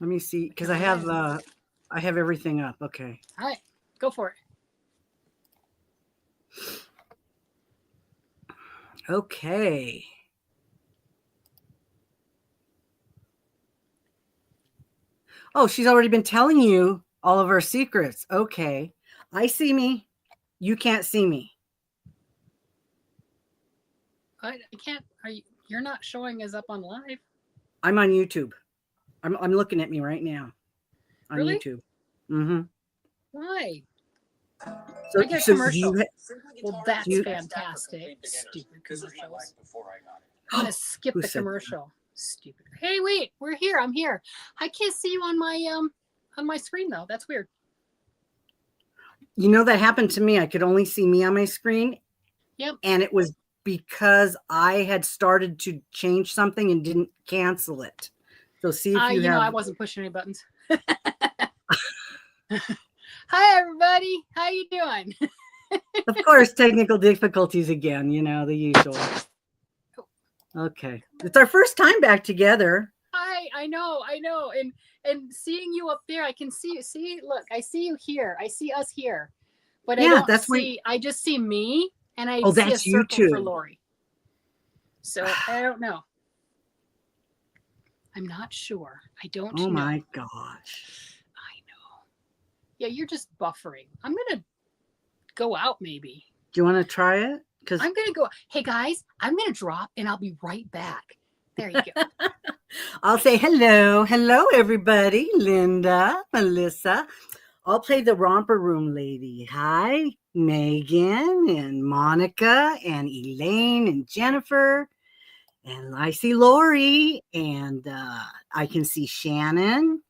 Let me see, because All right. I have everything up. Okay. All right. Go for it. Okay. Oh, she's already been telling you all of our secrets. Okay. I see me. You can't see me. I can't. Are you? You're not showing us up on live. I'm on YouTube. I'm looking at me right now on Really? YouTube. Mm-hmm. Why? So I get a so you commercial. Well, that's you fantastic. Stupid commercials. I'm gonna skip who the said commercial. Stupid. Hey, wait. We're here. I'm here. I can't see you on my screen though. That's weird. you know that happened to me? I could only see me on my screen, Yep. and it was because I had started to change something and didn't cancel it. So see if you I have. wasn't pushing any buttons. Hi, everybody. How you doing? Of course, technical difficulties again. You know the usual. Okay, it's our first time back together. I know, and seeing you up there, I can see you. See, look, I see you here. I see us here, but I Yeah, don't that's why. see. I just see me, and I Oh, see a that's circle for YouTube. Lori. So I don't know. I'm not sure. I don't Oh know. my gosh. I know. Yeah, you're just buffering. I'm gonna go out maybe. Do you want to try it? Because I'm gonna go. Hey guys, I'm gonna drop, and I'll be right back. There you go. I'll say hello. Hello, everybody. Linda, Melissa. I'll play the romper room lady. Hi, Megan and Monica and Elaine and Jennifer. And I see Lori and I can see Shannon.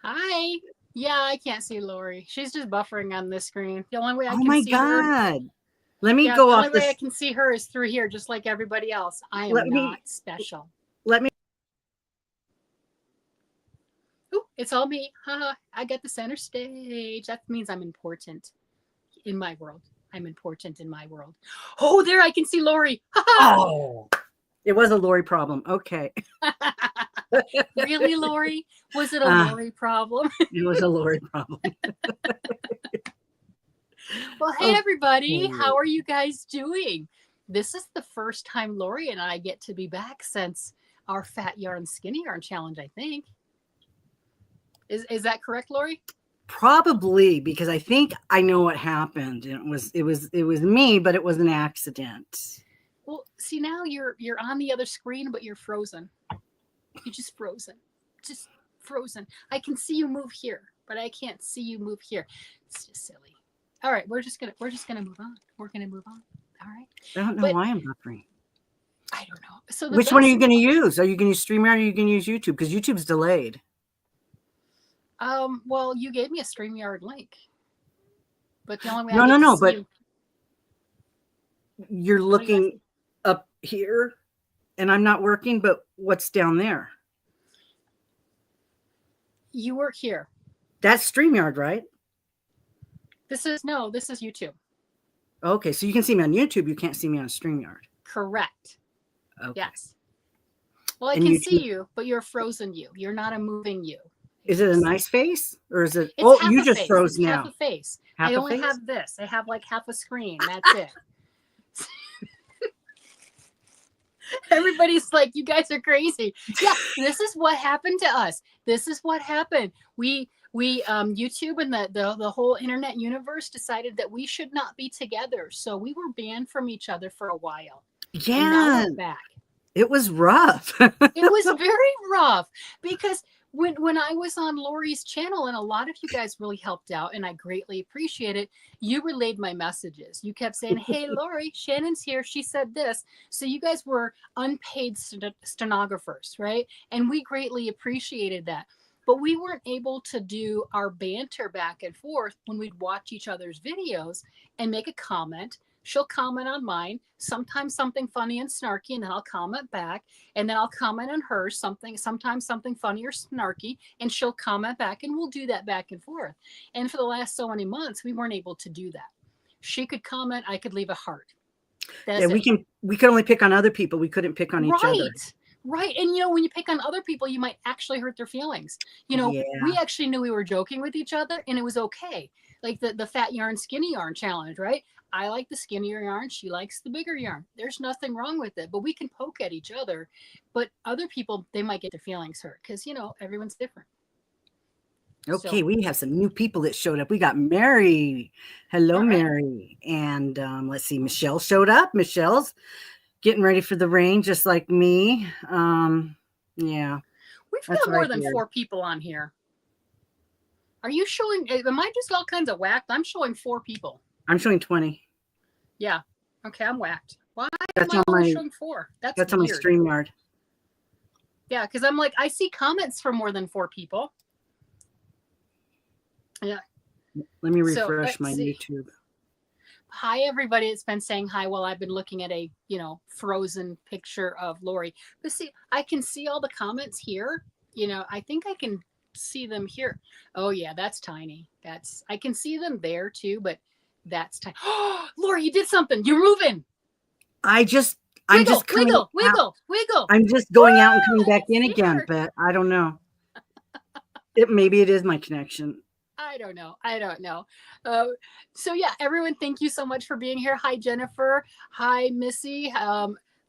Hi. Yeah, I can't see Lori. She's just buffering on this screen. The only way I Oh can my see her, God. Let me yeah, go the off only way I this. can see her is through here, just like everybody else. I Let am not me, special. let me. Ooh, it's all me. Haha. I got the center stage. That means I'm important in my world. I'm important in my world. Oh, there I can see Lori. Haha. Oh, it was a Lori problem. Okay. Really, Lori? Was it a uh, Lori problem? it was a Lori problem. Well, hey, everybody. Okay. How are you guys doing? This is the first time Lori and I get to be back since our Fat Yarn Skinny Yarn challenge, I think. Is that correct, Lori? Probably because I think I know what happened. It was me, but it was an accident. Well, see now you're on the other screen, but you're frozen. You're just frozen. Just frozen. I can see you move here, but I can't see you move here. It's just silly. All right, we're just gonna move on. We're gonna move on. All right. I don't know But why I'm buffering. I don't know. So the Which one are best you going to use? Are you going to use StreamYard or are you going to use YouTube? Because YouTube's delayed. well, you gave me a StreamYard link, but the only way I No, no, get to no. see But you, you're what are you looking asking? up here, and I'm not working. But what's down there? You work here. That's StreamYard, right? This is YouTube. Okay, so you can see me on YouTube. You can't see me on StreamYard. Correct. Okay. Yes. Well, I And can see YouTube, you, but you're a frozen you. You're not a moving you. is You're it a just nice face or is it? it's Oh, half you a just face. froze It's half now. a face. I Half a only face? have this. I have like half a screen. That's it. Everybody's like, you guys are crazy. Yeah, this is what happened to us. This is what happened. We YouTube and the whole internet universe decided that we should not be together. So we were banned from each other for a while. And now Yeah, we're back. it was rough. It was very rough because when I was on Lori's channel and a lot of you guys really helped out and I greatly appreciate it, you relayed my messages. You kept saying, "Hey Lori, Shannon's here. She said this." So you guys were unpaid stenographers, right? And we greatly appreciated that. But we weren't able to do our banter back and forth when we'd watch each other's videos and make a comment. She'll comment on mine, sometimes something funny and snarky, and then I'll comment back, and then I'll comment on her sometimes something funny or snarky, and she'll comment back, and we'll do that back and forth. And for the last so many months, we weren't able to do that. She could comment, I could leave a heart. Yeah, That's it. we could only pick on other people. We couldn't pick on each other. Right. Right. And when you pick on other people, you might actually hurt their feelings. Yeah. We actually knew we were joking with each other and it was okay. Like the fat yarn, skinny yarn challenge, right? I like the skinnier yarn. She likes the bigger yarn. There's nothing wrong with it, but we can poke at each other. But other people, they might get their feelings hurt because, everyone's different. Okay, So, we have some new people that showed up. We got Mary. Hello, all right. Mary. And let's see, Michelle showed up. Michelle's getting ready for the rain, just like me. Yeah. We've That's got what I more than heard. 4 people on here. Are you showing? Am I just all kinds of whacked? I'm showing 4 people. I'm showing 20. Yeah. Okay, I'm whacked. Why That's am I on only my showing 4? that's on my weird. StreamYard. Yeah, because I'm like, I see comments from more than 4 people. Yeah. Let me So, refresh let's my see. YouTube. Hi, everybody that's been saying hi while I've been looking at a, frozen picture of Lori. But see, I can see all the comments here. I think I can see them here. Oh, yeah, that's tiny. I can see them there too, but that's tiny. Oh, Lori, you did something. You're moving. I'm just coming out. Wiggle. I'm just going out and coming back in See again, her. but I don't know. Maybe it is my connection. I don't know. So yeah, everyone, thank you so much for being here. Hi, Jennifer. Hi, Missy.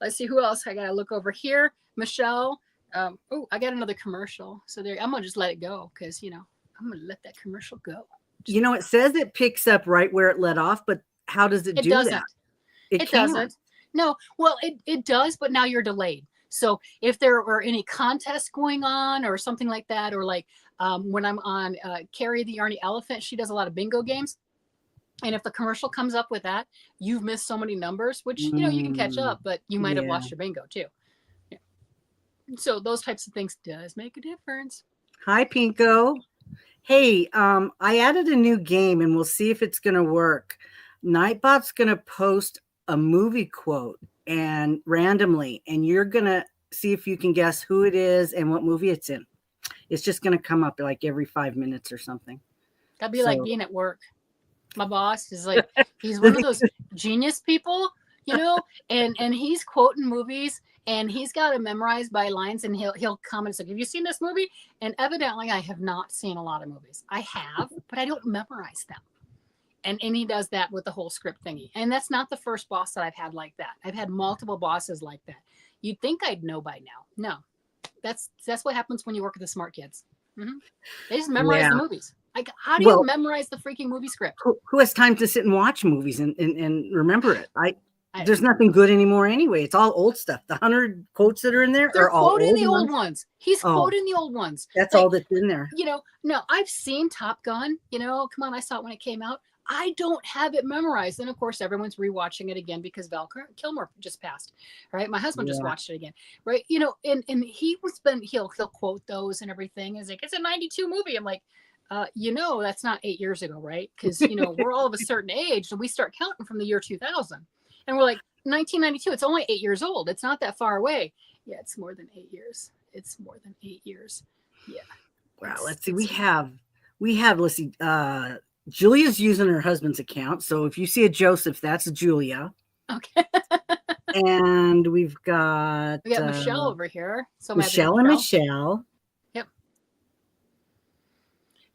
Let's see who else. I gotta look over here. Michelle. Oh, I got another commercial. So there, I'm gonna just let it go because I'm gonna let that commercial go. It says it picks up right where it let off, but how does it do doesn't. that? It doesn't. No, well, it does, but now you're delayed. So if there are any contests going on or something like that, or like when I'm on Carrie the Yarny Elephant, she does a lot of bingo games. And if the commercial comes up with that, you've missed so many numbers, which, you can catch up, but you might have lost your bingo too. Yeah. So those types of things does make a difference. Hi, Pinko. Hey, I added a new game and we'll see if it's going to work. Nightbot's going to post a movie quote and randomly, and you're going to see if you can guess who it is and what movie it's in. It's just going to come up like every 5 minutes or something. That'd be like being at work. My boss is like, he's one of those genius people, and he's quoting movies and he's got it memorized by lines, and he'll comment like, have you seen this movie? And evidently I have not seen a lot of movies. I have, but I don't memorize them. And he does that with the whole script thingy. And that's not the first boss that I've had like that. I've had multiple bosses like that. You'd think I'd know by now. No, that's what happens when you work with the smart kids. Mm-hmm. They just memorize the movies. Like, how do you memorize the freaking movie script? Who has time to sit and watch movies and remember it? There's nothing good anymore anyway. It's all old stuff. The 100 quotes that are in there are all quoting the old ones. He's quoting the old ones. That's all that's in there. No, I've seen Top Gun. Come on, I saw it when it came out. I don't have it memorized. And of course, everyone's rewatching it again because Val Kilmer just passed, right? My husband just watched it again, right? And he'll quote those and everything. He's like, it's a 92 movie. I'm like, that's not 8 years ago, right? Because, we're all of a certain age and we start counting from the year 2000. And we're like, 1992, it's only 8 years old. It's not that far away. Yeah, it's more than 8 years. It's more than 8 years. Yeah. Wow. Let's see. We have, let's see, Julia's using her husband's account. So if you see a Joseph, that's Julia. Okay. And we got Michelle over here. So Michelle and Michelle. Yep.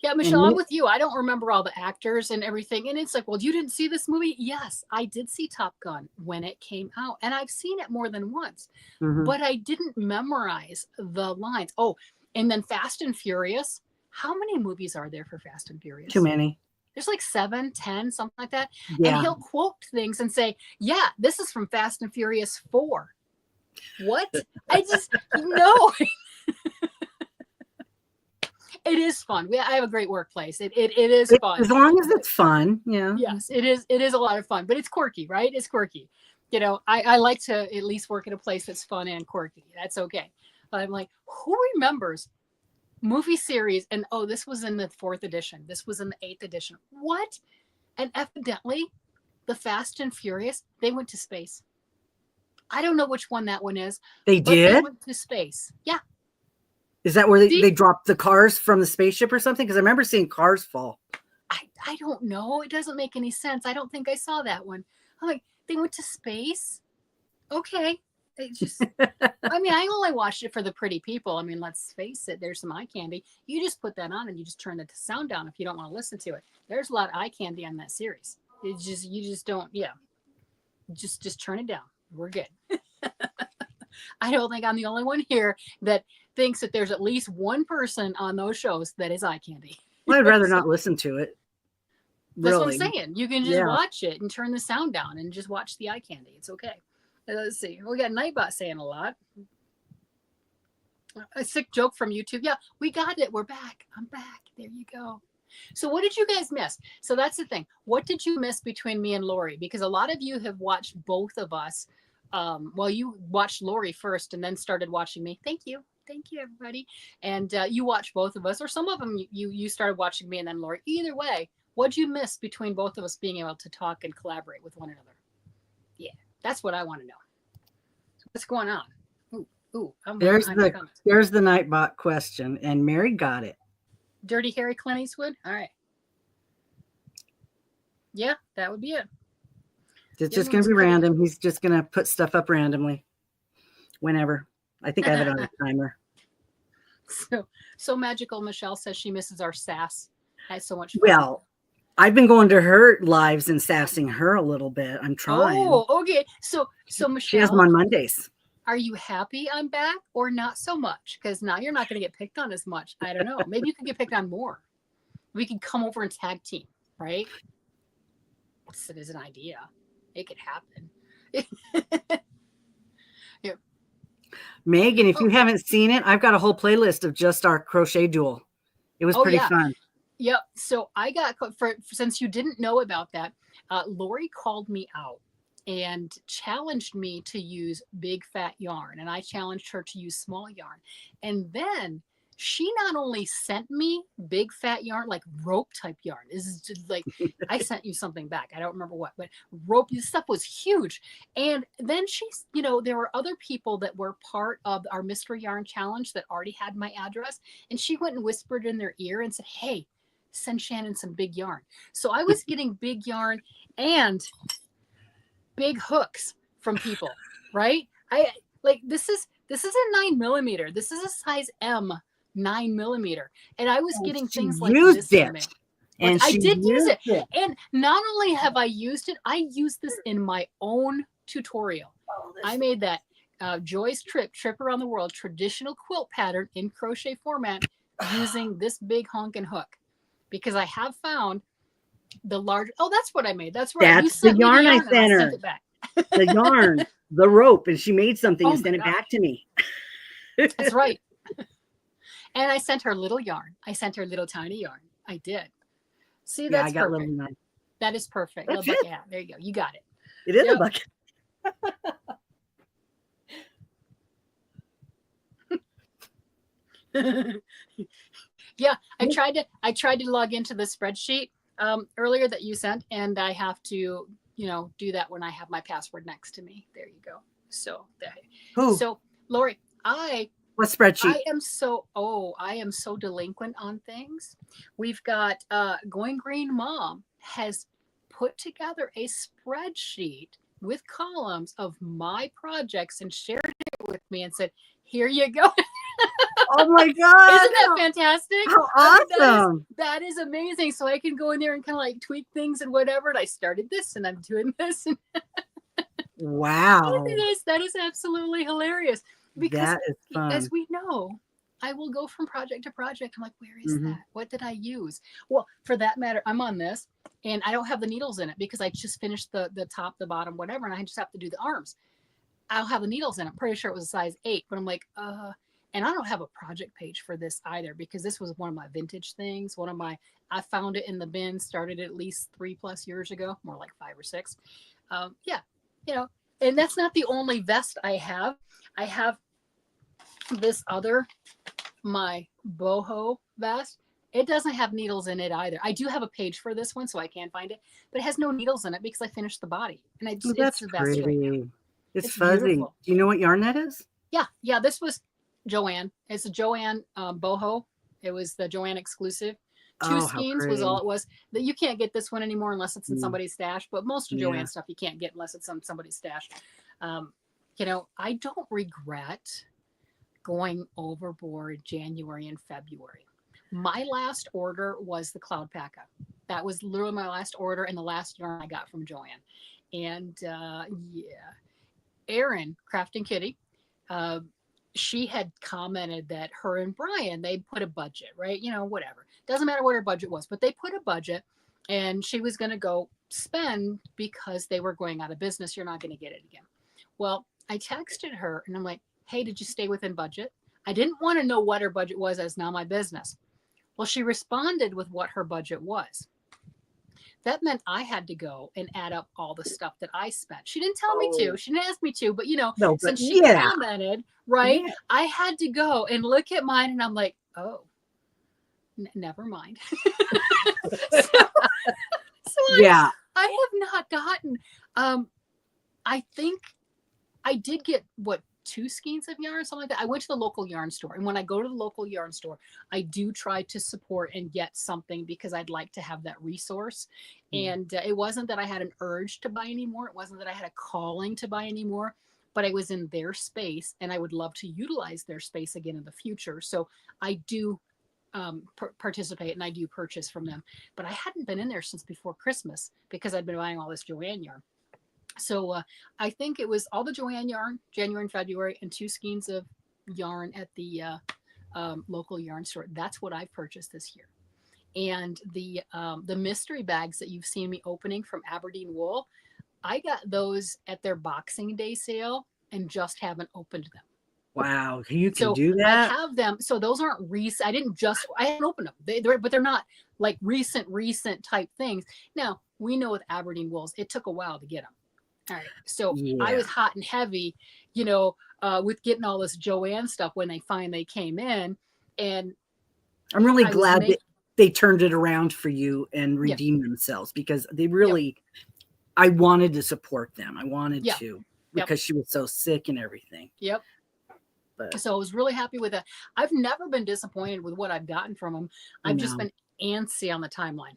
Yeah, Michelle, I'm with you. I don't remember all the actors and everything. And it's like, well, you didn't see this movie? Yes, I did see Top Gun when it came out. And I've seen it more than once. Mm-hmm. But I didn't memorize the lines. Oh, and then Fast and Furious. How many movies are there for Fast and Furious? Too many. There's like 7, 10, something like that. Yeah. And he'll quote things and say, yeah, this is from Fast and Furious 4. What? I just, no. It is fun. I have a great workplace. It is fun. As long as it's fun. Yeah. Yes, it is. It is a lot of fun, but it's quirky, right? It's quirky. I like to at least work at a place that's fun and quirky. That's okay. But I'm like, who remembers movie series? And this was in the 4th edition. This was in the 8th edition. What? And evidently, the Fast and Furious, they went to space. I don't know which one that one is. They did? They went to space. Yeah. Is that where they dropped the cars from the spaceship or something? Because I remember seeing cars fall. I don't know. It doesn't make any sense. I don't think I saw that one. I'm like, they went to space? Okay. It just, I mean, I only watched it for the pretty people. I mean, let's face it, there's some eye candy. You just put that on and you just turn the sound down if you don't want to listen to it. There's a lot of eye candy on that series. It's just, you just don't, yeah. Just turn it down. We're good. I don't think I'm the only one here that thinks that there's at least one person on those shows that is eye candy. Well, I'd rather not listen to it. That's Really. what I'm saying. You can just watch it and turn the sound down and just watch the eye candy. It's okay. Let's see. We got Nightbot saying a lot. A sick joke from YouTube. Yeah, we got it. We're back. I'm back. There you go. So what did you guys miss? So that's the thing. What did you miss between me and Lori? Because a lot of you have watched both of us. Well, you watched Lori first and then started watching me. Thank you. Thank you, everybody. And you watched both of us, or some of them you started watching me and then Lori. Either way, what'd you miss between both of us being able to talk and collaborate with one another? Yeah, that's what I want to know. What's going on? Ooh, there's the Nightbot question, and Mary got it. Dirty Harry Clint Eastwood. All right. Yeah, that would be it. It's just going to be random. He's just going to put stuff up randomly whenever. I think I have it on a timer. So magical. Michelle says she misses our sass. I had so much fun. Well, I've been going to her lives and sassing her a little bit. I'm trying. Oh, okay. So Michelle, she has them on Mondays. Are you happy I'm back or not so much? Because now you're not going to get picked on as much. I don't know. Maybe you could get picked on more. We could come over and tag team, right? It is an idea. It could happen. Yeah. Megan, if you haven't seen it, I've got a whole playlist of just our crochet duel. It was pretty fun. Yep. So I got, since you didn't know about that, Lori called me out and challenged me to use big fat yarn. And I challenged her to use small yarn. And then she not only sent me big fat yarn, like rope type yarn. This is just like, I sent you something back. I don't remember what, but rope, this stuff was huge. And then she's, there were other people that were part of our mystery yarn challenge that already had my address. And she went and whispered in their ear and said, hey, send Shannon some big yarn. So I was getting big yarn and big hooks from people, right? This is a 9mm. This is a size M 9mm. And I was getting things like this. And I did use it. And not only have I used it, I used this in my own tutorial. I made that Joy's Trip Around the World traditional quilt pattern in crochet format using this big honkin' hook. Because I have found the large. Oh, that's what I made. That's right. That's the yarn I sent her. The yarn, the rope, and she made something and sent it back to me. That's right. And I sent her little yarn. I sent her little tiny yarn. I did. See, that's perfect. That is perfect. Yeah, there you go. You got it. It is a bucket. Yeah, I tried to log into the spreadsheet earlier that you sent, and I have to, do that when I have my password next to me. There you go. So, Lori, what spreadsheet? I am so delinquent on things. We've got Going Green Mom has put together a spreadsheet with columns of my projects and shared it with me and said, here you go. Oh my God. Isn't that fantastic? How awesome. That is amazing. So I can go in there and kind of like tweak things and whatever. And I started this and I'm doing this. Wow. That is absolutely hilarious. Because that is fun. As we know, I will go from project to project. I'm like, where is that? What did I use? Well, for that matter, I'm on this and I don't have the needles in it because I just finished the top, the bottom, whatever. And I just have to do the arms. I'll have the needles in it. I'm pretty sure it was a size 8, but I'm like, and I don't have a project page for this either because this was one of my vintage things. I found it in the bin, started at least 3+ years ago, more like 5 or 6. And that's not the only vest I have. I have this other, my boho vest. It doesn't have needles in it either. I do have a page for this one, so I can find it, but it has no needles in it because I finished the body. And that's the best pretty. It's fuzzy. Beautiful. Do you know what yarn that is? Yeah. This was Joanne. It's a Joanne boho. It was the Joanne exclusive. 2 skeins was all it was. That you can't get this one anymore unless it's in somebody's stash. But most of Joanne's stuff you can't get unless it's on somebody's stash. I don't regret going overboard January and February. My last order was the Cloud Paca. That was literally my last order and the last yarn I got from Joanne. And yeah, Erin, Crafting Kitty, uh, she had commented that her and Brian, they put a budget, right? Whatever. Doesn't matter what her budget was, but they put a budget and she was going to go spend because they were going out of business. You're not going to get it again. Well, I texted her and I'm like, hey, did you stay within budget? I didn't want to know what her budget was, as now my business. Well, she responded with what her budget was. That meant I had to go and add up all the stuff that I spent. She didn't tell me to. She didn't ask me to, but No, but since she yeah. commented, right? Yeah. I had to go and look at mine, and I'm like, oh, never mind. So Yeah. I have not gotten. I think I did get 2 skeins of yarn, something like that. I went to the local yarn store, and when I go to the local yarn store, I do try to support and get something because I'd like to have that resource. And it wasn't that I had an urge to buy anymore. It wasn't that I had a calling to buy anymore, but I was in their space, and I would love to utilize their space again in the future. So I do participate and I do purchase from them. But I hadn't been in there since before Christmas because I'd been buying all this Joanne yarn. So I think it was all the Joanne yarn, January and February, and 2 skeins of yarn at the local yarn store. That's what I purchased this year. And the mystery bags that you've seen me opening from Aberdeen Wool, I got those at their Boxing Day sale and just haven't opened them. Wow, you can So do I that? have them. So those aren't recent. I haven't opened them. But they're not like recent type things. Now, we know with Aberdeen Wools, it took a while to get them. All right. So I Yeah. was hot and heavy, with getting all this Joanne stuff when they finally came in. And I'm really I was glad that they turned it around for you and Yeah. redeemed themselves, because they really, I wanted to support them. I wanted Yeah. to, Yep. because she was so sick and everything. Yep. But So I was really happy with it. I've never been disappointed with what I've gotten from them. I've just no. been antsy on the timeline.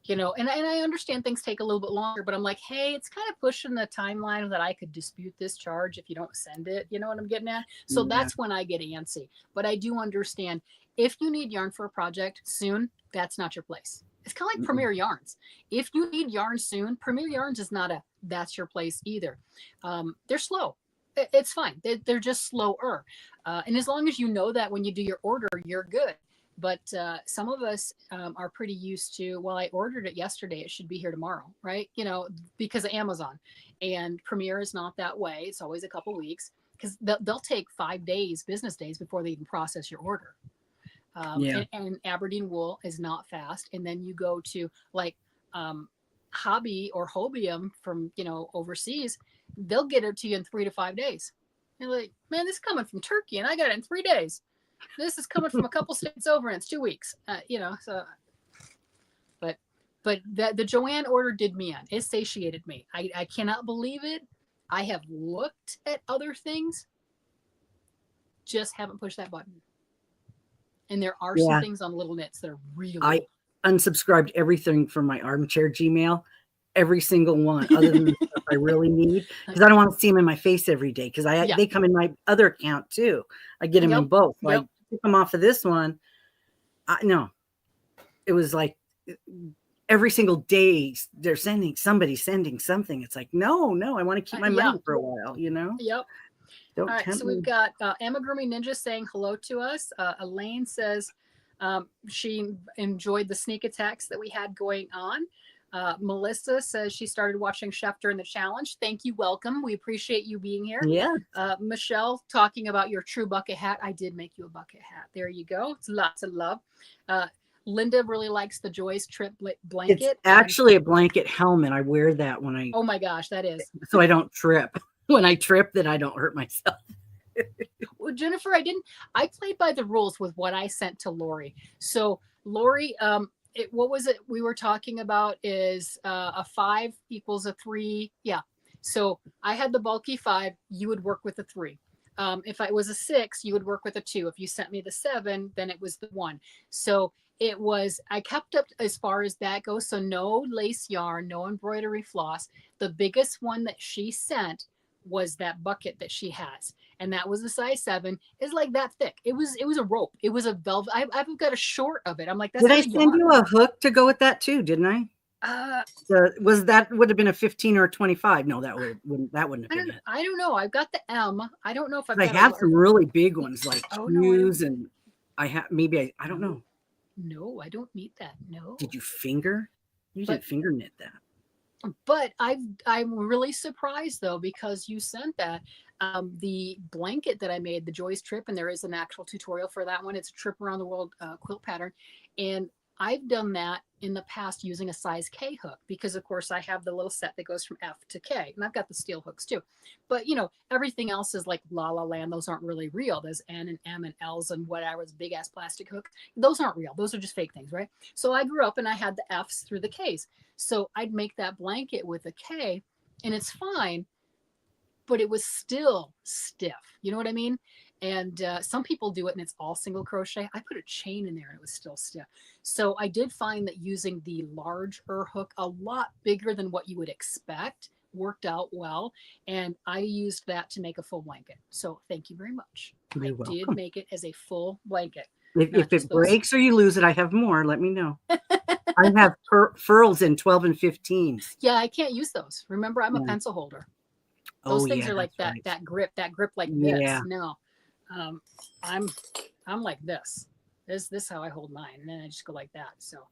And I understand things take a little bit longer, but I'm like, hey, it's kind of pushing the timeline that I could dispute this charge if you don't send it. You know what I'm getting at? So Yeah. that's when I get antsy. But I do understand if you need yarn for a project soon, that's not your place. It's kind of like Premier Yarns. If you need yarn soon, Premier Yarns is not that's your place either. They're slow. It's fine. They're just slower. And as long as you know that when you do your order, you're good. But some of us are pretty used to, well, I ordered it yesterday, it should be here tomorrow, right? Because of Amazon. And Premier is not that way. It's always a couple weeks, because they'll take 5 days, business days, before they even process your order. And Aberdeen Wool is not fast. And then you go to like Hobby or Hobium from, overseas, they'll get it to you in 3 to 5 days. You're like, man, this is coming from Turkey and I got it in 3 days. This is coming from a couple states over and it's 2 weeks. So, but the Joanne order did me in. It satiated me. I cannot believe it. I have looked at other things, just haven't pushed that button. And there are some things on Little Knits that are really. I unsubscribed everything from my armchair Gmail, every single one, other than the stuff I really need, because I don't want to see them in my face every day. Because they come in my other account too. I get them in both. I took them off of this one. No, it was like every single day they're sending something. It's like, no, I want to keep my money for a while. Yep. Don't All right, so we've got Amigurumi Ninja saying hello to us. Elaine says she enjoyed the sneak attacks that we had going on. Melissa says she started watching Chef during the challenge. Thank you. Welcome. We appreciate you being here. Yeah. Michelle talking about your true bucket hat. I did make you a bucket hat. There you go. It's lots of love. Linda really likes the Joy's Trip blanket. It's actually a blanket helmet. I wear that when I. Oh my gosh, that is. So I don't trip. When I trip, then I don't hurt myself. Well, Jennifer, I played by the rules with what I sent to Lori. So Lori, what was it we were talking about is a 5 equals a 3. Yeah. So I had the bulky 5, you would work with a 3. If it was a 6, you would work with a 2. If you sent me the 7, then it was the 1. So I kept up as far as that goes. So no lace yarn, no embroidery floss. The biggest one that she sent was that bucket that she has, and that was a size 7. It's like that thick. It was a rope. It was a velvet. I've got a short of it. I'm like, that's Did I not a send yarn. you a hook to go with that too? Didn't I? Was that would have been a 15 or a 25? No, that wouldn't have been it. I don't know. I've got the M. I don't know if I've I got have some really big ones like Q's, and I have maybe I don't know. No, I don't need that. No. Did you finger? You didn't finger knit that. But I'm really surprised though, because you sent that. The blanket that I made, the Joy's Trip, and there is an actual tutorial for that one. It's a trip around the world quilt pattern. And I've done that in the past using a size K hook, because of course I have the little set that goes from F to K, and I've got the steel hooks too. But you know, everything else is like La La Land. Those aren't really real. There's N and M and L's and whatever's big ass plastic hook. Those aren't real. Those are just fake things, right? So I grew up and I had the F's through the K's. So I'd make that blanket with a K, and it's fine, but it was still stiff. You know what I mean? And some people do it and it's all single crochet. I put a chain in there and it was still stiff. So I did find that using the larger hook, a lot bigger than what you would expect, worked out well. And I used that to make a full blanket. So thank you very much. You're welcome. Did make it as a full blanket. If it breaks or you lose it, I have more. Let me know. I have furls in 12 and 15. Yeah, I can't use those. Remember, I'm a pencil holder. Those things are like that, right. that grip like this. No. I'm like this. This is how I hold mine, and then I just go like that. So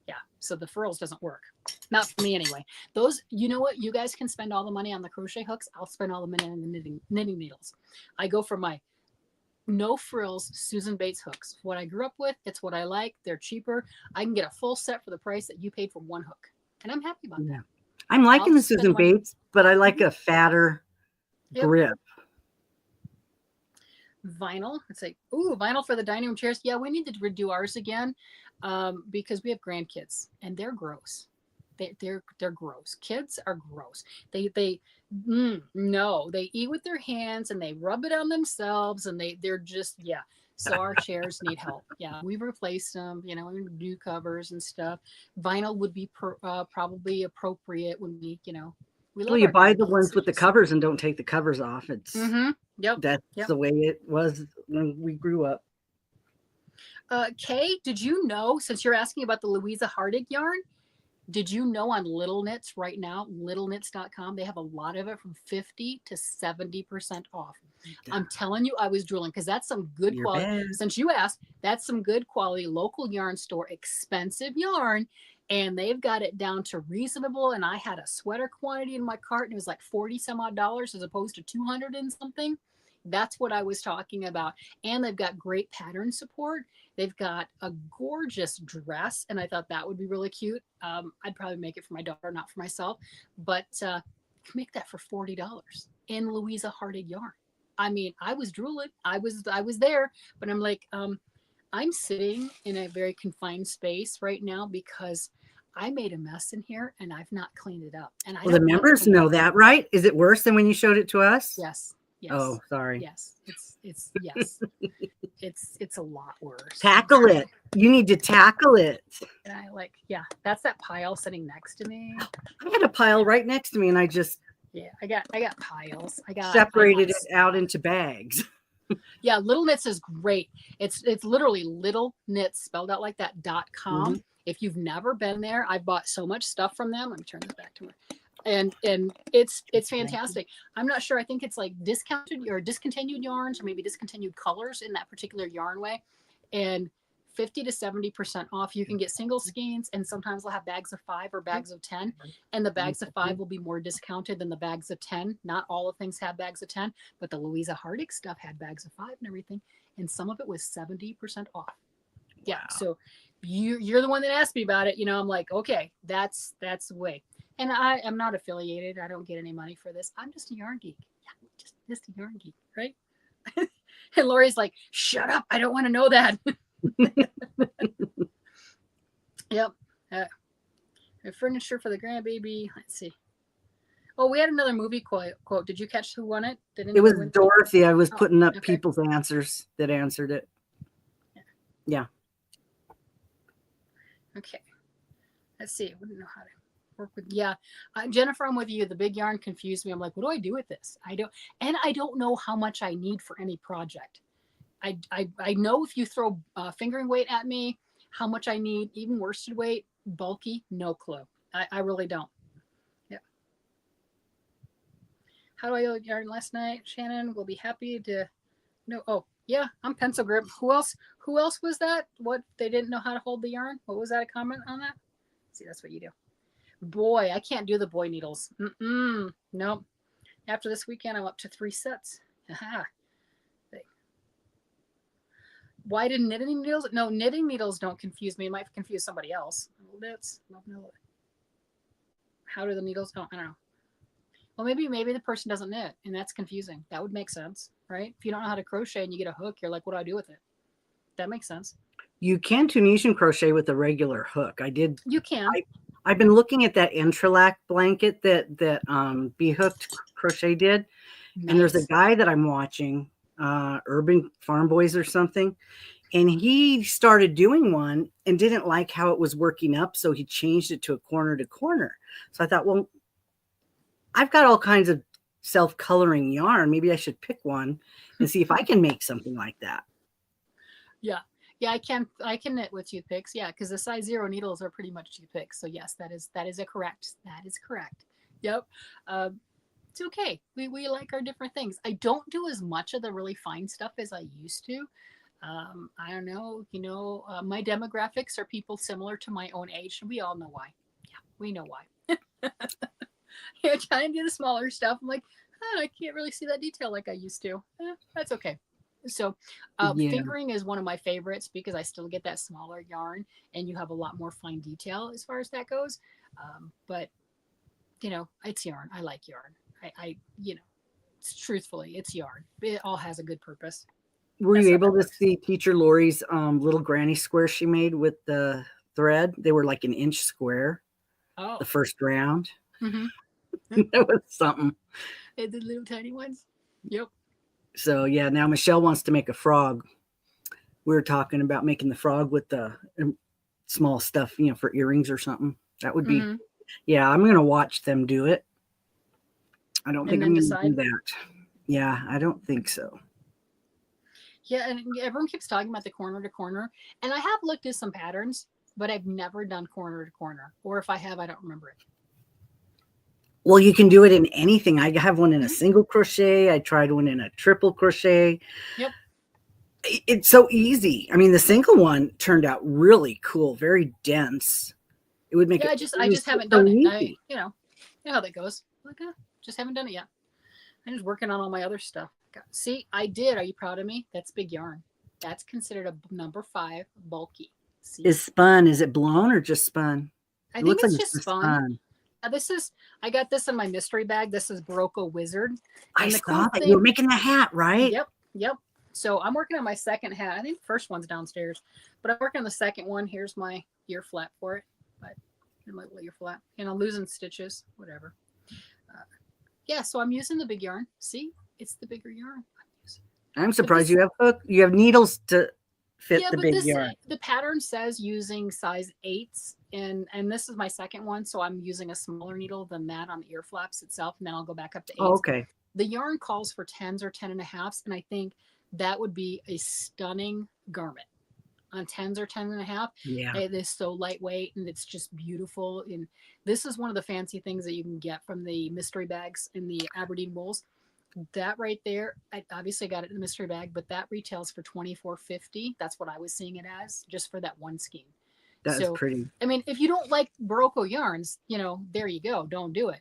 yeah, so the furls doesn't work, not for me anyway. Those, you know what, you guys can spend all the money on the crochet hooks. I'll spend all the money on the knitting needles. I go for my no frills Susan Bates hooks. What I grew up with, it's what I like. They're cheaper. I can get a full set for the price that you paid for one hook, and I'm happy about that. I'm liking the Susan Bates, but I like a fatter grip. Vinyl. It's like, ooh, vinyl for the dining room chairs. Yeah, we need to redo ours again, because we have grandkids and they're gross. They're gross. Kids are gross. They no, they eat with their hands and they rub it on themselves, and they're just, yeah. So our chairs need help. Yeah, we've replaced them, you know, new covers and stuff. Vinyl would be probably appropriate when we, you know, well, you buy the ones with the covers and don't take the covers off. It's that's the way it was when we grew up. Kay, did you know, since you're asking about the Louisa Hardig yarn, did you know on Little Knits right now, littleknits.com, they have a lot of it from 50 to 70% off. I'm telling you, I was drooling, because that's some good quality. Since you asked, that's some good quality local yarn store, expensive yarn. And they've got it down to reasonable. And I had a sweater quantity in my cart, and it was like 40 some odd dollars as opposed to 200 and something. That's what I was talking about. And they've got great pattern support. They've got a gorgeous dress, and I thought that would be really cute. I'd probably make it for my daughter, not for myself, but you can make that for $40 in Louisa Hardig yarn. I mean, I was drooling. I was there, but I'm like, I'm sitting in a very confined space right now because I made a mess in here and I've not cleaned it up. And the members know that, right? Is it worse than when you showed it to us? Yes. Yes. Oh, sorry. Yes. It's yes. it's a lot worse. Tackle it. You need to tackle it. And I that's that pile sitting next to me. I had a pile right next to me, and I just I got piles. I got separated it out into bags. Yeah, Little Knits is great. It's literally Little Knits spelled out like that .com. If you've never been there, I've bought so much stuff from them. Let me turn this back to her. And it's fantastic. I'm not sure. I think it's like discounted or discontinued yarns, or maybe discontinued colors in that particular yarn way. And 50 to 70% off. You can get single skeins, and sometimes they'll have bags of 5 or bags of 10. And the bags of 5 will be more discounted than the bags of 10. Not all of things have bags of 10, but the Louisa Hardig stuff had bags of 5 and everything. And some of it was 70% off. Yeah. Wow. So you're the one that asked me about it. You know, I'm like, okay, that's the way. And I am not affiliated. I don't get any money for this. I'm just a yarn geek. Yeah, just a yarn geek, right? And Lori's like, shut up. I don't want to know that. Yep. Furniture for the grandbaby. Let's see. Oh, we had another movie quote. Did you catch who won it? It was Dorothy. I was putting up people's answers that answered it. Yeah. Okay. Let's see. I wouldn't know how to. Work with, yeah. Jennifer, I'm with you. The big yarn confused me. I'm like, what do I do with this? I don't know how much I need for any project. I know if you throw fingering weight at me, how much I need, even worsted weight, bulky, no clue. I really don't. Yeah. How do I yarn last night? Shannon will be happy to know. Oh, yeah, I'm pencil grip. Who else? Who else was that? What, they didn't know how to hold the yarn? What was that, a comment on that? See, that's what you do. Boy, I can't do the boy needles. Nope. After this weekend, I'm up to 3 sets. Aha. Why did knitting needles? No, knitting needles don't confuse me. It might confuse somebody else. How do the needles? Oh, I don't know. Well, maybe the person doesn't knit, and that's confusing. That would make sense, right? If you don't know how to crochet and you get a hook, you're like, what do I do with it? That makes sense. You can Tunisian crochet with a regular hook. You can. I've been looking at that Intralac blanket that Be Hooked Crochet did, Nice. and there's a guy that I'm watching, Urban Farm Boys or something, and he started doing one and didn't like how it was working up, so he changed it to a corner to corner. So I thought, well, I've got all kinds of self-coloring yarn. Maybe I should pick one and see if I can make something like that. Yeah. Yeah, I can knit with toothpicks. Yeah, because the size 0 needles are pretty much toothpicks. So yes, that is correct. That is correct. Yep. It's okay. We like our different things. I don't do as much of the really fine stuff as I used to. I don't know. My demographics are people similar to my own age, and we all know why. Yeah, we know why. You're trying to do the smaller stuff. I'm like, I can't really see that detail like I used to. That's okay. So fingering is one of my favorites because I still get that smaller yarn and you have a lot more fine detail as far as that goes. But it's yarn. I like yarn. Truthfully, it's yarn. It all has a good purpose. Were you able to see Teacher Lori's little granny square she made with the thread? They were like an inch square. Oh, the first round. Mm-hmm. That was something. And the little tiny ones. Yep. So yeah, now Michelle wants to make a frog. We were talking about making the frog with the small stuff, for earrings or something. That would be, yeah, I'm going to watch them do it. I don't think I'm going to do that. Yeah, I don't think so. Yeah, and everyone keeps talking about the corner to corner. And I have looked at some patterns, but I've never done corner to corner. Or if I have, I don't remember it. Well, you can do it in anything. I have one in a single crochet. I tried one in a triple crochet. Yep. It's so easy. I mean, the single one turned out really cool, very dense. It would make it. I just haven't done it. You know how that goes. Like, just haven't done it yet. I'm just working on all my other stuff. See, I did. Are you proud of me? That's big yarn. That's considered a number 5 bulky. See? Is spun? Is it blown or just spun? I think it's just spun. I got this in my mystery bag. This is Barocco Wizard. I saw that. You were making a hat, right? Yep. So I'm working on my second hat. I think the first one's downstairs, but I'm working on the second one. Here's my ear flap for it. But my little ear flap. And I'm losing stitches, whatever. Yeah, so I'm using the big yarn. See, it's the bigger yarn. I'm surprised you have needles to fit the big yarn. The pattern says using size 8s, and this is my second one, so I'm using a smaller needle than that on the ear flaps itself, and then I'll go back up to 8s. Oh, okay. The yarn calls for 10s or 10.5s, and I think that would be a stunning garment on 10s or 10.5. Yeah, it is so lightweight and it's just beautiful. And this is one of the fancy things that you can get from the mystery bags in the Aberdeen wools. That right there, I obviously got it in the mystery bag, but that retails for $24.50. That's what I was seeing it as, just for that one skein. That's pretty. I mean, if you don't like Barocco yarns, there you go. Don't do it.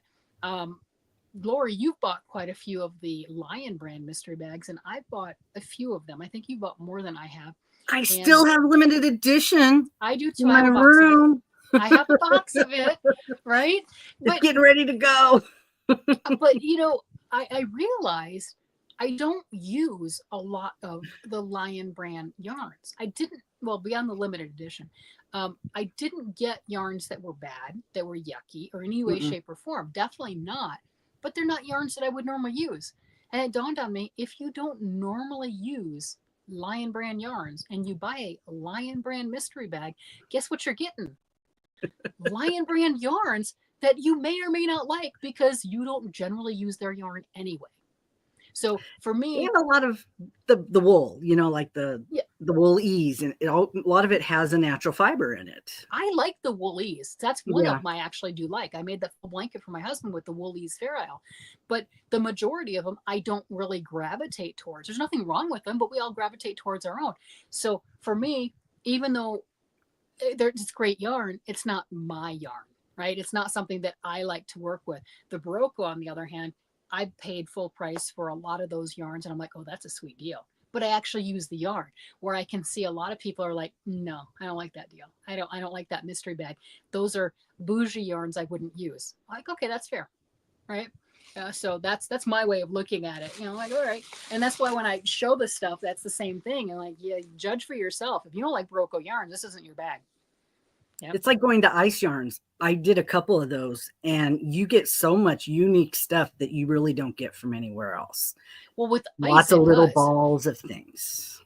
Lori, you've bought quite a few of the Lion brand mystery bags, and I've bought a few of them. I think you bought more than I have. I still have limited edition. I do too. In my room. I have a box of it, right? But getting ready to go. But I realized I don't use a lot of the Lion brand yarns. I didn't, beyond the limited edition. I didn't get yarns that were bad, that were yucky, or any way, shape, or form. Definitely not. But they're not yarns that I would normally use. And it dawned on me, if you don't normally use Lion brand yarns and you buy a Lion brand mystery bag, guess what you're getting? Lion brand yarns that you may or may not like because you don't generally use their yarn anyway. So for They me, have a lot of the wool, you know, like the yeah, wool ease, and a lot of it has a natural fiber in it. I like the woolies. That's one of Yeah. them I actually do like. I made that full blanket for my husband with the woolies Fair Isle, but the majority of them I don't really gravitate towards. There's nothing wrong with them, but we all gravitate towards our own. So for me, even though they're just great yarn, it's not my yarn, right? It's not something that I like to work with. The Barocco, on the other hand, I paid full price for a lot of those yarns, and I'm like, oh, that's a sweet deal. But I actually use the yarn, where I can see a lot of people are like, no, I don't like that deal. I don't like that mystery bag. Those are bougie yarns I wouldn't use. I'm like, okay, that's fair, right? So that's my way of looking at it. You know, like, all right. And that's why when I show this stuff, that's the same thing. And like, yeah, judge for yourself. If you don't like Barocco yarn, this isn't your bag. Yep. It's like going to ice yarns. I did a couple of those, and you get so much unique stuff that you really don't get from anywhere else. Well, with Lots ice, of it little does. balls of things.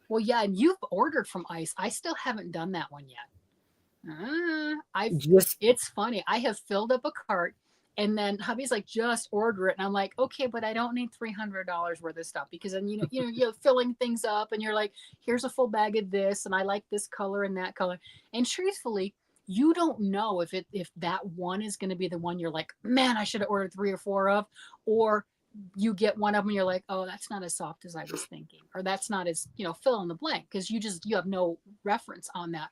Well, yeah, and you've ordered from ice. I still haven't done that one yet. I've. Just It's funny. I have filled up a cart, and then hubby's like, just order it, and I'm like, okay, but I don't need $300 worth of stuff, because then you're filling things up, and you're like, here's a full bag of this, and I like this color and that color, and truthfully, you don't know if that one is going to be the one you're like, man, I should have ordered 3 or 4 of, or you get one of them and you're like, oh, that's not as soft as I was thinking, or that's not as, fill in the blank, because you have no reference on that.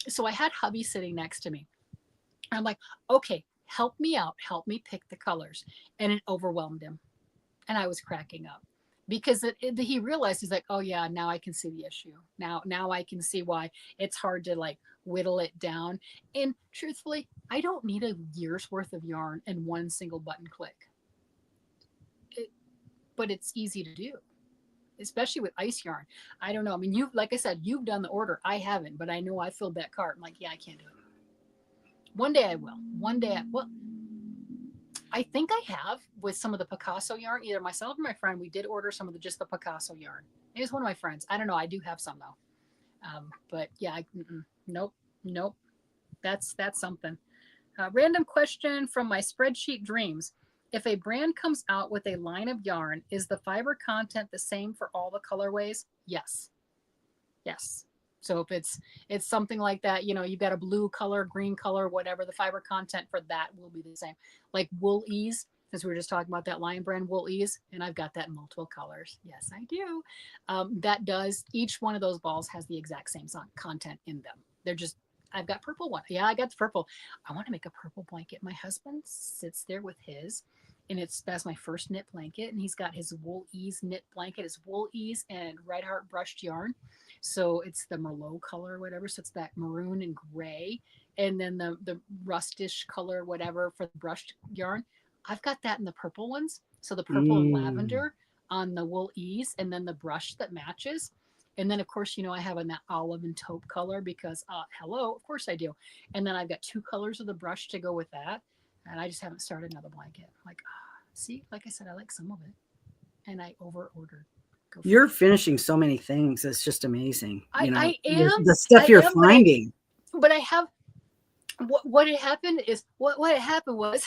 So I had hubby sitting next to me. I'm like, okay, help me out, help me pick the colors. And it overwhelmed him. And I was cracking up because he realized, he's like, oh yeah, now I can see the issue. Now I can see why it's hard to like whittle it down. And truthfully, I don't need a year's worth of yarn in one single button click. But it's easy to do, especially with ice yarn. I don't know. I mean, like I said, you've done the order. I haven't, but I know I filled that cart. I'm like, yeah, I can't do it. One day I will. Well, I think I have with some of the Picasso yarn. Either myself or my friend, we did order some of just the Picasso yarn. It was one of my friends. I don't know. I do have some though. But yeah, nope. That's something. Random question from my spreadsheet dreams. If a brand comes out with a line of yarn, is the fiber content the same for all the colorways? Yes. So if it's something like that, you've got a blue color, green color, whatever, the fiber content for that will be the same. Like Wool Ease, as we were just talking about that Lion brand Wool Ease, and I've got that in multiple colors. Yes, I do. Each one of those balls has the exact same content in them. They're just, I've got purple one. Yeah, I got the purple. I want to make a purple blanket. My husband sits there with his, and that's my first knit blanket. And he's got his Wool Ease knit blanket. It's Wool Ease and Red Heart brushed yarn. So it's the Merlot color or whatever. So it's that maroon and gray. And then the rustish color, whatever, for the brushed yarn. I've got that in the purple ones. So the purple and lavender on the Wool Ease, and then the brush that matches. And then, of course, I have in that olive and taupe color because, hello, of course I do. And then I've got 2 colors of the brush to go with that. And I just haven't started another blanket. Like, see, like I said, I like some of it. And I over-ordered. You're finishing so many things. It's just amazing. I am. The stuff you're finding. But I have, what had happened is, what had happened was,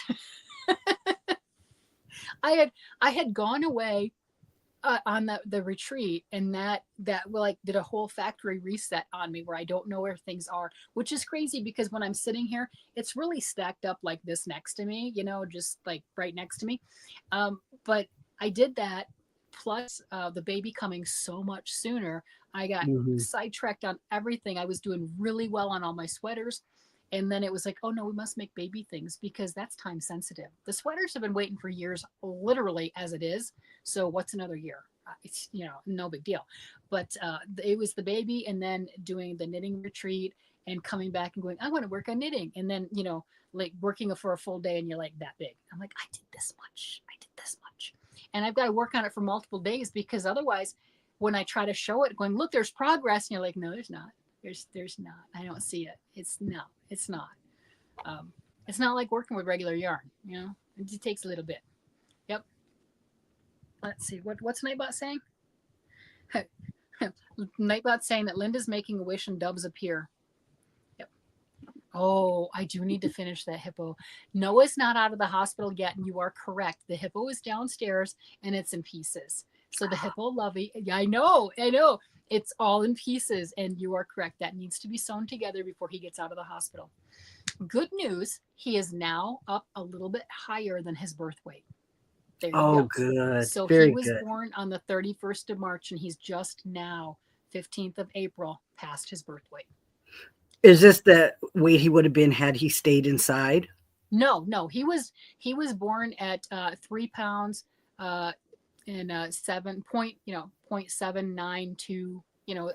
I had gone away on the retreat, and that like did a whole factory reset on me where I don't know where things are, which is crazy because when I'm sitting here, it's really stacked up like this next to me, just like right next to me. But I did that, plus the baby coming so much sooner, I got sidetracked on everything. I was doing really well on all my sweaters. And then it was like, oh no, we must make baby things because that's time sensitive. The sweaters have been waiting for years, literally as it is. So what's another year? It's, no big deal. But it was the baby, and then doing the knitting retreat and coming back and going, I want to work on knitting. And then, like working for a full day and you're like that big. I'm like, I did this much. And I've got to work on it for multiple days because otherwise when I try to show it going, look, there's progress. And you're like, no, there's not. There's not. I don't see it. It's not. It's not like working with regular yarn, it takes a little bit. Yep. Let's see. What's Nightbot saying? Nightbot saying that Linda's making a wish and doves appear. Yep. Oh, I do need to finish that hippo. Noah's not out of the hospital yet, and you are correct. The hippo is downstairs and it's in pieces. So the hippo lovey, yeah, I know. It's all in pieces, and you are correct. That needs to be sewn together before he gets out of the hospital. Good news, he is now up a little bit higher than his birth weight. There you Oh, go. good. So he Very was good. born on the 31st of March, and he's just now, 15th of April, past his birth weight. Is this the weight he would have been had he stayed inside? No, no, he was born at 3 pounds uh, and 7 point, 0.792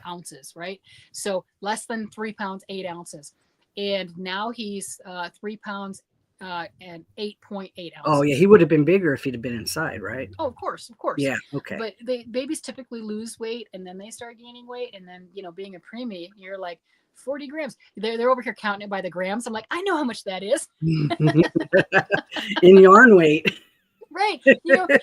ounces, right? So less than 3 pounds 8 ounces, and now he's 3 pounds and 8.8 Oh, yeah, he ounces. would have been bigger if he'd have been inside, right? Oh, of course, of course. Yeah, okay. But babies typically lose weight and then they start gaining weight, and then being a preemie, you're like 40 grams. They're over here counting it by the grams. I'm like, I know how much that is. In yarn weight. Right.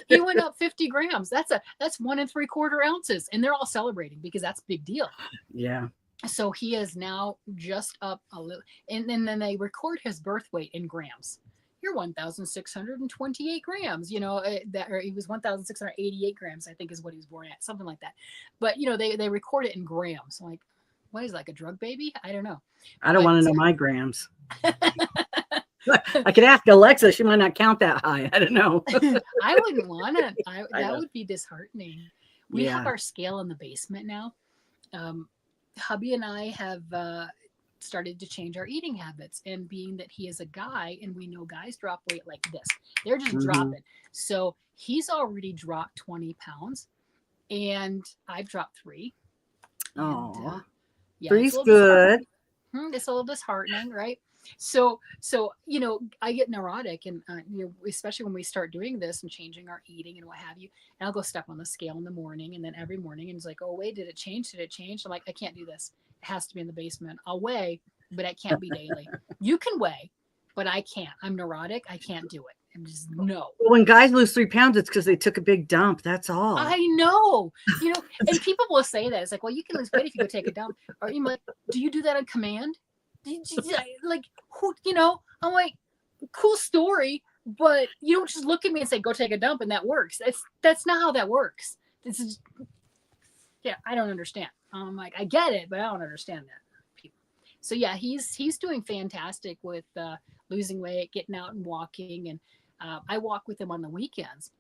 He went up 50 grams. That's 1 3/4 ounces. And they're all celebrating because that's a big deal. Yeah. So he is now just up a little, and then they record his birth weight in grams. You're 1,628 grams, that, or he was 1,688 grams, I think is what he was born at, something like that. But they record it in grams. I'm like, what is it, like a drug baby? I don't know. I don't But want to know my grams. I could ask Alexa. She might not count that high. I don't know. I wouldn't want to. That would be disheartening. We have Yeah. our scale in the basement now. Hubby and I have started to change our eating habits. And being that he is a guy and we know guys drop weight like this, they're just dropping. So he's already dropped 20 pounds and I've dropped 3. Oh, Yeah, three's good. It's a little disheartening, right? So I get neurotic, and especially when we start doing this and changing our eating and what have you. And I'll go step on the scale in the morning, and then every morning, and it's like, oh wait, did it change? Did it change? I'm like, I can't do this. It has to be in the basement. I'll weigh, but it can't be daily. You can weigh, but I can't. I'm neurotic. I can't do it. I'm just no. Well, when guys lose 3 pounds, it's because they took a big dump. That's all. I know, and people will say that. It's like, well, you can lose weight if you go take a dump. Or you're like, do you do that on command? Like, who, I'm like, cool story, but you don't just look at me and say, go take a dump and that works. That's not how that works. This is, yeah, I don't understand. I'm like, I get it, but I don't understand that. So yeah, he's doing fantastic with losing weight, getting out and walking. And I walk with him on the weekends.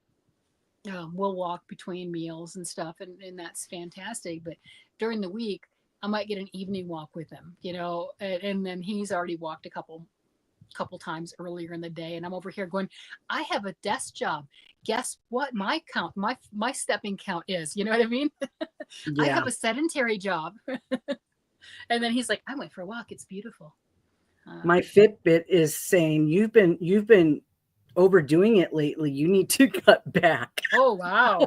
We'll walk between meals and stuff, and that's fantastic. But during the week, I might get an evening walk with him, and then he's already walked a couple times earlier in the day, and I'm over here going, I have a desk job. Guess what? My count, my stepping count is, you know what I mean? I Yeah. have a sedentary job. And then he's like, I went for a walk. It's beautiful. My Fitbit is saying you've been overdoing it lately. You need to cut back. Oh wow.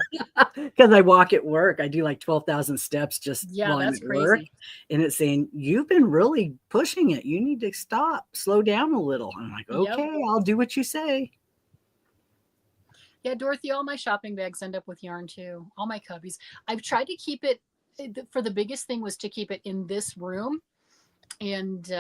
Because I walk at work. I do like 12,000 steps just while I'm That's at work. crazy. And it's saying, you've been really pushing it. You need to stop, slow down a little. I'm like, Yep. okay, I'll do what you say. Yeah, Dorothy, all my shopping bags end up with yarn too. All my cubbies. I've tried to keep it, for the biggest thing was to keep it in this room. And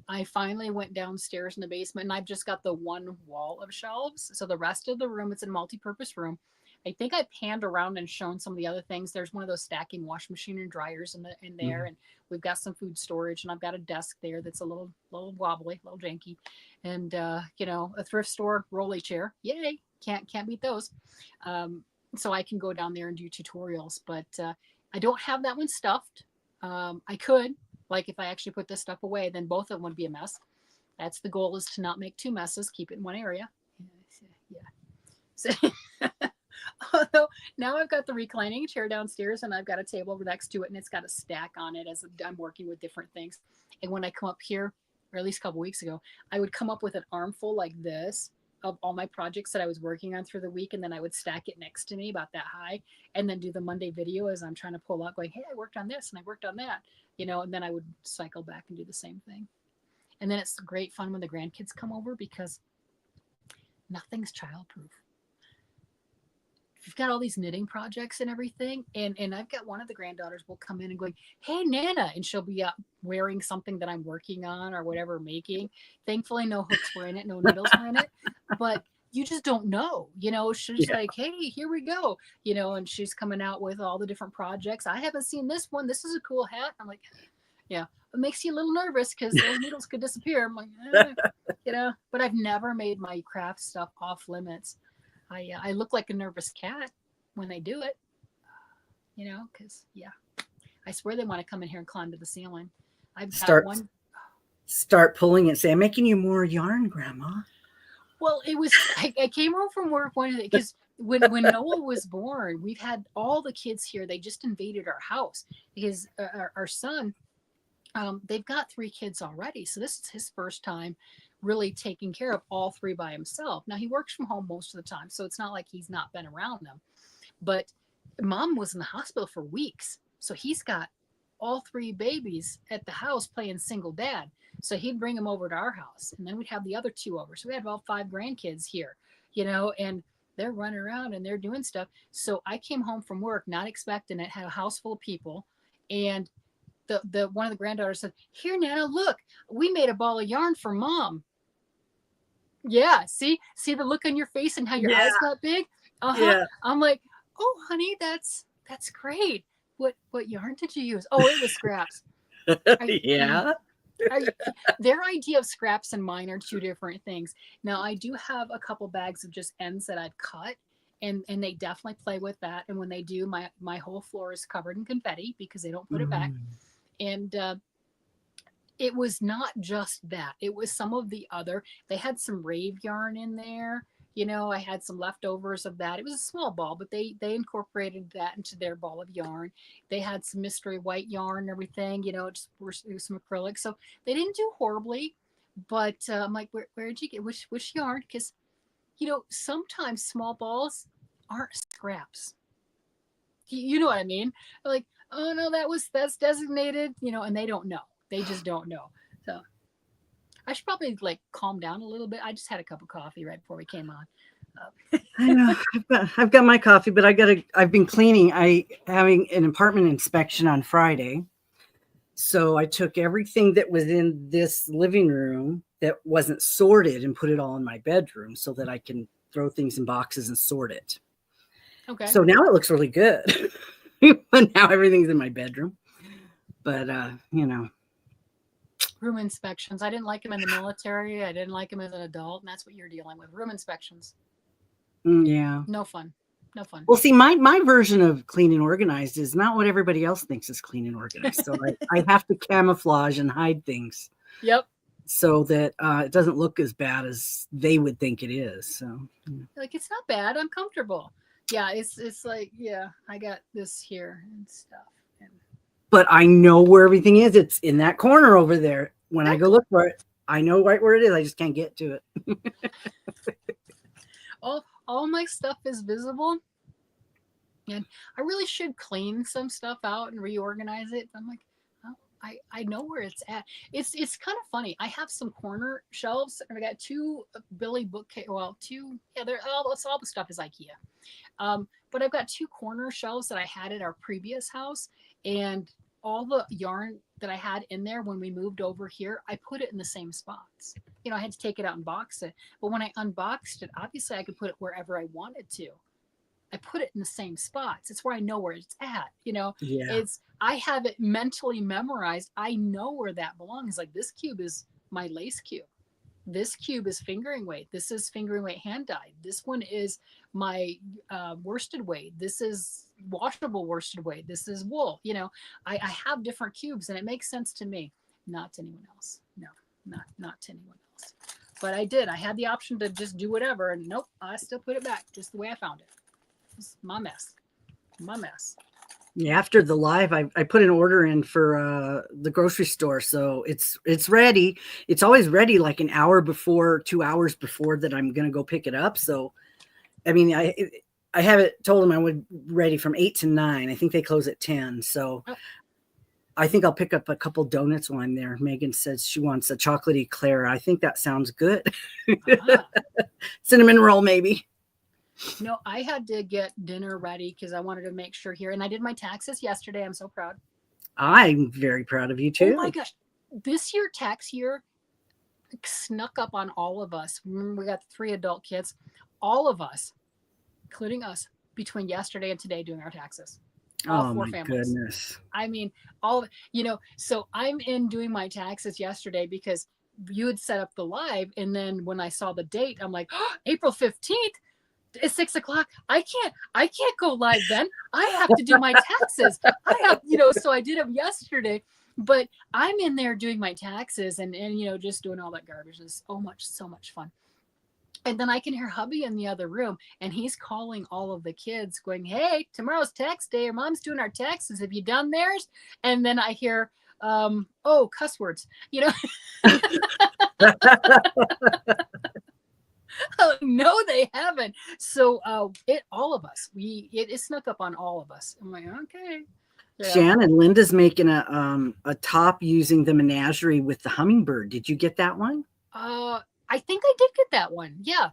I finally went downstairs in the basement, and I've just got the one wall of shelves. So the rest of the room, it's a multi-purpose room. I think I panned around and shown some of the other things. There's one of those stacking wash machine and dryers in there, and we've got some food storage, and I've got a desk there that's a little wobbly, a little janky, and a thrift store rolly chair. Yay! Can't beat those. So I can go down there and do tutorials, but I don't have that one stuffed. I could. Like if I actually put this stuff away, then both of them would be a mess. That's the goal, is to not make 2 messes, keep it in one area. Yeah. So, although now I've got the reclining chair downstairs and I've got a table next to it and it's got a stack on it as I'm working with different things. And when I come up here, or at least a couple weeks ago, I would come up with an armful like this of all my projects that I was working on through the week, and then I would stack it next to me about that high, and then do the Monday video as I'm trying to pull out, going, hey, I worked on this and I worked on that, and then I would cycle back and do the same thing. And then it's great fun when the grandkids come over because nothing's childproof. we've got all these knitting projects and everything. And I've got one of the granddaughters will come in and going, "Hey, Nana," and she'll be wearing something that I'm working on or whatever making. Thankfully, no hooks were in it, no needles were in it, but you just don't know, she's Yeah. like, "Hey, here we go," and she's coming out with all the different projects. I haven't seen this one. This is a cool hat. I'm like, yeah, it makes you a little nervous because those needles could disappear. I'm like, but I've never made my craft stuff off limits. I look like a nervous cat when they do it, because I swear they want to come in here and climb to the ceiling. I've got Start one. start pulling it. Say, "I'm making you more yarn, Grandma." Well, it was. I came home from work one day because when Noah was born, we've had all the kids here. They just invaded our house because our son. They've got 3 kids already, so this is his first time really taking care of all 3 by himself. Now he works from home most of the time, so it's not like he's not been around them. But mom was in the hospital for weeks, so he's got all 3 babies at the house playing single dad. So he'd bring them over to our house, and then we'd have the other 2 over. So we had about 5 grandkids here, and they're running around and they're doing stuff. So I came home from work not expecting it, had a house full of people, and the one of the granddaughters said, "Here, Nana, look, we made a ball of yarn for Mom." Yeah, see the look on your face and how your eyes got big. Yeah. I'm like, "Oh, honey, that's great. What yarn did you use?" "Oh, it was scraps." Yeah. Their idea of scraps and mine are 2 different things. Now I do have a couple bags of just ends that I've cut. And they definitely play with that. And when they do, my whole floor is covered in confetti because they don't put it back. And it was not just that. It was some of the other. They had some rave yarn in there. I had some leftovers of that. It was a small ball, but they incorporated that into their ball of yarn. They had some mystery white yarn and everything. It was some acrylic. So they didn't do horribly. But I'm like, where did you get which yarn? Because sometimes small balls aren't scraps. You know what I mean? Like, "Oh no, that's designated," and they don't know. They just don't know. So I should probably calm down a little bit. I just had a cup of coffee right before we came on. I know. I've got my coffee, but I've been cleaning. Having an apartment inspection on Friday. So I took everything that was in this living room that wasn't sorted and put it all in my bedroom so that I can throw things in boxes and sort it. Okay. So now it looks really good. But now everything's in my bedroom. But room inspections. I didn't like them in the military. I didn't like them as an adult, and that's what you're dealing with. Room inspections. Yeah. No fun. No fun. Well, see, my version of clean and organized is not what everybody else thinks is clean and organized. So I have to camouflage and hide things. Yep. So that it doesn't look as bad as they would think it is. So it's not bad. I'm comfortable. Yeah, it's like, yeah, I got this here and stuff. But I know where everything is. It's in that corner over there. When I go look for it, I know right where it is. I just can't get to it. All my stuff is visible. And I really should clean some stuff out and reorganize it. I'm like, oh, I know where it's at. It's kind of funny. I have some corner shelves, and I got 2 Billy bookcase. Well, 2. Yeah, they're all the stuff is IKEA. But I've got 2 corner shelves that I had at our previous house, and all the yarn that I had in there when we moved over here, I put it in the same spots. I had to take it out and box it. But when I unboxed it, obviously I could put it wherever I wanted to. I put it in the same spots. It's where I know where it's at. Yeah. I have it mentally memorized. I know where that belongs. Like, this cube is my lace cube. This cube is fingering weight. This is fingering weight hand dyed. This one is my worsted weight. This is washable worsted weight. This is wool. I have different cubes, and it makes sense to me, not to anyone else. No, not to anyone else. But I did. I had the option to just do whatever, and nope, I still put it back just the way I found it. It's my mess. My mess. Yeah, after the live, I put an order in for the grocery store, so it's ready. It's always ready like an hour before, 2 hours before that I'm gonna go pick it up. So, I mean, I have it told them I would ready from 8 to 9. I think they close at 10. So, I think I'll pick up a couple donuts while I'm there. Megan says she wants a chocolatey eclair. I think that sounds good. Cinnamon roll, maybe. No, I had to get dinner ready because I wanted to make sure here. And I did my taxes yesterday. I'm so proud. I'm very proud of you Oh my too. gosh. This year, tax year, snuck up on all of us. We got 3 adult kids, all of us, including us, between yesterday and today doing our taxes. All Oh four my families. goodness. I mean, so I'm in doing my taxes yesterday because you had set up the live. And then when I saw the date, I'm like, oh, April 15th. It's 6 o'clock. I can't go live then. I have to do my taxes. So I did them yesterday, but I'm in there doing my taxes and just doing all that garbage. Is so much fun. And then I can hear hubby in the other room and he's calling all of the kids going, hey, tomorrow's tax day. Your mom's doing our taxes. Have you done theirs? And then I hear, cuss words, Oh, no, they haven't. So all of us, it snuck up on all of us. I'm like, okay. Yeah. Shannon, Linda's making a top using the menagerie with the hummingbird. Did you get that one? I think I did get that one. Yeah,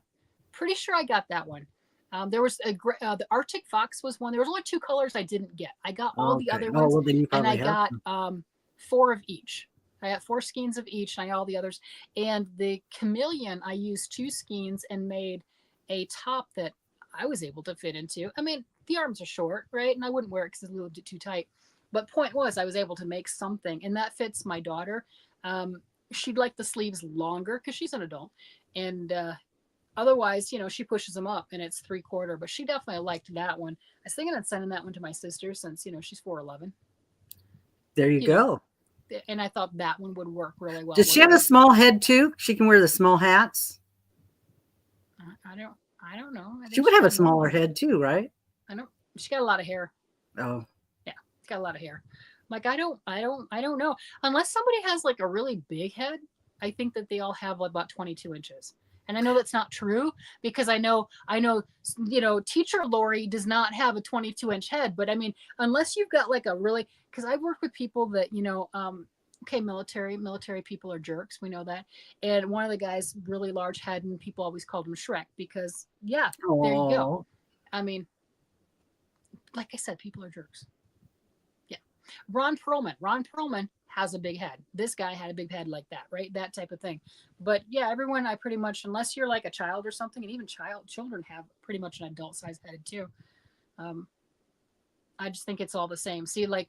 pretty sure I got that one. There was the Arctic Fox was one. There was only 2 colors I didn't get. I got all the other ones, well, then you and I probably got have 4 of each. I got 4 skeins of each, and I got all the others. And the chameleon, I used 2 skeins and made a top that I was able to fit into. I mean, the arms are short, right? And I wouldn't wear it because it's a little bit too tight. But point was, I was able to make something, and that fits my daughter. She'd like the sleeves longer because she's an adult, and otherwise, she pushes them up and it's 3/4. But she definitely liked that one. I was thinking of sending that one to my sister since she's 4'11". There you go. And I thought that one would work really well. Does she have a small head too? She can wear the small hats. I don't know. She would have a smaller head too, right? I don't. She got a lot of hair. Oh, yeah, she's got a lot of hair. Like I don't know. Unless somebody has like a really big head, I think that they all have like about 22 inches. And I know that's not true because I know, teacher Lori does not have a 22-inch head. But I mean, unless you've got like a really, because I've worked with people that, okay, military people are jerks. We know that. And one of the guys, really large head, and people always called him Shrek because, yeah, there you go. I mean, like I said, people are jerks. Yeah. Ron Perlman has a big head. This guy had a big head like that, right? That type of thing. But yeah, everyone, I pretty much, unless you're like a child or something, and even children have pretty much an adult size head too. I just think it's all the same. See, like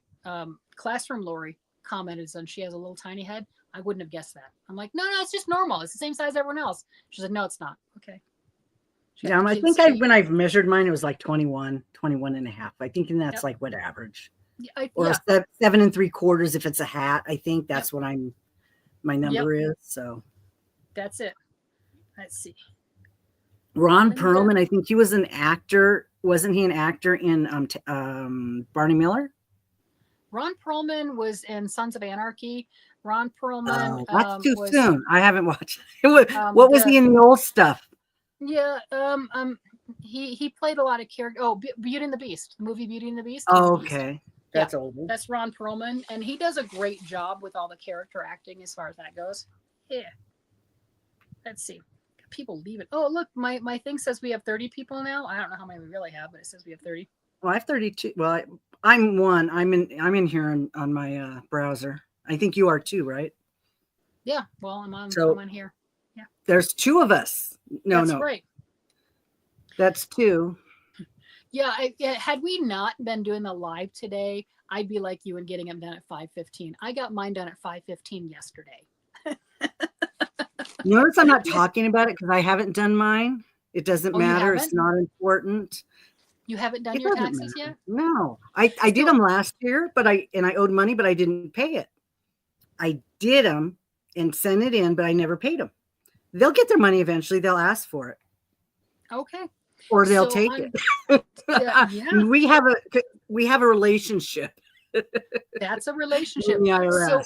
Classroom Lori commented on she has a little tiny head. I wouldn't have guessed that. I'm like, no, it's just normal. It's the same size as everyone else. She said, no, it's not. Okay. Yeah, I think when I've measured mine, it was like 21 and a half. I think that's like what average. Or 7 3/4 if it's a hat. I think that's what my number is. So that's it. Let's see. Ron Perlman, I think he was an actor. Wasn't he an actor in Barney Miller? Ron Perlman was in Sons of Anarchy. Ron Perlman. That's too soon. I haven't watched it. What was he in the old stuff? Yeah. He played a lot of characters. Oh, Beauty and the Beast. The movie Beauty and the Beast. Oh, okay. That's old. That's Ron Perlman, and he does a great job with all the character acting as far as that goes. Yeah. Let's see. People leave it. Oh, look, my thing says we have 30 people now. I don't know how many we really have, but it says we have 30. Well, I have 32. Well, I'm one. I'm in here on my browser. I think you are too, right? Yeah. Well, I'm on here. Yeah. There's 2 of us. That's right. That's 2. Yeah, had we not been doing the live today, I'd be like you and getting them done at 5:15. I got mine done at 5:15 yesterday. Notice I'm not talking about it because I haven't done mine. It doesn't matter. It's not important. You haven't done your taxes yet? No, I did them last year, but I owed money, but I didn't pay it. I did them and sent it in, but I never paid them. They'll get their money eventually. They'll ask for it. Okay. Or they'll take it. Yeah. We have a relationship. That's a relationship. So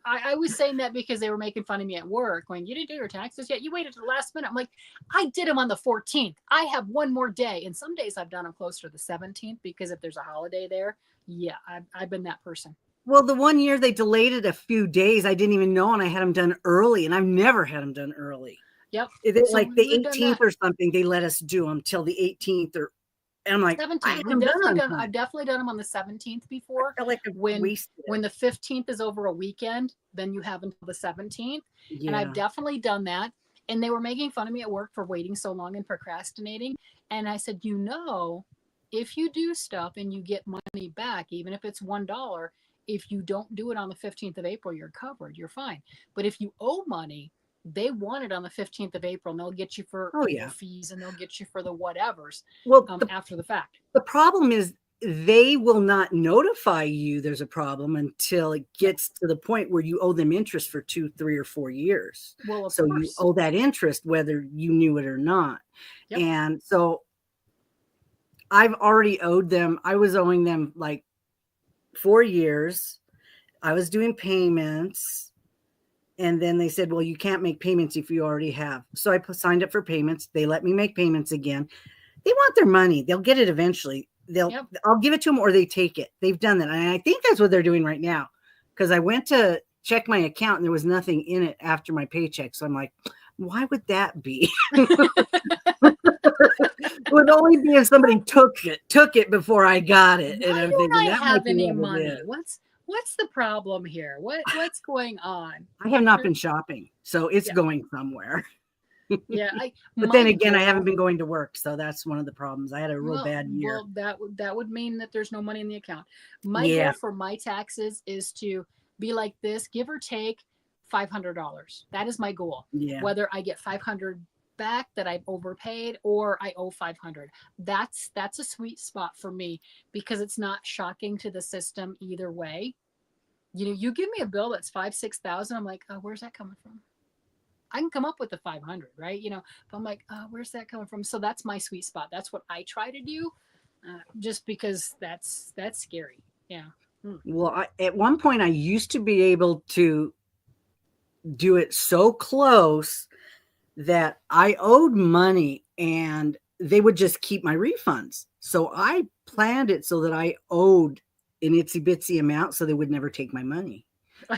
I was saying that because they were making fun of me at work, going, you didn't do your taxes yet. You waited to the last minute. I'm like, I did them on the 14th. I have one more day. And some days I've done them closer to the 17th because if there's a holiday there, yeah, I've been that person. Well, the one year they delayed it a few days, I didn't even know, and I had them done early, and I've never had them done early. Yep. So Like the we've done that. 18th or something, they let us do them till the 18th, or and I'm like, 17th. I've definitely done them on the 17th before. I feel like I've wasted it. When the 15th is over a weekend, then you have until the 17th. Yeah. And I've definitely done that. And they were making fun of me at work for waiting so long and procrastinating. And I said, if you do stuff and you get money back, even if it's $1, if you don't do it on the 15th of April, you're covered. You're fine. But if you owe money, they want it on the 15th of April, and they'll get you for fees, and they'll get you for the whatevers after the fact. The problem is they will not notify you there's a problem until it gets to the point where you owe them interest for 2, 3, or 4 years. Well, of so course. You owe that interest whether you knew it or not. Yep. And so I've already owed them. I was owing them like 4 years. I was doing payments. And then they said, well, you can't make payments if you already have. So I signed up for payments. They let me make payments again. They want their money. They'll get it eventually. I'll give it to them or they take it. They've done that. And I think that's what they're doing right now. Because I went to check my account and there was nothing in it after my paycheck. So I'm like, why would that be? It would only be if somebody took it before I got it. And I'm thinking, I have any money? What's the problem here? What's going on? I have not been shopping, so it's going somewhere. Yeah. But then again, I haven't been going to work, so that's one of the problems. I had a real bad year. Well, that would mean that there's no money in the account. My goal for my taxes is to be like this, give or take $500. That is my goal. Yeah. Whether I get $500 back that I've overpaid or I owe $500. That's a sweet spot for me because it's not shocking to the system either way. You give me a bill that's $5,000-$6,000. I'm like, oh, where's that coming from? I can come up with the 500, right? But I'm like, where's that coming from? So that's my sweet spot. That's what I try to do, just because that's scary. Yeah. Well, at one point I used to be able to do it so close that I owed money and they would just keep my refunds. So I planned it so that I owed an itsy bitsy amount so they would never take my money.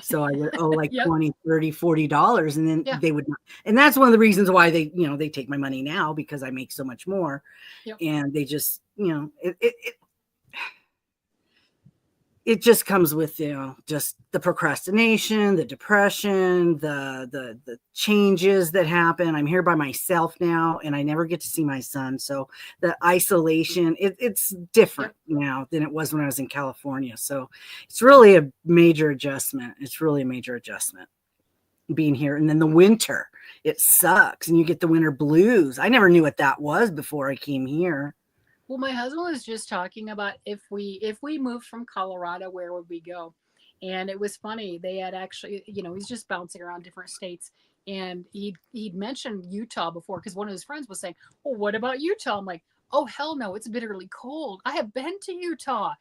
So I would owe like $20, $30, $40, and then they would not. And that's one of the reasons why they take my money now, because I make so much more. Yep. And they just, it just comes with, just the procrastination, the depression, the changes that happen. I'm here by myself now and I never get to see my son. So the isolation, it's different now than it was when I was in California. So it's really a major adjustment. Being here. And then the winter, it sucks. And you get the winter blues. I never knew what that was before I came here. Well, my husband was just talking about if we moved from Colorado, where would we go? And it was funny. They had actually, he's just bouncing around different states. And he'd mentioned Utah before because one of his friends was saying, well, what about Utah? I'm like, oh, hell no, it's bitterly cold. I have been to Utah.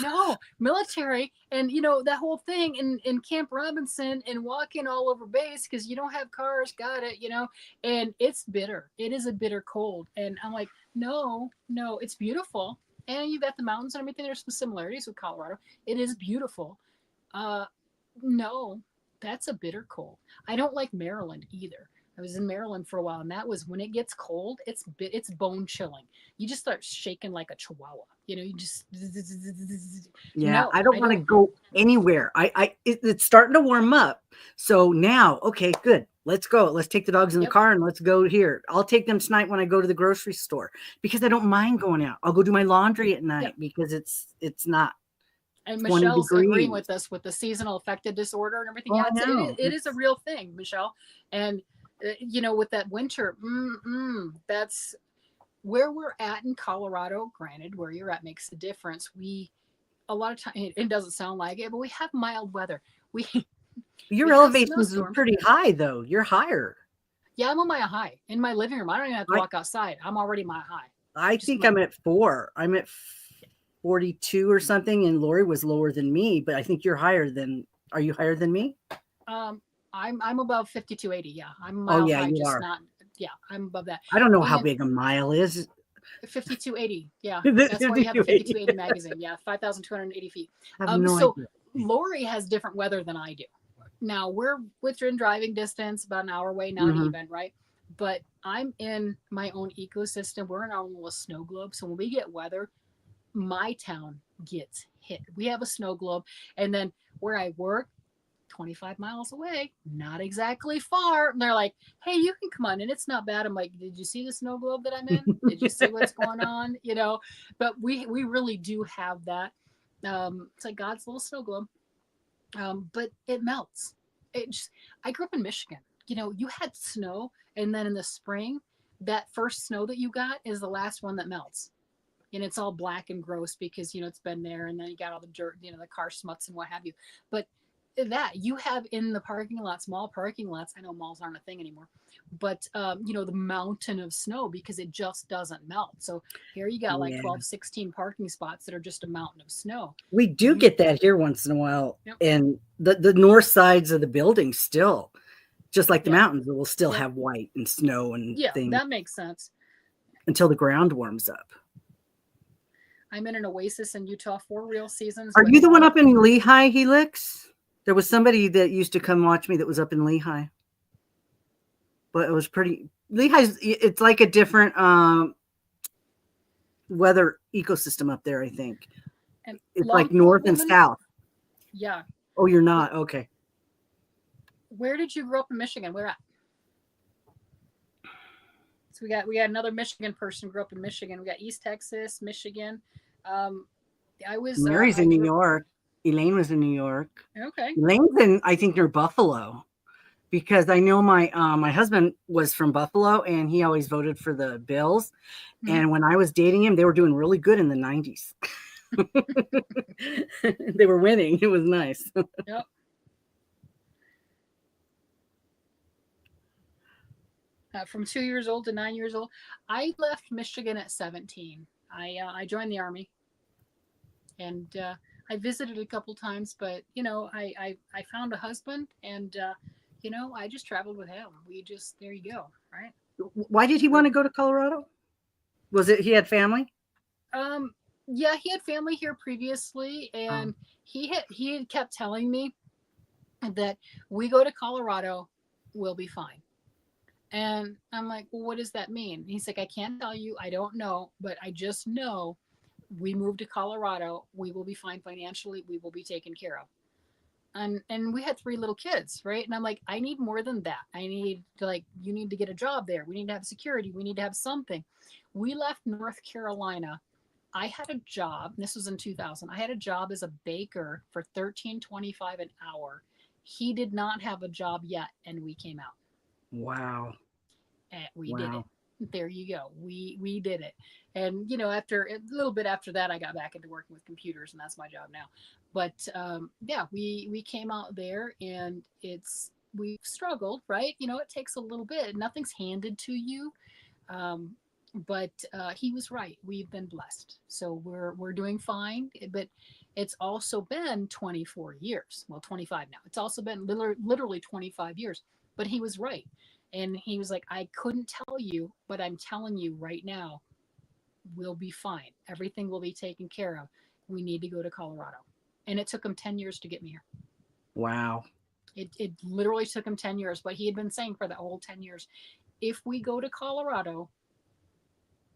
No, military. And, that whole thing in Camp Robinson and walking all over base because you don't have cars. Got it, and it's bitter. It is a bitter cold. And I'm like, no, it's beautiful. And you've got the mountains and everything. There's some similarities with Colorado. It is beautiful. No, that's a bitter cold. I don't like Maryland either. I was in Maryland for a while, and that was when it gets cold. It's bone chilling. You just start shaking like a chihuahua. You just. Yeah, I don't want to go anywhere. It's starting to warm up. So now, okay, good. Let's go. Let's take the dogs in the car and let's go here. I'll take them tonight when I go to the grocery store because I don't mind going out. I'll go do my laundry at night because it's not. And Michelle's agreeing with us with the seasonal affective disorder and everything. Yeah, it is a real thing, Michelle. And with that winter, that's where we're at in Colorado. Granted, where you're at makes a difference. A lot of time, it doesn't sound like it, but we have mild weather. Your elevation is pretty high, though. You're higher. Yeah, I'm on my high in my living room. I don't even have to walk outside. I'm already my high. I think I'm at 4. I'm at 42 or something, and Lori was lower than me. But I think you're higher than. Are you higher than me? I'm above 5280. Yeah, I'm a mile high, you are. I'm above that. I don't know how big a mile is. 5280. Yeah, that's why you have a 5280 magazine. Yeah, 5,280 feet. I have no idea. Lori has different weather than I do. Now we're within driving distance, about an hour away, not even, right? but I'm in my own ecosystem. We're in our own little snow globe. So when we get weather, my town gets hit. We have a snow globe. And then where I work, 25 miles away, not exactly far. And they're like, hey, you can come on in. It's not bad. I'm like, did you see the snow globe that I'm in? Did you see what's going on? You know, but we really do have that. It's like God's little snow globe. But it melts. I grew up in Michigan. You know, you had snow, and then in the spring, that first snow that you got is the last one that melts. And it's all black and gross because, you know, it's been there, and then you got all the dirt, you know, the car smuts and what have you. But that you have in the parking lots, mall parking lots. I know malls aren't a thing anymore, but you know, the mountain of snow because it just doesn't melt. So here you got like Yeah. 12, 16 parking spots that are just a mountain of snow. We do get that here once in a while. Yep. And the north sides of the buildings still, just like the Yeah. mountains, will still Yeah. have white and snow and Yeah, things that makes sense. until the ground warms up. I'm in an oasis in Utah 4 real seasons. Are with you the one water. up in Lehigh, Helix? There was somebody that used to come watch me that was up in Lehigh. But it was pretty Lehigh's, it's like a different weather ecosystem up there, I think. And It's like north and south. Yeah. Oh, you're not? Okay. Where did you grow up in Michigan? Where at? So we got another Michigan person grew up in Michigan. We got East Texas, Michigan. I was Mary's in New York. Elaine was in New York. Okay. Elaine's in, I think, near Buffalo, because I know my husband was from Buffalo and he always voted for the Bills. Mhm. And when I was dating him, they were doing really good in the 90s. They were winning. It was nice. Yep. From 2 years old to 9 years old, I left Michigan at 17. I joined the Army, and I visited a couple times. But you know, I found a husband, and you know, I just traveled with him. We just there you go, right? Why did he want to go to Colorado? Was it he had family? Yeah, he had family here previously, and he had kept telling me that we go to Colorado, we'll be fine. And I'm like, well, what does that mean? He's like, I can't tell you. I don't know, but I just know we moved to Colorado. We will be fine financially. We will be taken care of. And we had 3 little kids, right? And I'm like, I need more than that. I need to, like, you need to get a job there. We need to have security. We need to have something. We left North Carolina. I had a job. This was in 2000. I had a job as a baker for $13.25 an hour. He did not have a job yet, and we came out. Wow. And we did it. There you go. We did it. And you know, after a little bit after that, I got back into working with computers, and that's my job now. But yeah, we came out there, and we struggled, right? You know, it takes a little bit. Nothing's handed to you. But he was right. We've been blessed, so we're doing fine. But it's also been 24 years. Well, 25 now. It's also been literally 25 years. But he was right. And he was like, I couldn't tell you, but I'm telling you right now, we'll be fine. Everything will be taken care of. We need to go to Colorado. And it took him 10 years to get me here. Wow. It literally took him 10 years, but he had been saying for the whole 10 years, if we go to Colorado,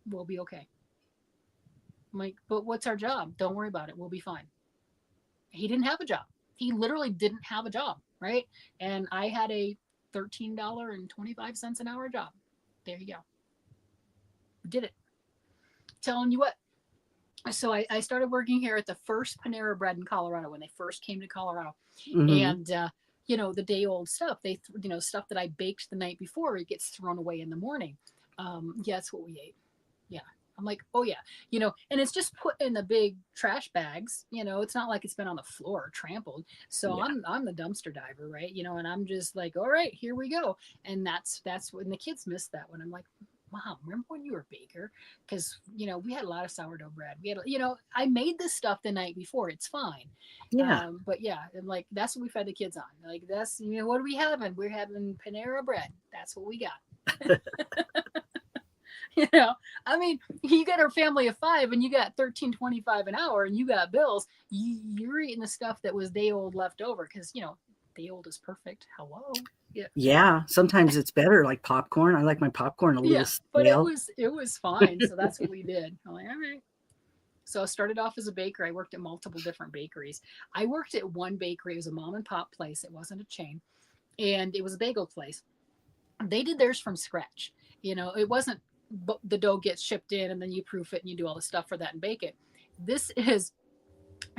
we'll be okay. I'm like, but what's our job? Don't worry about it. We'll be fine. He didn't have a job. He literally didn't have a job, right? And I had a $13.25 an hour job. There you go. Did it. Telling you what. So I started working here at the first Panera Bread in Colorado when they first came to Colorado. Mm-hmm. And, you know, the day old stuff, stuff that I baked the night before, it gets thrown away in the morning. Yeah, that's what we ate. Yeah. I'm like, oh yeah, you know, and it's just put in the big trash bags, you know, it's not like it's been on the floor or trampled. So yeah. I'm the dumpster diver, right? You know, and I'm just like, all right, here we go. And that's when the kids miss that when I'm like, Mom, remember when you were a baker? Because, you know, we had a lot of sourdough bread. We had, you know, I made this stuff the night before. It's fine. Yeah. But yeah, and like, that's what we fed the kids on. Like, that's, you know, what are we having? We're having Panera Bread. That's what we got. You know, I mean, you got a family of 5 and you got $13.25 an hour and you got bills. You're eating the stuff that was day old left over because, you know, the old is perfect. Hello. Yeah. Yeah, sometimes it's better, like popcorn. I like my popcorn a little Yeah. But stale. it was fine. So that's what we did. I'm like, all right. So I started off as a baker. I worked at multiple different bakeries. I worked at one bakery. It was a mom and pop place. It wasn't a chain. And it was a bagel place. They did theirs from scratch. It wasn't the dough gets shipped in and then you proof it and you do all the stuff for that and bake it. This is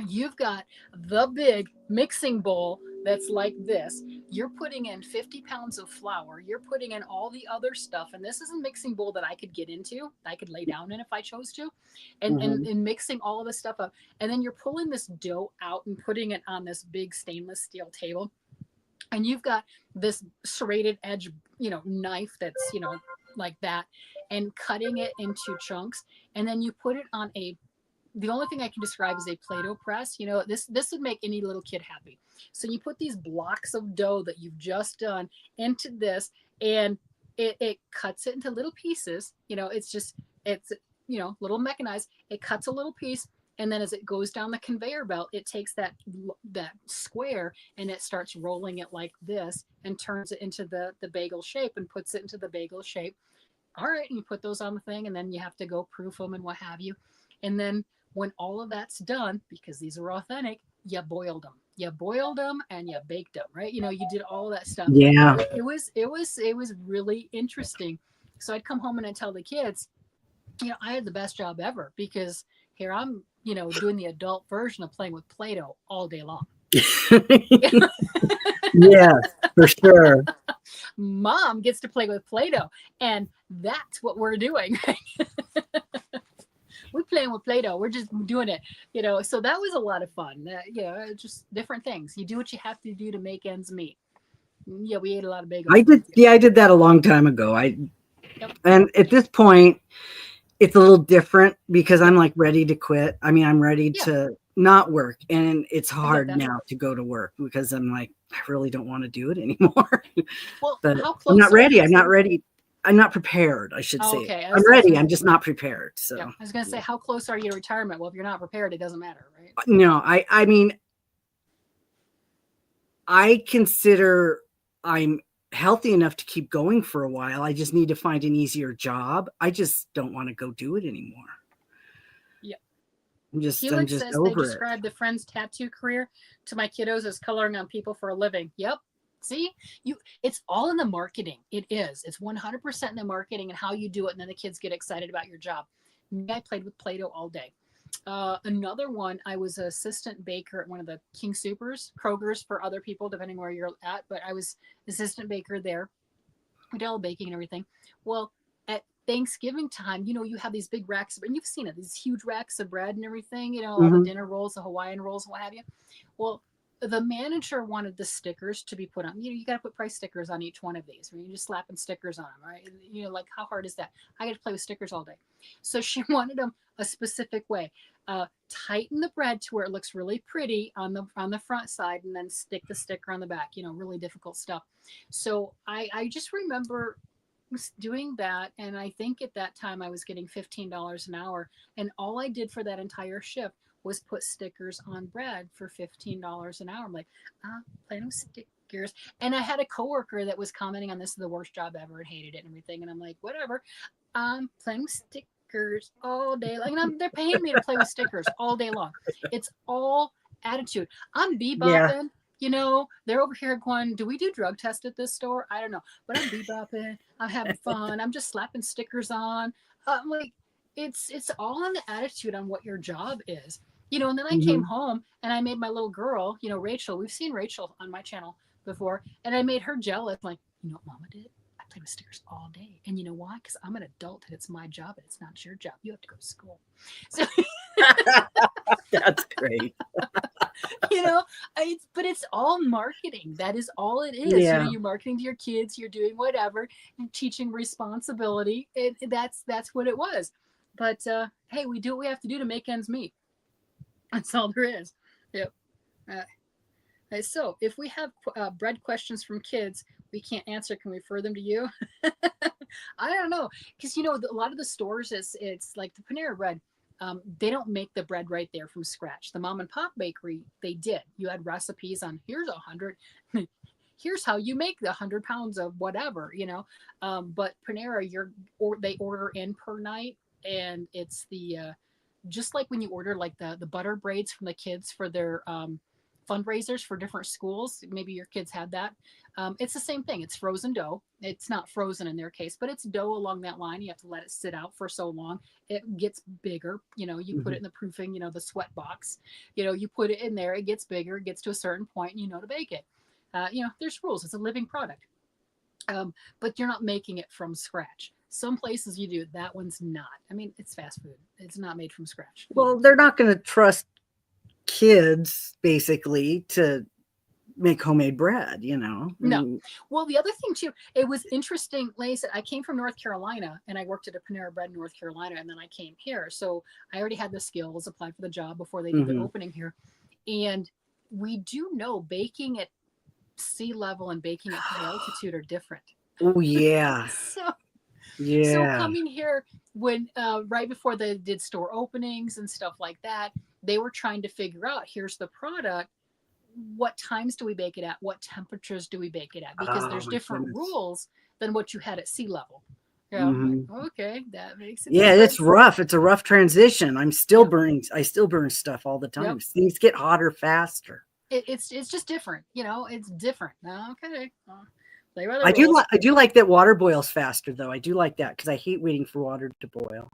You've got the big mixing bowl that's like this. You're putting in 50 pounds of flour. You're putting in all the other stuff. And this is a mixing bowl that I could get into. I could lay down in if I chose to. And mixing all of this stuff up. And then you're pulling this dough out and putting it on this big stainless steel table. And you've got this serrated edge, knife that's, like that, and cutting it into chunks. And then you put it on the only thing I can describe is a Play-Doh press. This would make any little kid happy. So you put these blocks of dough that you've just done into this, and it cuts it into little pieces. It's little mechanized. It cuts a little piece, and then as it goes down the conveyor belt, it takes that square and it starts rolling it like this and turns it into the bagel shape and puts it into the bagel shape. All right, and you put those on the thing, and then you have to go proof them and what have you. And then when all of that's done, because these are authentic, you boiled them. You boiled them and you baked them, right? You did all that stuff. Yeah. It was really interesting. So I'd come home and I'd tell the kids, I had the best job ever because here I'm, doing the adult version of playing with Play-Doh all day long. Yeah, for sure. Mom gets to play with Play-Doh, and that's what we're doing. We're playing with Play-Doh. We're just doing it, So that was a lot of fun. Just different things. You do what you have to do to make ends meet. Yeah, we ate a lot of bagels. I did that a long time ago. And at this point, it's a little different because I'm like ready to quit. I mean, I'm ready to not work, and it's hard now to go to work because I'm like, I really don't want to do it anymore. Well, but how close I'm not ready. I'm not ready. I'm not prepared, I should say. Okay. I'm ready. I'm just not prepared. So I was going to say, how close are you to retirement? Well, if you're not prepared, it doesn't matter, right? No, I mean, I consider I'm healthy enough to keep going for a while. I just need to find an easier job. I just don't want to go do it anymore. Yeah. I'm just says over they described the friend's tattoo career to my kiddos as coloring on people for a living. Yep. See, it's all in the marketing. It is. It's 100% in the marketing and how you do it. And then the kids get excited about your job. I played with Play-Doh all day. Another one, I was an assistant baker at one of the King Soopers, Kroger's for other people, depending where you're at. But I was assistant baker there. We did all baking and everything. Well, at Thanksgiving time, you have these big racks, and you've seen it, these huge racks of bread and everything, all the dinner rolls, the Hawaiian rolls, and what have you. Well, the manager wanted the stickers to be put on. You got to put price stickers on each one of these. You're just slapping stickers on them, right? Like how hard is that? I got to play with stickers all day. So she wanted them a specific way. Tighten the bread to where it looks really pretty on the front side, and then stick the sticker on the back. Really difficult stuff. So I just remember doing that, and I think at that time I was getting $15 an hour, and all I did for that entire shift was put stickers on bread for $15 an hour. I'm like, playing with stickers. And I had a coworker that was commenting on, this is the worst job ever and hated it and everything. And I'm like, whatever. I'm playing with stickers all day long. And they're paying me to play with stickers all day long. It's all attitude. I'm bebopping. They're over here going, do we do drug tests at this store? I don't know. But I'm bebopping. I'm having fun. I'm just slapping stickers on. I'm like, it's all on the attitude on what your job is. And then I came home and I made my little girl, Rachel. We've seen Rachel on my channel before, and I made her jealous. Like, you know what Mama did? I played with stickers all day. And you know why? Because I'm an adult and it's my job and it's not your job. You have to go to school. So that's great. But it's all marketing. That is all it is. Yeah. You're marketing to your kids. You're doing whatever. You're teaching responsibility. That's what it was. But hey, we do what we have to do to make ends meet. That's all there is. Yep. So if we have bread questions from kids we can't answer, can we refer them to you? I don't know. Because, a lot of the stores, it's like the Panera Bread. They don't make the bread right there from scratch. The mom and pop bakery, they did. You had recipes on here's 100, here's how you make the 100 pounds of whatever, But Panera, they order in per night, and it's the just like when you order like the butter braids from the kids for their fundraisers for different schools. Maybe your kids had that. It's the same thing. It's frozen dough. It's not frozen in their case, but it's dough along that line. You have to let it sit out for so long. It gets bigger. You put it in the proofing, the sweat box. You put it in there. It gets bigger. It gets to a certain point, and to bake it. There's rules. It's a living product. But you're not making it from scratch. Some places you do. That one's not. I mean, it's fast food. It's not made from scratch. Well, they're not going to trust kids basically to make homemade bread, No. Well, the other thing too, it was interesting. Like I said, I came from North Carolina and I worked at a Panera Bread in North Carolina, and then I came here. So I already had the skills, applied for the job before they did the opening here. And we do know baking at sea level and baking at high altitude are different. Oh yeah. So Yeah. coming here when right before they did store openings and stuff like that, they were trying to figure out, here's the product. What times do we bake it at? What temperatures do we bake it at? Because there's different rules than what you had at sea level. Okay, that makes it. Yeah, it's rough. It's a rough transition. I'm still burning. I still burn stuff all the time. Things get hotter faster. It's just different. It's different. Okay. I do like that water boils faster though. I do like that because I hate waiting for water to boil.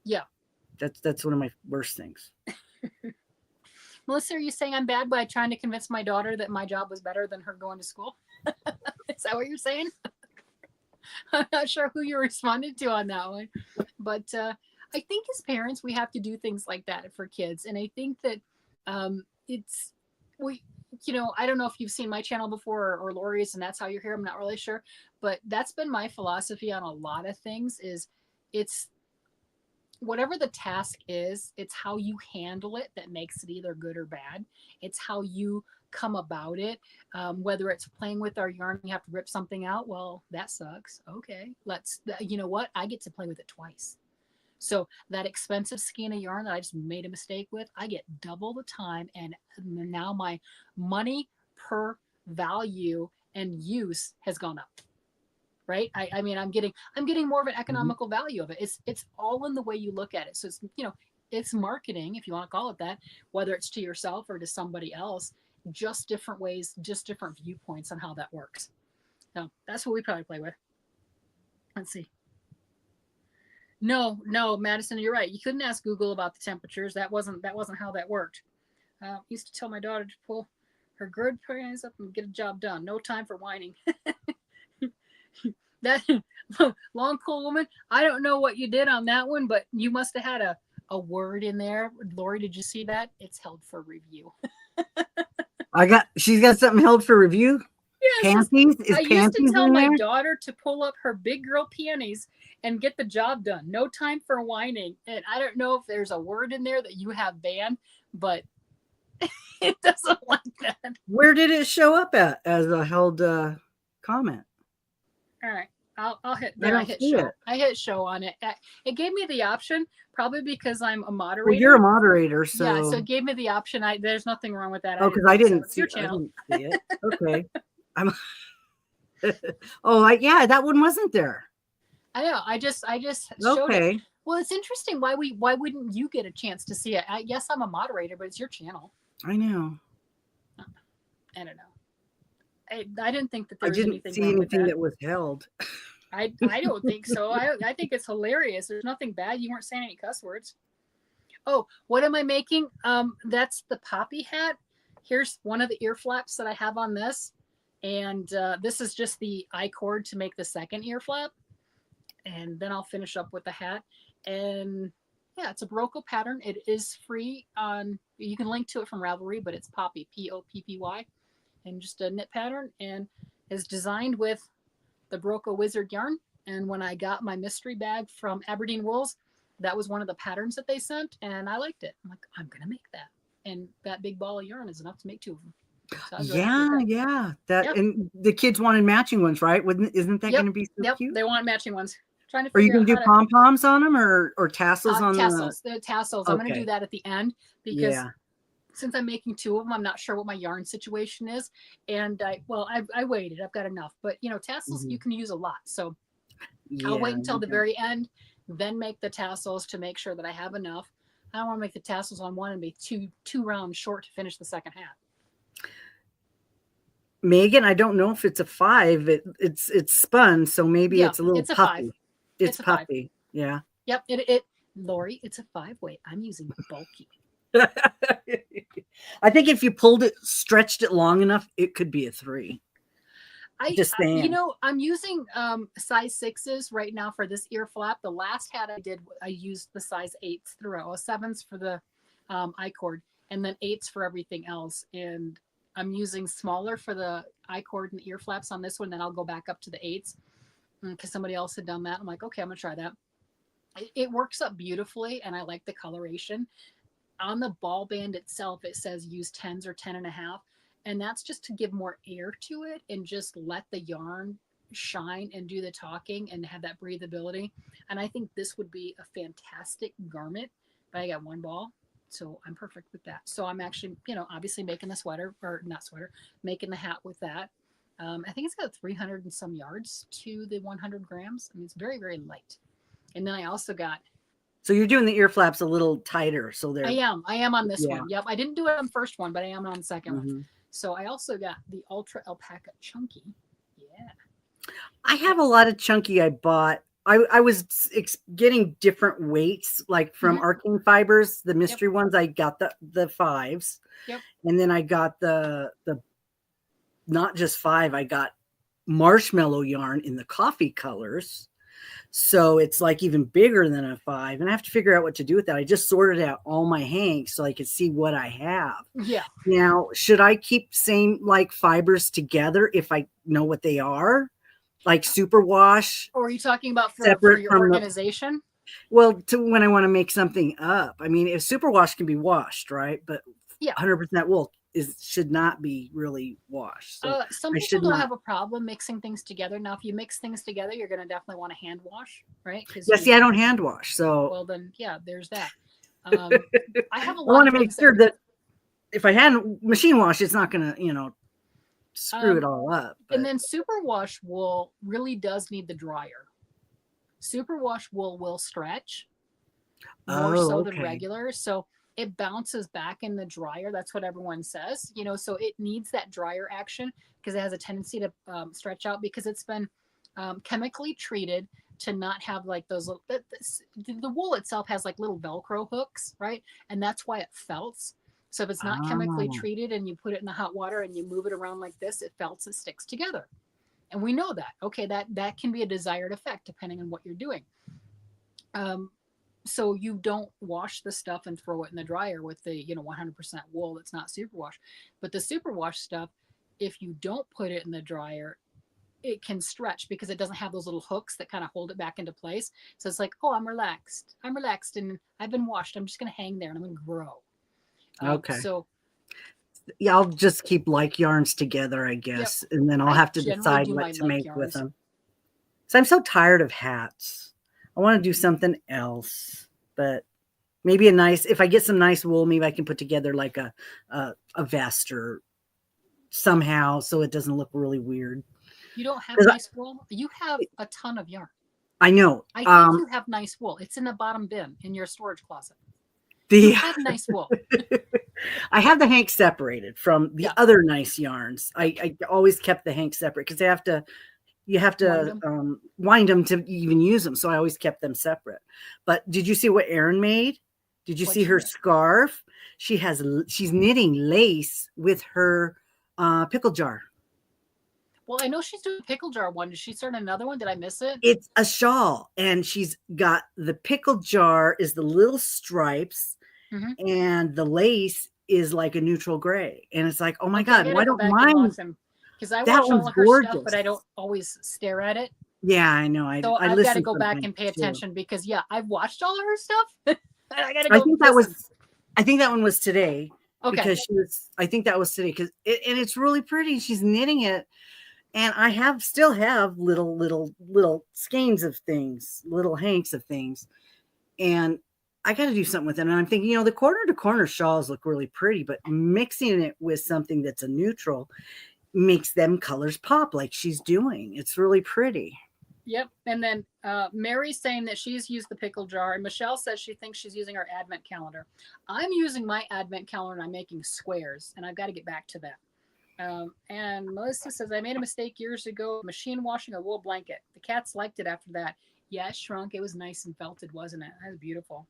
Yeah. That's one of my worst things. Melissa, are you saying I'm bad by trying to convince my daughter that my job was better than her going to school? Is that what you're saying? I'm not sure who you responded to on that one. But I think as parents, we have to do things like that for kids. And I think that I don't know if you've seen my channel before or Lori's, and that's how you're here. I'm not really sure. But that's been my philosophy on a lot of things is it's whatever the task is, it's how you handle it that makes it either good or bad. It's how you come about it. Whether it's playing with our yarn, you have to rip something out. Well, that sucks. Okay, you know what? I get to play with it twice. So that expensive skein of yarn that I just made a mistake with, I get double the time. And now my money per value and use has gone up. Right. I mean, I'm getting more of an economical value of it. It's all in the way you look at it. So it's, it's marketing, if you want to call it that, whether it's to yourself or to somebody else, just different ways, just different viewpoints on how that works. So that's what we probably play with. Let's see. No, Madison, you're right. You couldn't ask Google about the temperatures. That wasn't how that worked. Used to tell my daughter to pull her gird panties up and get a job done. No time for whining. That long cool woman, I don't know what you did on that one, but you must have had a word in there. Lori, did you see that? It's held for review. She's got something held for review. Yes, panties? I used to tell my daughter to pull up her big girl panties and get the job done. No time for whining. And I don't know if there's a word in there that you have banned, but it doesn't like that. Where did it show up at as a held comment? All right, I'll hit there. I hit show. I hit show on it. It gave me the option, probably because I'm a moderator. Well, you're a moderator, so yeah. So it gave me the option. There's nothing wrong with that. Oh, because I didn't see it. Okay. Yeah, that one wasn't there. I know. I just showed it. Well, it's interesting. Why wouldn't you get a chance to see it? Yes, I'm a moderator, but it's your channel. I know. I don't know. I didn't think that there was anything. I didn't see anything that was held. I don't think so. I think it's hilarious. There's nothing bad. You weren't saying any cuss words. Oh, what am I making? That's the poppy hat. Here's one of the ear flaps that I have on this. And this is just the I-cord to make the second ear flap. And then I'll finish up with the hat. And yeah, it's a Barocco pattern. It is free on, you can link to it from Ravelry, but it's Poppy, Poppy. And just a knit pattern, and is designed with the Barocco Wizard yarn. And when I got my mystery bag from Aberdeen Wools, that was one of the patterns that they sent, and I liked it. I'm like, I'm gonna make that. And that big ball of yarn is enough to make two of them. So yeah. And the kids wanted matching ones, right? Isn't that going to be so cute? They want matching ones. Trying to Are you figure gonna out do how to pom poms on them or tassels on tassels. The tassels. I'm gonna do Okay. that at the end because Yeah. since I'm making two of them, I'm not sure what my yarn situation is. And I waited. I've got enough. But tassels Mhm. you can use a lot. So I'll Yeah. wait until the very end, then make the tassels to make sure that I have enough. I don't want to make the tassels on one and be two rounds short to finish the second hat. Megan, I don't know if it's a 5. It's spun, so maybe Yeah, it's a little it's a 5. puffy. It's It's a 5. puffy. Yeah. Yep. It Lori, it's a 5-weight. I'm using bulky. I think if you pulled it, stretched it long enough, it could be a 3. Just saying. I'm using size 6s right now for this ear flap. The last hat I did, I used the size 8s throughout. 7s for the I-cord, and then 8s for everything else. And I'm using smaller for the I-cord and the ear flaps on this one. Then I'll go back up to the 8s because somebody else had done that. I'm like, okay, I'm gonna try that. It works up beautifully, and I like the coloration. On the ball band itself, it says use 10s or 10.5. And that's just to give more air to it and just let the yarn shine and do the talking and have that breathability. And I think this would be a fantastic garment. But I got one ball, so I'm perfect with that. So I'm actually, obviously making the sweater, or not sweater, making the hat with that. I think it's got 300 and some yards to the 100 grams. I mean, it's very, very light. And then I also got. So you're doing the ear flaps a little tighter, so they're. I am on this one. Yep, I didn't do it on the first one, but I am on the second one. So I also got the Ultra Alpaca Chunky. Yeah. I have a lot of chunky I bought. I was getting different weights, like from Arcane Fibers, the mystery ones. I got the 5s. Yep. And then I got the not just 5, I got marshmallow yarn in the coffee colors. So it's like even bigger than a 5. And I have to figure out what to do with that. I just sorted out all my hanks so I could see what I have. Yeah. Now, should I keep same like fibers together if I know what they are? Like superwash? Or are you talking about for your organization? Well, to when I want to make something up. I mean, if superwash can be washed, right? But 100% wool should not be really washed. So some people don't have a problem mixing things together. Now, if you mix things together, you're going to definitely want to hand wash, right? Yeah, see, I don't hand wash. So well, then there's that. I have a lot. I want to make sure that if I hand machine wash, it's not going to, screw it all up. But. And then superwash wool really does need the dryer. Superwash wool will stretch more so than regular. So it bounces back in the dryer. That's what everyone says, so it needs that dryer action because it has a tendency to stretch out because it's been chemically treated to not have like those little, the wool itself has like little Velcro hooks, right? And that's why it felts. So if it's not chemically treated and you put it in the hot water and you move it around like this, it felts, it sticks together. And we know that. Okay, that can be a desired effect depending on what you're doing. So you don't wash the stuff and throw it in the dryer with the 100% wool that's not superwash. But the superwash stuff, if you don't put it in the dryer, it can stretch because it doesn't have those little hooks that kind of hold it back into place. So it's like, oh, I'm relaxed and I've been washed. I'm just going to hang there and I'm going to grow. Okay. So yeah, I'll just keep like yarns together, I guess, and then I'll have to decide what to make with them. So I'm so tired of hats. I want to do something else, but maybe if I get some nice wool, maybe I can put together like a vest or somehow so it doesn't look really weird. You don't have nice wool? You have a ton of yarn. I know. I think you have nice wool. It's in the bottom bin in your storage closet. You have nice wool. I have the hank separated from the other nice yarns. I always kept the hank separate because you have to wind them to even use them. So I always kept them separate. But did you see what Erin made? Did you see her scarf? She's knitting lace with her pickle jar. Well, I know she's doing a pickle jar one. Did she start another one? Did I miss it? It's a shawl, and she's got the pickle jar is the little stripes, and the lace is like a neutral gray. And it's like, oh my God, why don't mine? Because I watch all of her stuff, but I don't always stare at it. Yeah, I know. I've got to go back and pay attention because I've watched all of her stuff. I got to go. I think that one was today. Okay. Because I think that was today and it's really pretty. She's knitting it. And I still have little skeins of things, little hanks of things. And I got to do something with it. And I'm thinking, the corner to corner shawls look really pretty, but mixing it with something that's a neutral makes them colors pop like she's doing. It's really pretty. Yep. And then Mary's saying that she's used the pickle jar, and Michelle says she thinks she's using our advent calendar. I'm using my advent calendar and I'm making squares, and I've got to get back to that. And Melissa says, I made a mistake years ago, machine washing a wool blanket. The cats liked it after that. Yeah, it shrunk. It was nice and felted, wasn't it? That was beautiful.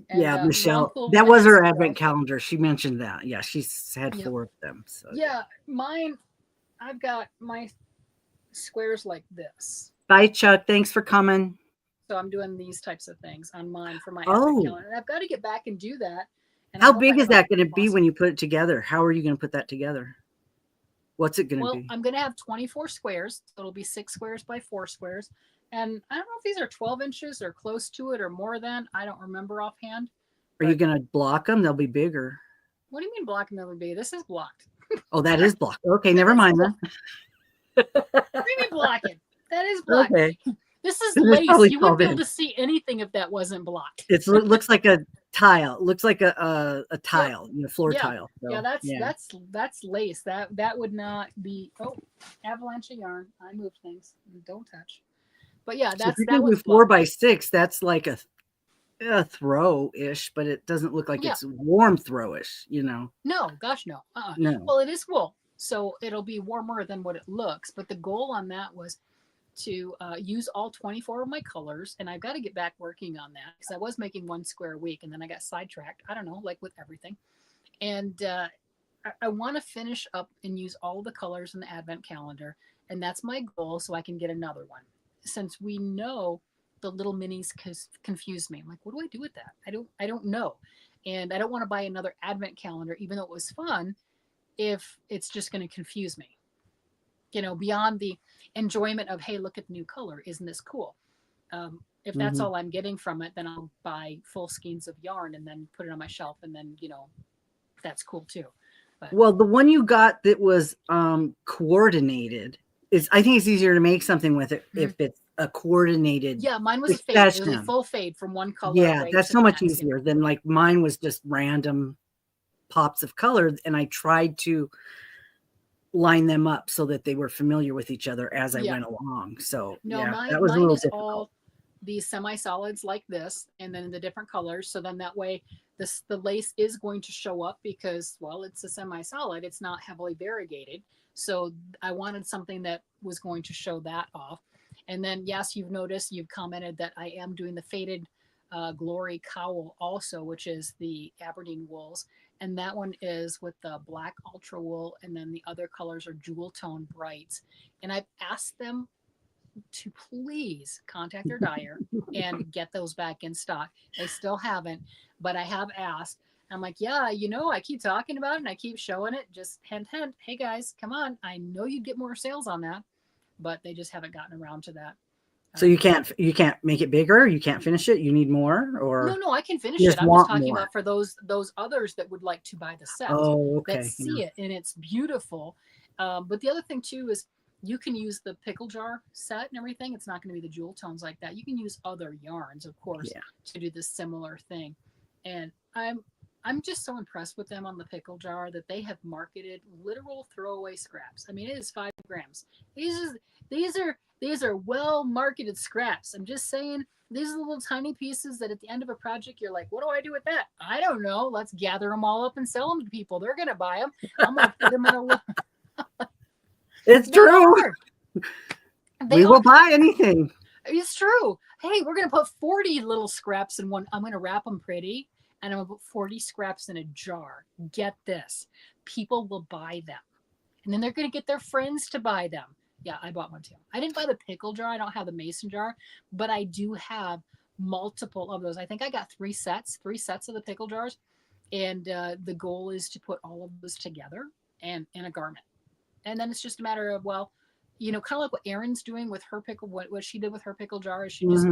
And, yeah, Michelle, that was her advent calendar. She mentioned that. Yeah, she's had 4 of them. So yeah, mine, I've got my squares like this. Bye, Chuck. Thanks for coming. So I'm doing these types of things on mine for my advent calendar. And I've got to get back and do that. And how big is that going to be when you put it together? How are you going to put that together? What's it going to be? Well, I'm going to have 24 squares. So it'll be 6 squares by 4 squares. And I don't know if these are 12 inches or close to it or more than. I don't remember offhand. Are you going to block them? They'll be bigger. What do you mean block them? They'll be? This is blocked. Oh, that is blocked. Okay, never mind then. What do you mean blocking? That is blocked. Okay. This is lace. You wouldn't be able to see anything if that wasn't blocked. It looks like a tile. It looks like a tile, floor tile. So, yeah, that's lace. That would not be. Oh, avalanche of yarn. I moved things. Don't touch. But yeah, that was 4 by 6. That's like a throw-ish, but it doesn't look like it's warm throw-ish. No, gosh, no. No. Well, it is wool, so it'll be warmer than what it looks. But the goal on that was to use all 24 of my colors, and I've got to get back working on that because I was making 1 square a week, and then I got sidetracked. I don't know, like with everything. And I want to finish up and use all the colors in the advent calendar, and that's my goal, so I can get another one. Since we know the little minis confuse me, I'm like, what do I do with that? I don't know, and I don't want to buy another advent calendar, even though it was fun, if it's just going to confuse me. Beyond the enjoyment of, hey, look at the new color, isn't this cool? If that's all I'm getting from it, then I'll buy full skeins of yarn and then put it on my shelf, and then that's cool too. But, well, the one you got that was coordinated I think it's easier to make something with it if it's a coordinated. Yeah, mine was a fade. It was a full fade from one color. Yeah, that's so much easier than like mine was just random pops of color, and I tried to line them up so that they were familiar with each other as I went along. So that was a little difficult. All these semi-solids like this, and then the different colors. So then that way the lace is going to show up because, well, it's a semi-solid. It's not heavily variegated. So I wanted something that was going to show that off. And then, yes, you've commented that I am doing the faded Glory cowl also, which is the Aberdeen wools. And that one is with the black ultra wool. And then the other colors are jewel tone brights. And I've asked them to please contact their dyer and get those back in stock. They still haven't, but I have asked. I'm like, yeah, I keep talking about it and I keep showing it. Just hint, hint. Hey guys, come on. I know you'd get more sales on that, but they just haven't gotten around to that. So you can't make it bigger. You can't finish it. You need more, or no, I can finish it. I'm just talking about for those others that would like to buy the set. Oh, okay. That see it and it's beautiful. But the other thing too is you can use the pickle jar set and everything. It's not going to be the jewel tones like that. You can use other yarns, of course, to do this similar thing. And I'm just so impressed with them on the pickle jar that they have marketed literal throwaway scraps. I mean, it is 5 grams. These are well marketed scraps. I'm just saying, these are the little tiny pieces that at the end of a project, you're like, what do I do with that? I don't know. Let's gather them all up and sell them to people. They're going to buy them. I'm going to put them in a It's true. We will buy anything. It's true. Hey, we're going to put 40 little scraps in one. I'm going to wrap them pretty. And I'm going to put 40 scraps in a jar. Get this. People will buy them. And then they're going to get their friends to buy them. Yeah, I bought one too. I didn't buy the pickle jar. I don't have the mason jar. But I do have multiple of those. I think I got 3 sets of the pickle jars. And the goal is to put all of those together and in a garment. And then it's just a matter of, well, kind of like what Erin's doing with her pickle. What she did with her pickle jar is she just...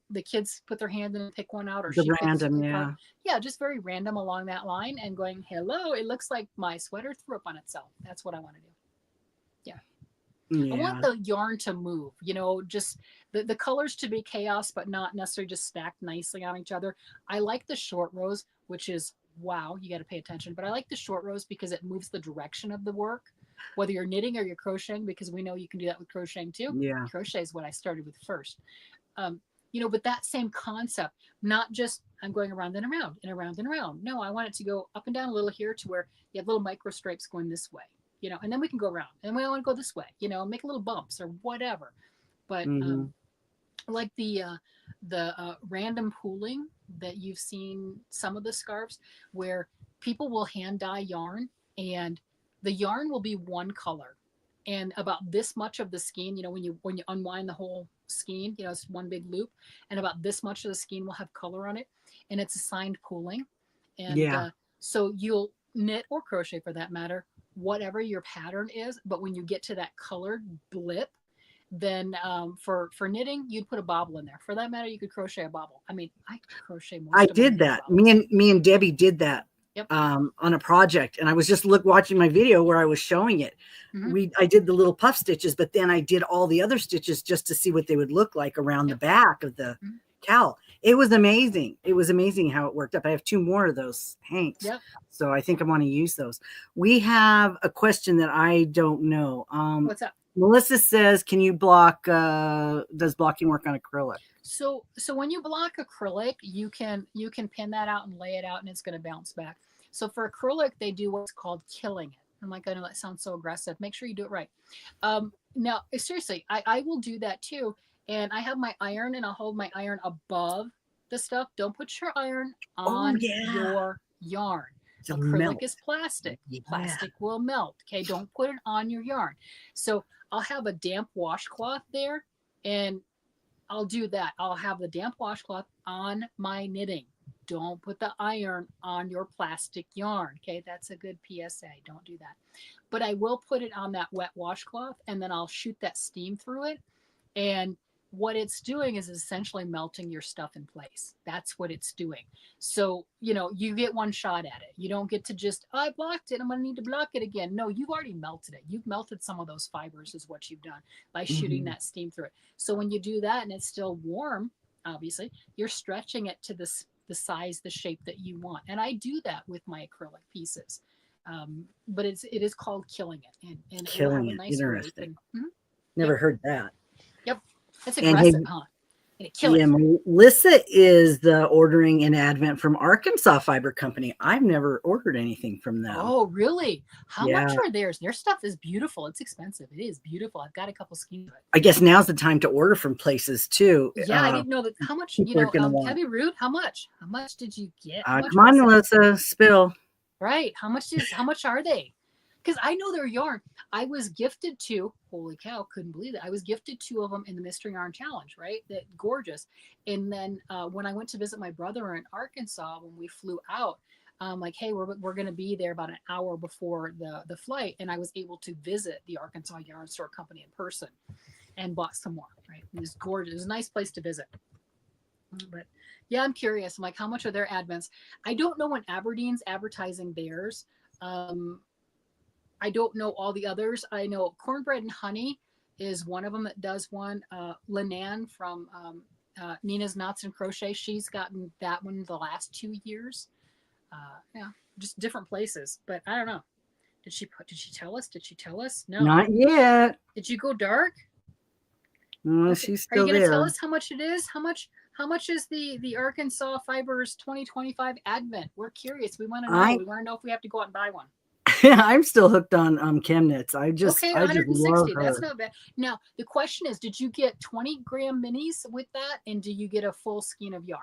the kids put their hand in and pick one out, or the random, just very random along that line, and going, hello, it looks like my sweater threw up on itself. That's what I want to do. Yeah. I want Yeah. the yarn to move, just the colors to be chaos, but not necessarily just stacked nicely on each other. I like the short rows, which is wow, you got to pay attention. But I like the short rows because it moves the direction of the work, whether you're knitting or you're crocheting, because we know you can do that with crocheting too. Yeah. Crochet is what I started with first. Um, but that same concept, not just I'm going around and around and around and around. No, I want it to go up and down a little here to where you have little micro stripes going this way, and then we can go around and we want to go this way, make little bumps or whatever. But Hmm. like the random pooling that you've seen some of the scarves where people will hand dye yarn and the yarn will be one color and about this much of the skein, when you unwind the whole skein, it's one big loop and about this much of the skein will have color on it and it's assigned pooling. And Yeah. so you'll knit or crochet for that matter whatever your pattern is, but when you get to that colored blip, then for knitting, you'd put a bobble in there. For that matter, you could crochet a bobble. I mean, I crochet I most of my did knitting that. bobbles. Me and Debbie did that Yep. on a project, and I was just watching my video where I was showing it. Mm-hmm. I did the little puff stitches, but then I did all the other stitches just to see what they would look like around the Yep. back of the Mm-hmm. cowl. It was amazing. It was amazing how it worked up. I have 2 more of those hanks. Yep. So I think I want to use those. We have a question that I don't know. What's up? Melissa says, can you block, does blocking work on acrylic? So when you block acrylic, you can pin that out and lay it out and it's going to bounce back. So for acrylic, they do what's called killing it. I'm like, I know that sounds so aggressive. Make sure you do it right. Now, seriously, I will do that too. And I have my iron and I'll hold my iron above the stuff. Don't put your iron on your yarn. Acrylic is plastic. Yeah. Plastic will melt. Okay. Don't put it on your yarn. So I'll have a damp washcloth there and I'll do that. I'll have the damp washcloth on my knitting. Don't put the iron on your plastic yarn. Okay, that's a good PSA. Don't do that. But I will put it on that wet washcloth and then I'll shoot that steam through it. And what it's doing is essentially melting your stuff in place. That's what it's doing. So, you get one shot at it. You don't get to just, I blocked it, I'm going to need to block it again. No, you've already melted it. You've melted some of those fibers is what you've done by shooting that steam through it. So when you do that and it's still warm, obviously, you're stretching it to the size, the shape that you want. And I do that with my acrylic pieces. But it is called killing it. And Killing it will have a it. nice Interesting. rape. Never heard that. Yep. That's aggressive, huh? And kill it. Melissa is the ordering in Advent from Arkansas Fiber Company. I've never ordered anything from them. Oh, really? How much are theirs? Their stuff is beautiful. It's expensive. It is beautiful. I've got a couple schemes of it. I guess now's the time to order from places too. Yeah, I didn't know that. How much? Heavy Root. How much? How much did you get? Come on, Melissa, spill. Right. How much are they? Because I know their yarn. I was gifted 2. Holy cow, couldn't believe it. I was gifted 2 of them in the Mystery Yarn Challenge, right? That gorgeous. And then when I went to visit my brother in Arkansas, when we flew out, like, hey, we're going to be there about an hour before the flight. And I was able to visit the Arkansas Yarn Store Company in person and bought some more, right? It was gorgeous. It was a nice place to visit. But yeah, I'm curious. I'm like, how much are their advents? I don't know when Aberdeen's advertising theirs. I don't know all the others. I know Cornbread and Honey is one of them that does one. Linan from Nina's Knots and Crochet, she's gotten that one the last 2 years. Yeah, just different places. But I don't know. Did she tell us? Did she tell us? No. Not yet. Did you go dark? Well, she's still there. Are you going to tell us how much it is? How much is the Arkansas Fibers 2025 Advent? We're curious. We want to know. We want to know if we have to go out and buy one. I'm still hooked on ChemKnits. I just 160. That's not bad. Now the question is, did you get 20 gram minis with that, and do you get a full skein of yarn?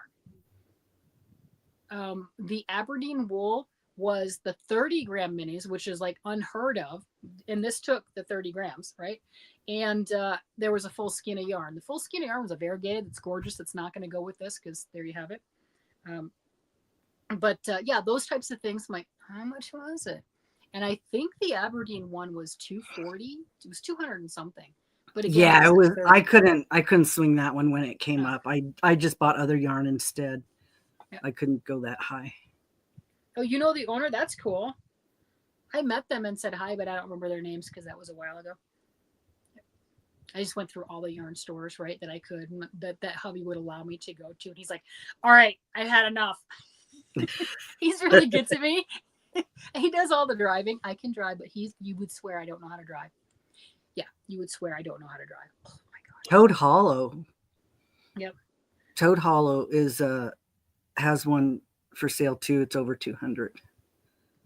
The Aberdeen wool was the 30 gram minis, which is like unheard of, and this took the 30 grams, right? And there was a full skein of yarn. The full skein of yarn was a variegated. It's gorgeous. It's not going to go with this because there you have it. But yeah, those types of things. I'm like, how much was it? And I think the Aberdeen one was 240. It was 200 and something. But again, yeah, it was. I couldn't swing that one when it came up. I just bought other yarn instead. Yeah. I couldn't go that high. Oh, you know the owner? That's cool. I met them and said hi, but I don't remember their names because that was a while ago. I just went through all the yarn stores, right, that I could, and that hubby would allow me to go to. And he's like, all right, I've had enough. He's really good to me. He does all the driving. I can drive, but you would swear I don't know how to drive. Yeah, you would swear I don't know how to drive. Oh my God. Toad Hollow. Yep. Toad Hollow is has one for sale too. It's over 200.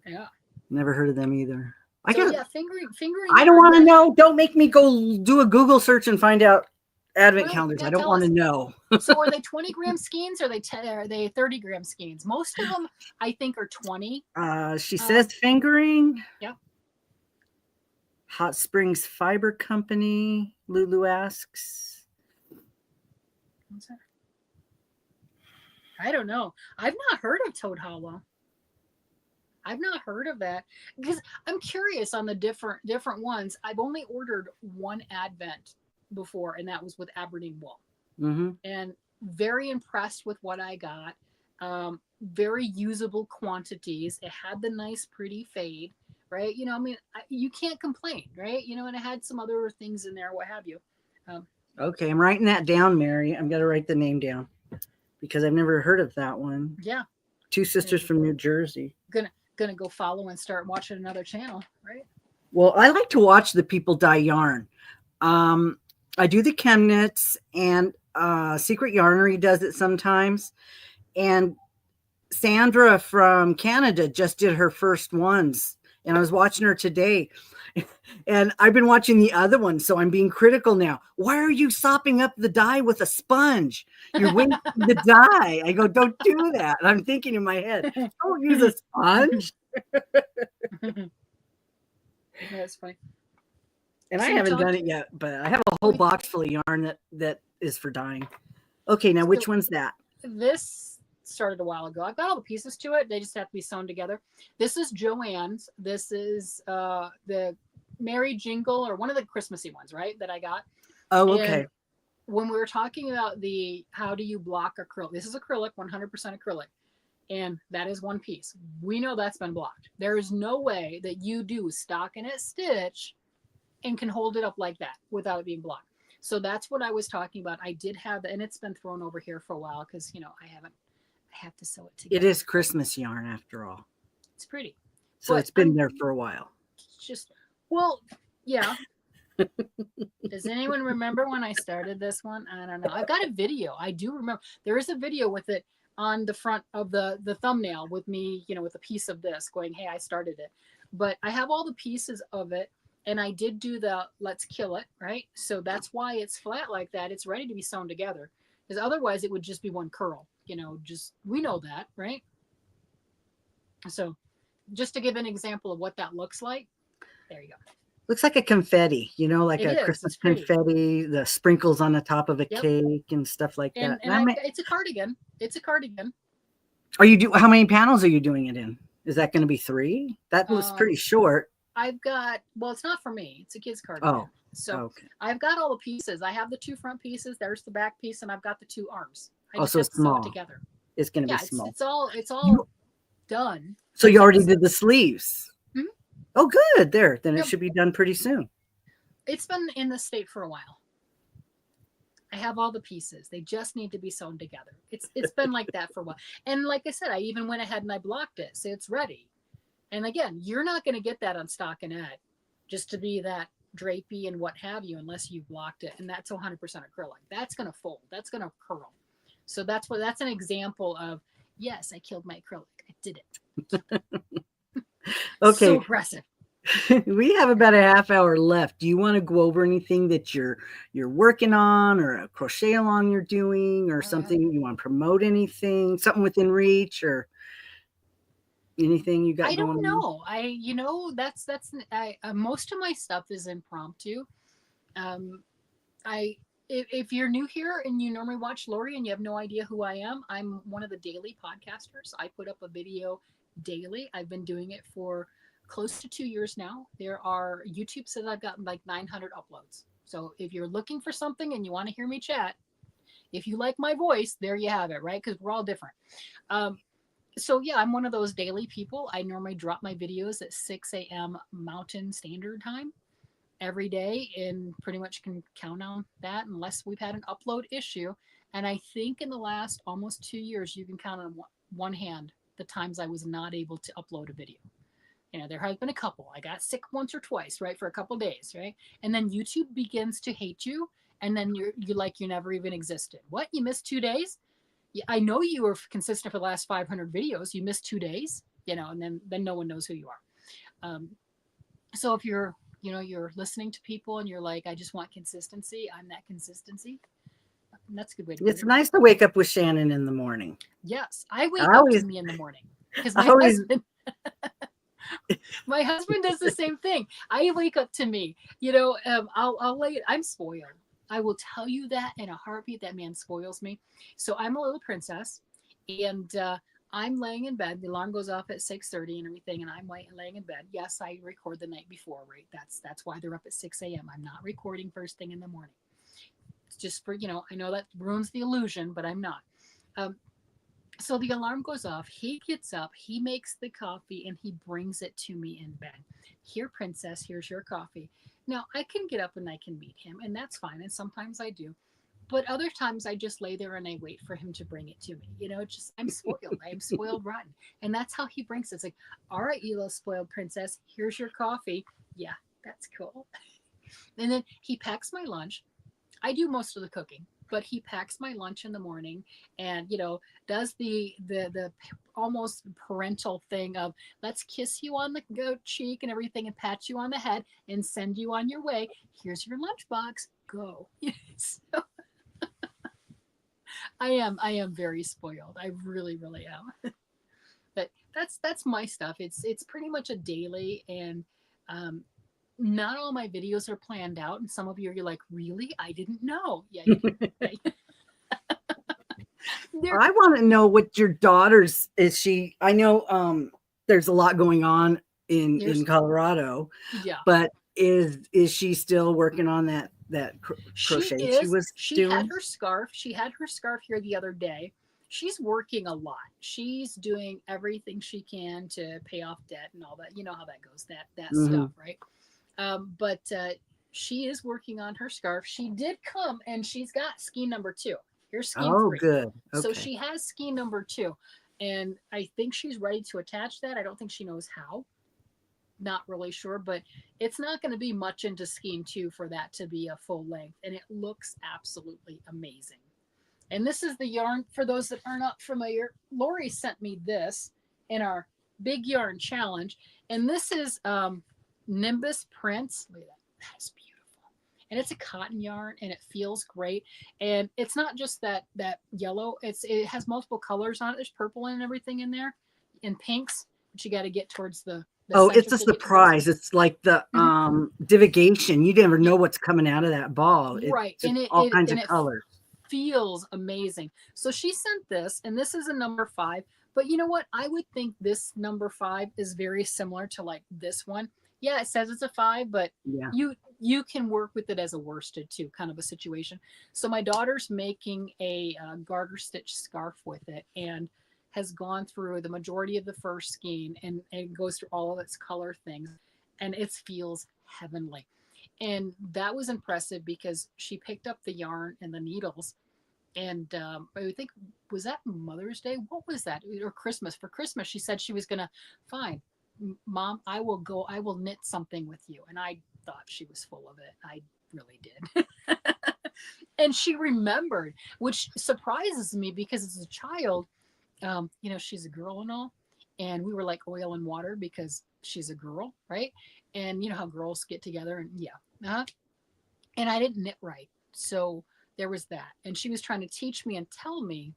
Yeah. Never heard of them either. Fingering. I don't want to know. Don't make me go do a Google search and find out advent calendars. I don't want to know. So are they 20-gram skeins or are they 30-gram skeins? Most of them, I think, are 20. She says fingering. Yep. Hot Springs Fiber Company. Lulu asks. What's that? I don't know. I've not heard of Toad Hollow. I've not heard of that because I'm curious on the different ones. I've only ordered one advent before, and that was with Aberdeen wool. Mm-hmm. And very impressed with what I got. Very usable quantities. It had the nice, pretty fade, right? You know, I mean, you can't complain, right? You know, and it had some other things in there, what have you. Okay, I'm writing that down, Mary. I'm going to write the name down because I've never heard of that one. Yeah. Two sisters from New Jersey. Gonna go follow and start watching another channel, right? Well, I like to watch the people dye yarn. I do the Chemnitz, and Secret Yarnery does it sometimes. And Sandra from Canada just did her first ones, and I was watching her today. And I've been watching the other one, so I'm being critical now. Why are you sopping up the dye with a sponge? You're wasting the dye. I go, don't do that. And I'm thinking in my head, don't use a sponge. That's funny. And I haven't done it yet, but I have a whole box full of yarn that is for dyeing. Okay, now which one's that? This started a while ago. I've got all the pieces to it. They just have to be sewn together. This is Joann's. This is the Merry Jingle, or one of the Christmassy ones, right? That I got. Oh, okay. And when we were talking about how do you block acrylic, this is acrylic, 100% acrylic. And that is one piece. We know that's been blocked. There is no way that you do stockinette stitch and can hold it up like that without it being blocked. So that's what I was talking about. I did have, and it's been thrown over here for a while because, you know, I have to sew it together. It is Christmas yarn after all. It's pretty. So it's been there for a while. Just, well, yeah. Does anyone remember when I started this one? I don't know. I've got a video. I do remember. There is a video with it on the front of the thumbnail with me, you know, with a piece of this going, hey, I started it. But I have all the pieces of it. And I did do the let's kill it, right? So that's why it's flat like that. It's ready to be sewn together. Because otherwise it would just be one curl. You know, we know that, right? So just to give an example of what that looks like, there you go. Looks like a confetti, you know, like a Christmas confetti, the sprinkles on the top of a cake and stuff like that. And it's a cardigan. It's a cardigan. How many panels are you doing it in? Is that going to be 3? That was pretty short. I've got, well, it's not for me. It's a kid's cardigan. Oh, so okay. I've got all the pieces. I have the 2 front pieces. There's the back piece, and I've got the 2 arms. I just have to small. sew it together. It's going to be small. It's all done. So you already did the sleeves. Mm-hmm. Oh, good. Then it should be done pretty soon. It's been in the state for a while. I have all the pieces. They just need to be sewn together. It's been like that for a while. And like I said, I even went ahead and I blocked it, so it's ready. And again, you're not going to get that on stockinette just to be that drapey and what have you unless you blocked it. And that's 100% acrylic. That's going to fold. That's going to curl. So that's an example of, yes, I killed my acrylic. I did it. Okay. So impressive. We have about a half hour left. Do you want to go over anything that you're working on, or a crochet along you're doing, or something you want to promote, anything, something within reach, or anything you got? I don't know. That's most of my stuff is impromptu. If you're new here and you normally watch Lori and you have no idea who I am, I'm one of the daily podcasters. I put up a video daily. I've been doing it for close to 2 years now. YouTube says I've gotten like 900 uploads. So if you're looking for something and you want to hear me chat, if you like my voice, there you have it, right? Because we're all different. So yeah, I'm one of those daily people. I normally drop my videos at 6 a.m. Mountain Standard Time. every day and pretty much can count on that unless we've had an upload issue. And I think in the last almost 2 years, you can count on one hand the times I was not able to upload a video. There has been a couple. I got sick once or twice, right, for a couple days, right? And then YouTube begins to hate you, and then you're like you never even existed. What? You missed 2 days? Yeah, I know you were consistent for the last 500 videos. You missed 2 days, and then no one knows who you are. So if you're listening to people and you're like, I just want consistency, I'm that consistency. And that's a good way to. It's nice to wake up with Shannon in the morning. Yes, I wake up to me in the morning because my husband. My husband does the same thing. I wake up to me. I'll lay. I'm spoiled. I will tell you that in a heartbeat. That man spoils me. So I'm a little princess, and I'm laying in bed. The alarm goes off at 6:30 and everything, and I'm laying in bed. Yes, I record the night before, right? That's why they're up at 6 a.m. I'm not recording first thing in the morning. It's just for I know that ruins the illusion, but I'm not. So the alarm goes off. He gets up, he makes the coffee, and he brings it to me in bed. Here, princess, here's your coffee. Now, I can get up and I can meet him, and that's fine. And sometimes I do. But other times I just lay there and I wait for him to bring it to me. I'm spoiled. I am spoiled rotten. And that's how he brings it. It's like, all right, you little spoiled princess, here's your coffee. Yeah, that's cool. And then he packs my lunch. I do most of the cooking, but he packs my lunch in the morning and, does the almost parental thing of let's kiss you on the cheek and everything and pat you on the head and send you on your way. Here's your lunchbox. Go. So, I am very spoiled. I really, really am. But that's my stuff. It's pretty much a daily, and not all my videos are planned out. And some of you're like, really? I didn't know. Yeah, you didn't. I want to know what your daughter's is. She, I know there's a lot going on in Colorado. Yeah. But is she still working on that crochet she had her scarf. She had her scarf here the other day. She's working a lot. She's doing everything she can to pay off debt and all that. You know how that goes, that stuff, right? But she is working on her scarf. She did come and she's got skein number 2. Here's skein 3. Oh, good. Okay. So she has skein number 2. And I think she's ready to attach that. I don't think she knows how. Not really sure, but it's not going to be much into skein 2 for that to be a full length. And it looks absolutely amazing. And this is the yarn, for those that are not familiar. Lori sent me this in our big yarn challenge. And this is Nimbus Prints. Look at that. That's beautiful. And it's a cotton yarn and it feels great. And it's not just that yellow. It has multiple colors on it. There's purple and everything in there and pinks, but you got to get towards the it's a surprise. It's like the divigation. You never know what's coming out of that ball. Right. And all kinds of colors. Feels amazing. So she sent this, and this is a number 5. But you know what? I would think this number 5 is very similar to like this one. Yeah, it says it's a 5, but yeah, you can work with it as a worsted too, kind of a situation. So my daughter's making a garter stitch scarf with it, and has gone through the majority of the first skein and goes through all of its color things, and it feels heavenly. And that was impressive because she picked up the yarn and the needles. And I think, was that Mother's Day? What was that? Or Christmas? For Christmas, she said she was going to, fine, Mom, I will knit something with you. And I thought she was full of it. I really did. And she remembered, which surprises me because as a child, she's a girl and all. And we were like oil and water because she's a girl, right? And you know how girls get together and and I didn't knit right. So there was that. And she was trying to teach me and tell me,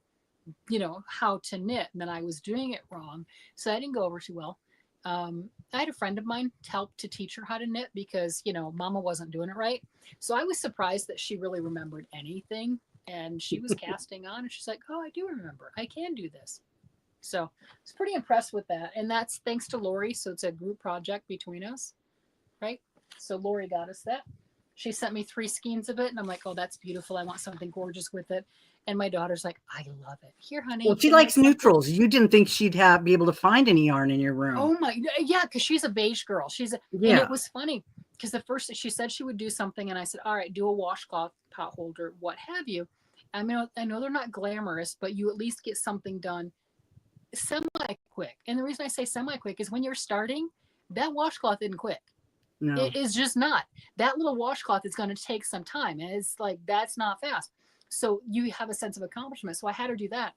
how to knit. And then I was doing it wrong. So I didn't go over too well. I had a friend of mine help to teach her how to knit because, Mama wasn't doing it right. So I was surprised that she really remembered anything. And she was casting on and she's like, oh, I do remember. I can do this. So I was pretty impressed with that. And that's thanks to Lori. So it's a group project between us, right? So Lori got us that. She sent me 3 skeins of it. And I'm like, oh, that's beautiful. I want something gorgeous with it. And my daughter's like, I love it. Here, honey. Well, she likes neutrals. You didn't think she'd be able to find any yarn in your room. Oh my, yeah, because she's a beige girl. And it was funny because the first she said she would do something, and I said, all right, do a washcloth pot holder, what have you. I know they're not glamorous, but you at least get something done semi quick. And the reason I say semi quick is when you're starting, that washcloth isn't quick. No. It is just not. That little washcloth is going to take some time, and it's like that's not fast. So you have a sense of accomplishment. So I had her do that,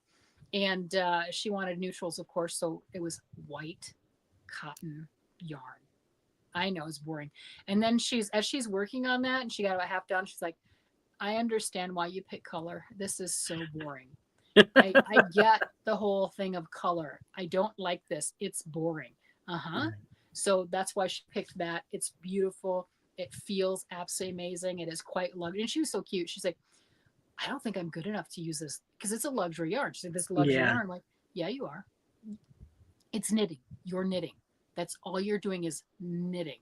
and she wanted neutrals, of course. So it was white cotton yarn. I know it's boring. And then as she's working on that, and she got about half done, she's like, I understand why you pick color. This is so boring. I get the whole thing of color. I don't like this. It's boring. Uh-huh. So that's why she picked that. It's beautiful. It feels absolutely amazing. It is quite luxury. And she was so cute. She's like, I don't think I'm good enough to use this because it's a luxury yarn. She's like, this luxury yarn. I'm like, yeah, you are. It's knitting. You're knitting. That's all you're doing is knitting.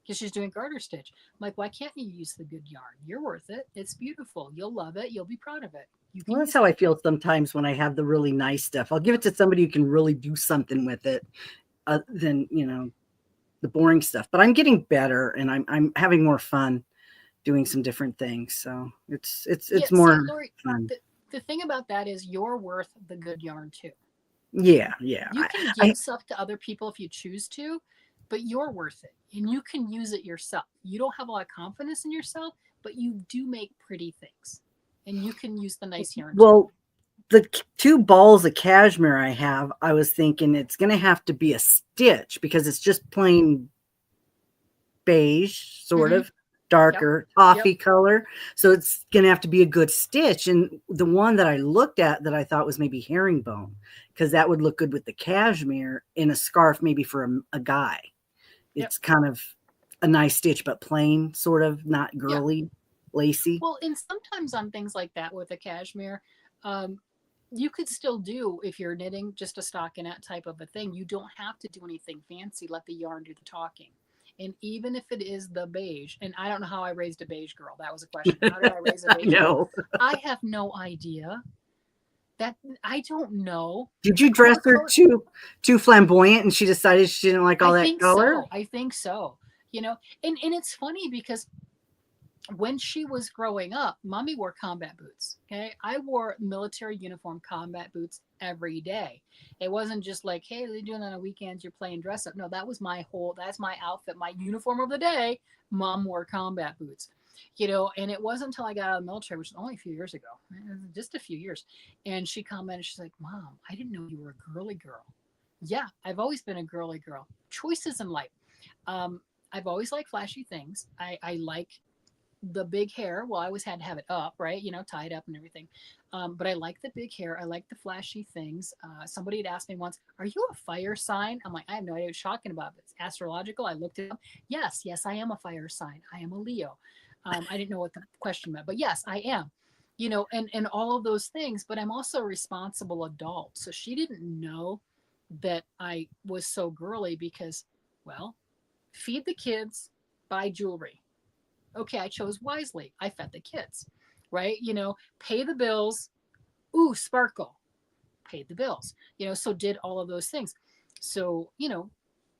Because she's doing garter stitch. I'm like, why can't you use the good yarn? You're worth it. It's beautiful. You'll love it. You'll be proud of it. Well, that's how I feel sometimes when I have the really nice stuff. I'll give it to somebody who can really do something with it than, the boring stuff. But I'm getting better, and I'm having more fun doing some different things. So it's more Lori, fun. The thing about that is you're worth the good yarn too. Yeah. You can give stuff to other people if you choose to, but you're worth it, and you can use it yourself. You don't have a lot of confidence in yourself, but you do make pretty things, and you can use the nice yarn. Well, the 2 balls of cashmere I have, I was thinking it's going to have to be a stitch because it's just plain beige, sort of darker toffee color. So it's going to have to be a good stitch. And the one that I looked at that I thought was maybe herringbone, because that would look good with the cashmere in a scarf, maybe for a guy. It's kind of a nice stitch, but plain, sort of, not girly, lacy. Well, and sometimes on things like that with the cashmere, you could still do, if you're knitting just a stockinette type of a thing, you don't have to do anything fancy. Let the yarn do the talking. And even if it is the beige, and I don't know how I raised a beige girl. That was a question. How did I raise a beige girl? I have no idea. That I don't know. Did you dress her too flamboyant and she decided she didn't like all that color? I think so. And it's funny because when she was growing up, mommy wore combat boots. Okay. I wore military uniform combat boots every day. It wasn't just like, hey, what are you doing on the weekends? You're playing dress up. No, that's my outfit, my uniform of the day. Mom wore combat boots, and it wasn't until I got out of the military, which was only a few years ago, just a few years. And she commented, she's like, Mom, I didn't know you were a girly girl. Yeah, I've always been a girly girl. Choices in life. I've always liked flashy things. I like the big hair. Well, I always had to have it up, right? Tied up and everything. But I like the big hair. I like the flashy things. Somebody had asked me once, are you a fire sign? I'm like, I have no idea what you're talking about. It's astrological. I looked it up. Yes, I am a fire sign. I am a Leo. I didn't know what the question meant, but yes, I am, and all of those things, but I'm also a responsible adult. So she didn't know that I was so girly because, well, feed the kids, buy jewelry. Okay, I chose wisely. I fed the kids, right? Pay the bills. Ooh, sparkle. Paid the bills. So did all of those things. So,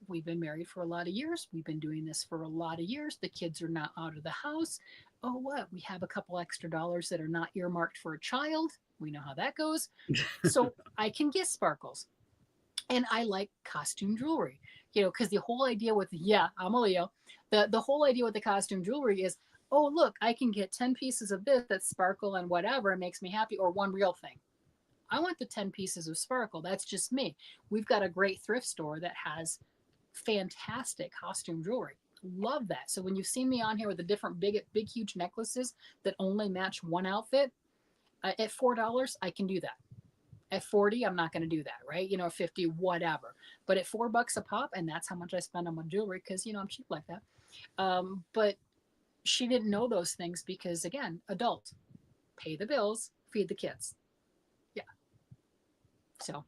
we've been married for a lot of years. We've been doing this for a lot of years. The kids are not out of the house. Oh, what? We have a couple extra dollars that are not earmarked for a child. We know how that goes. So I can get sparkles. And I like costume jewelry, because the whole idea with, I'm a Leo. The whole idea with the costume jewelry is, oh, look, I can get 10 pieces of this that sparkle and whatever, it makes me happy, or one real thing. I want the 10 pieces of sparkle. That's just me. We've got a great thrift store that has fantastic costume jewelry. Love that. So when you've seen me on here with the different big, huge necklaces that only match one outfit, at $4, I can do that. At 40, I'm not going to do that, right? 50, whatever. But at $4 a pop, and that's how much I spend on my jewelry because, I'm cheap like that. But she didn't know those things because, again, adult, pay the bills, feed the kids. Yeah. So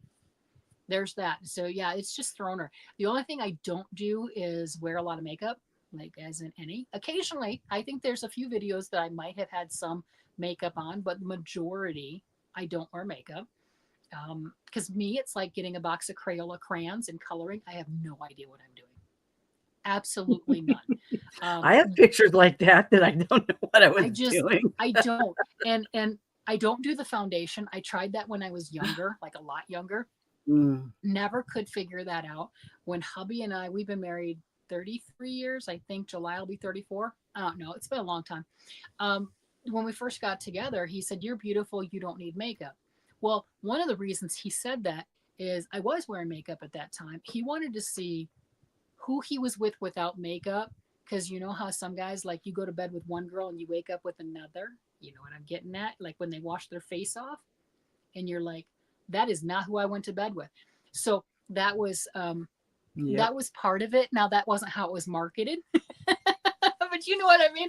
there's that. So yeah, it's just thrown her. The only thing I don't do is wear a lot of makeup, like as in any. Occasionally, I think there's a few videos that I might have had some makeup on, but the majority, I don't wear makeup. Because me, it's like getting a box of Crayola crayons and coloring. I have no idea what I'm doing. Absolutely none. I have pictures like that I don't know what I was doing. I don't. And I don't do the foundation. I tried that when I was younger, like a lot younger. Never could figure that out. When hubby and I, we've been married 33 years. I think July will be 34. I don't know. It's been a long time. When we first got together, he said, "You're beautiful. You don't need makeup." Well, one of the reasons he said that is I was wearing makeup at that time. He wanted to see who he was with without makeup. Because you know how some guys, like, you go to bed with one girl and you wake up with another. You know what I'm getting at? Like when they wash their face off and you're like, that is not who I went to bed with. So that was that was part of it. Now that wasn't how it was marketed. But you know what I mean?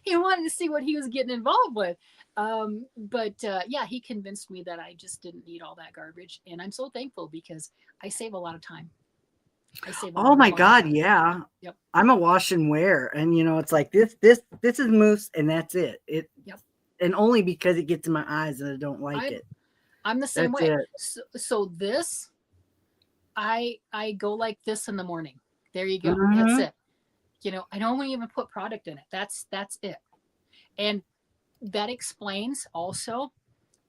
He wanted to see what he was getting involved with. Yeah, he convinced me that I just didn't need all that garbage. And I'm so thankful because I save a lot of time. Oh my God, yeah. Yep. I'm a wash and wear, and it's like this is mousse, and that's it. Yep. And only because it gets in my eyes and I don't like it. I'm the same way. So this, I go like this in the morning. There you go. That's it. I don't even put product in it. That's it. And that explains also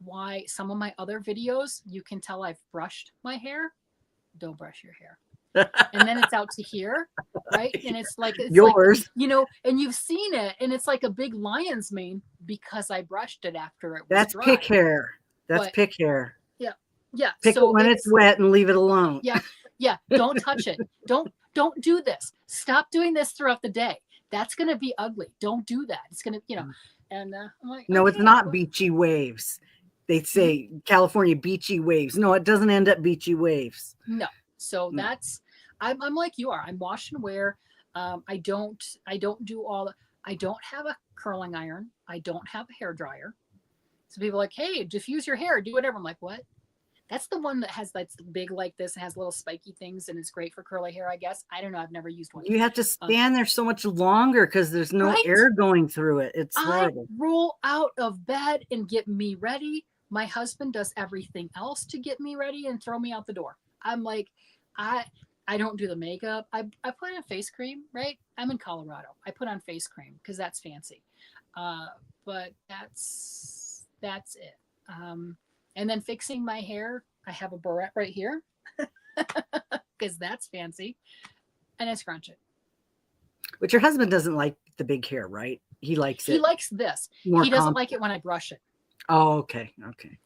why some of my other videos, you can tell I've brushed my hair. Don't brush your hair. And then it's out to here, right? And it's yours, like, and you've seen it, and it's like a big lion's mane because I brushed it after it was That's dry. Pick hair. That's pick hair. Yeah. Pick it when it's wet and leave it alone. Yeah. Don't touch it. Don't do this. Stop doing this throughout the day. That's gonna be ugly. Don't do that. It's gonna, And I'm like, no, it's not beachy waves. They say California beachy waves. No, it doesn't end up beachy waves. No. So that's, I'm like you are. I'm wash and wear. I don't do I don't have a curling iron. I don't have a hair dryer. So people are like, hey, diffuse your hair, do whatever. I'm like, what? That's the one that's big like this and has little spiky things and it's great for curly hair, I guess. I don't know. I've never used one. You have to stand there so much longer because there's no air going through it. It's horrible. I roll out of bed and get me ready. My husband does everything else to get me ready and throw me out the door. I'm like, I don't do the makeup. I put on face cream, right? I'm in Colorado. I put on face cream because that's fancy. But that's it. And then fixing my hair, I have a barrette right here because that's fancy. And I scrunch it. But your husband doesn't like the big hair, right? He likes it. He likes this. He doesn't like it when I brush it. Oh, okay.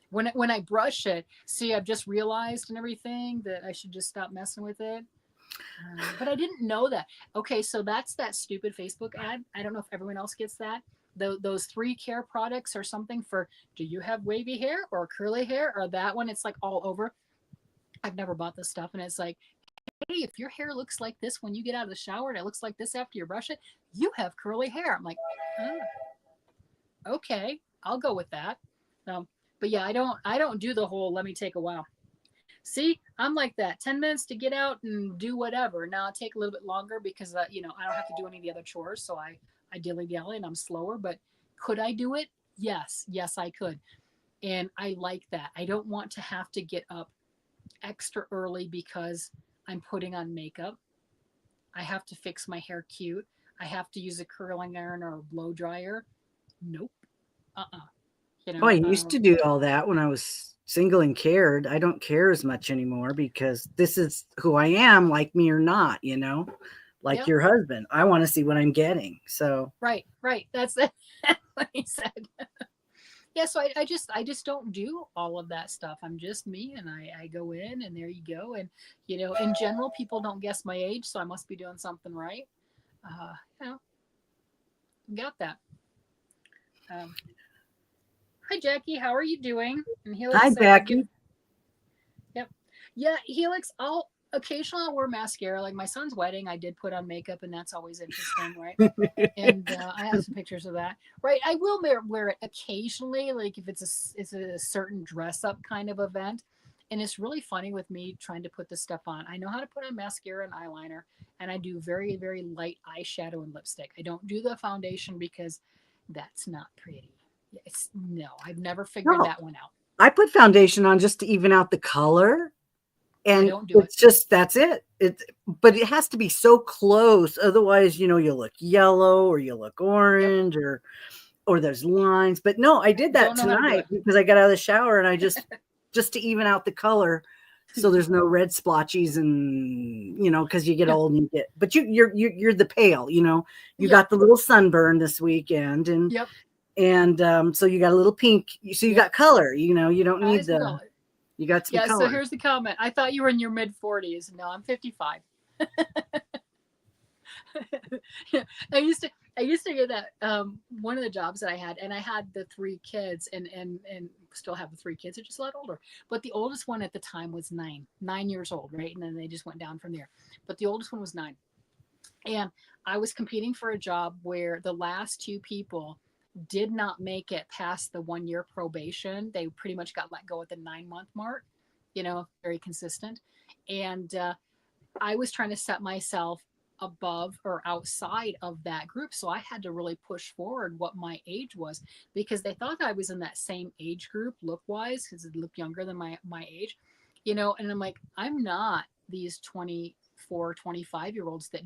When I brush it, see, I've just realized and everything that I should just stop messing with it. But I didn't know that. Okay, so that's that stupid Facebook ad. I don't know if everyone else gets that. Those 3 care products or something for, do you have wavy hair or curly hair, or that one? It's like all over. I've never bought this stuff, and it's like, hey, if your hair looks like this when you get out of the shower and it looks like this after you brush it, you have curly hair. I'm like, okay, I'll go with that. But yeah, I don't do the whole let me take a while. See, I'm like that. 10 minutes to get out and do whatever. Now I take a little bit longer because I don't have to do any of the other chores, so I dilly-dally and I'm slower. But could I do it? Yes, I could. And I like that. I don't want to have to get up extra early because I'm putting on makeup. I have to fix my hair cute. I have to use a curling iron or a blow dryer. Nope. I used to do all that when I was single and cared. I don't care as much anymore because this is who I am, like me or not, like your husband. I want to see what I'm getting. So right. That's what he said. Yeah, so I just don't do all of that stuff. I'm just me, and I go in, and there you go. And in general, people don't guess my age, so I must be doing something right. Got that. Hi, Jackie. How are you doing? And Helix, hi, Jackie. Yep. Yeah, Helix, occasionally I'll wear mascara. Like my son's wedding, I did put on makeup, and that's always interesting, right? And I have some pictures of that. Right. I will wear it occasionally, like if it's a certain dress up kind of event. And it's really funny with me trying to put this stuff on. I know how to put on mascara and eyeliner, and I do very, very light eyeshadow and lipstick. I don't do the foundation because that's not pretty. I've never figured that one out. I put foundation on just to even out the color. And don't do it. it's just, that's it. But it has to be so close. Otherwise, you look yellow or you look orange or there's lines. But no, I did that Don't know how to do tonight it. because I got out of the shower and I just to even out the color. So there's no red splotches and, cause you get old and but you're the pale, you got the little sunburn this weekend and, Yep. and, so you got a little pink. So you got color, you don't need you got some color. So here's the comment. I thought you were in your mid 40s. No, I'm 55. I used to get that one of the jobs that I had, and I had the 3 kids and still have the 3 kids. They're just a lot older. But the oldest one at the time was 9 years old, right? And then they just went down from there. But the oldest one was 9. And I was competing for a job where the last 2 people did not make it past the 1-year probation. They pretty much got let go at the 9-month mark, very consistent. And I was trying to set myself above or outside of that group. So I had to really push forward what my age was because they thought I was in that same age group look wise because it looked younger than my age, and I'm like, I'm not these 24, 25-year-olds that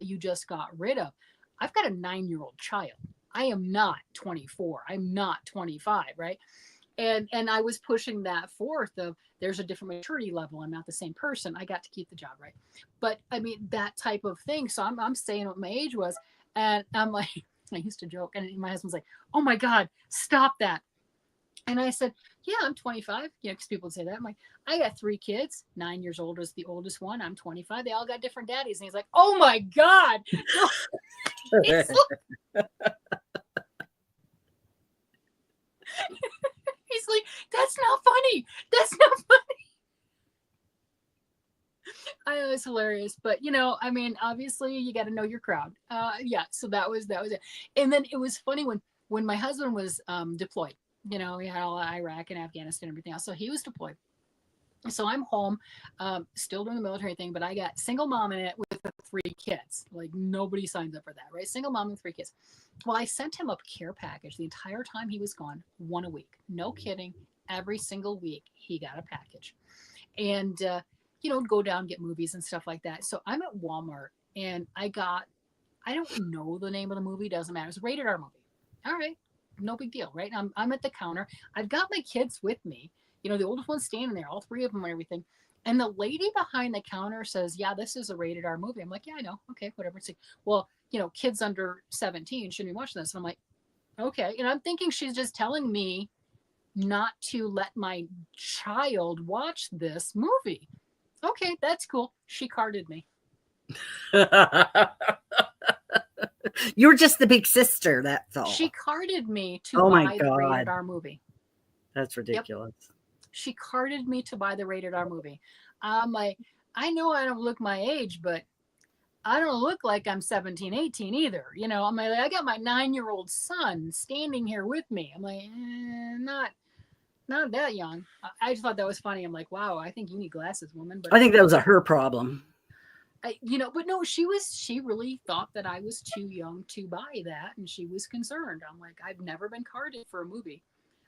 you just got rid of. I've got a 9-year-old child. I am not 24. I'm not 25, right? And I was pushing that forth of there's a different maturity level. I'm not the same person. I got to keep the job, right? But I mean, that type of thing. So I'm saying what my age was. And I'm like, I used to joke. And my husband's like, oh my God, stop that. And I said, yeah, I'm 25. Because people would say that. I'm like, I got 3 kids. 9 years old is the oldest one. I'm 25. They all got different daddies. And he's like, oh my God. He's like, that's not funny. That's not funny. I know it's hilarious, but I mean, obviously you got to know your crowd. So that was it. And then it was funny when my husband was deployed. We had all Iraq and Afghanistan and everything else. So he was deployed. So I'm home, still doing the military thing, but I got single mom in it with 3 kids. Like nobody signs up for that, right? Single mom with 3 kids. Well, I sent him a care package the entire time he was gone, 1 a week. No kidding. Every single week he got a package. And, go down, get movies and stuff like that. So I'm at Walmart and I don't know the name of the movie. Doesn't matter. It's a rated R movie. All right. No big deal, right? I'm at the counter. I've got my kids with me. The oldest one's standing there, all 3 of them and everything. And the lady behind the counter says, yeah, this is a rated R movie. I'm like, yeah, I know. Okay, whatever. It's like, well, kids under 17 shouldn't be watching this. And I'm like, okay. And I'm thinking she's just telling me not to let my child watch this movie. Okay, that's cool. She carded me. You were just the big sister, that's all. She carded me to buy the rated R movie. That's ridiculous. Yep. She carded me to buy the rated R movie. I'm like, I know I don't look my age, but I don't look like I'm 17, 18 either. I'm like, I got my 9-year-old son standing here with me. I'm like, not that young. I just thought that was funny. I'm like, wow, I think you need glasses, woman. But I think that was her problem. But no, she really thought that I was too young to buy that. And she was concerned. I'm like, I've never been carded for a movie.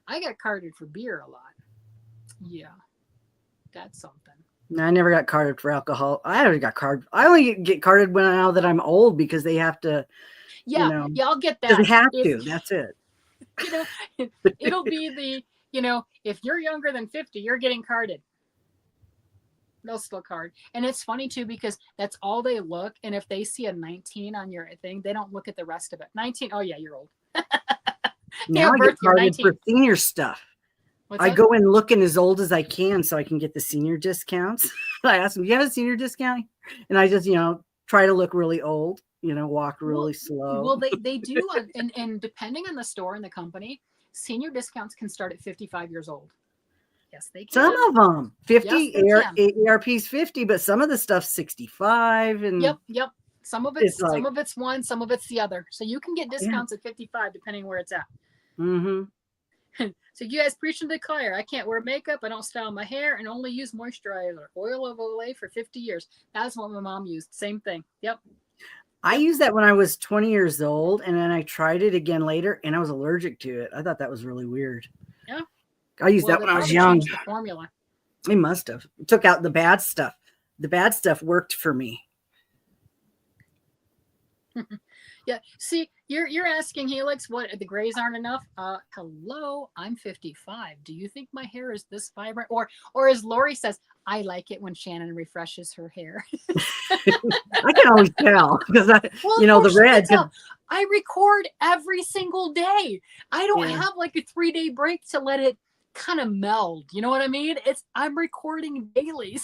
I got carded for beer a lot. Yeah, that's something. No, I never got carded for alcohol. I only get carded now that I'm old because they have to. Yeah, I'll get that. They have to. That's it. It'll be the if you're younger than 50, you're getting carded. They'll still card, and it's funny too because that's all they look. And if they see a 19 on your thing, they don't look at the rest of it. 19. Oh yeah, you're old. Now I get carded for senior stuff. I go in looking as old as I can so I can get the senior discounts. I ask them, do you have a senior discount? And I just, try to look really old, walk really slow. Well, they do. And depending on the store and the company, senior discounts can start at 55 years old. Yes, they can. Some of them, 50, AARP's 50, but some of the stuff's 65. And Yep. Some of it's one, some of it's the other. So you can get discounts at 55 depending where it's at. Mm-hmm. So you guys preach and declare, I can't wear makeup, I don't style my hair, and only use moisturizer. Oil of Olay for 50 years. That's what my mom used. Same thing. Yep. I used that when I was 20 years old, and then I tried it again later, and I was allergic to it. I thought that was really weird. Yeah. I used that when I was young. The formula. It must have. It took out the bad stuff. The bad stuff worked for me. Yeah. See, you're asking Helix what the grays aren't enough. Hello, I'm 55. Do you think my hair is this vibrant? Or as Lori says, I like it when Shannon refreshes her hair. I can always tell because Well, the red. I record every single day. I don't have like a 3-day break to let it kind of meld. You know what I mean? I'm recording daily.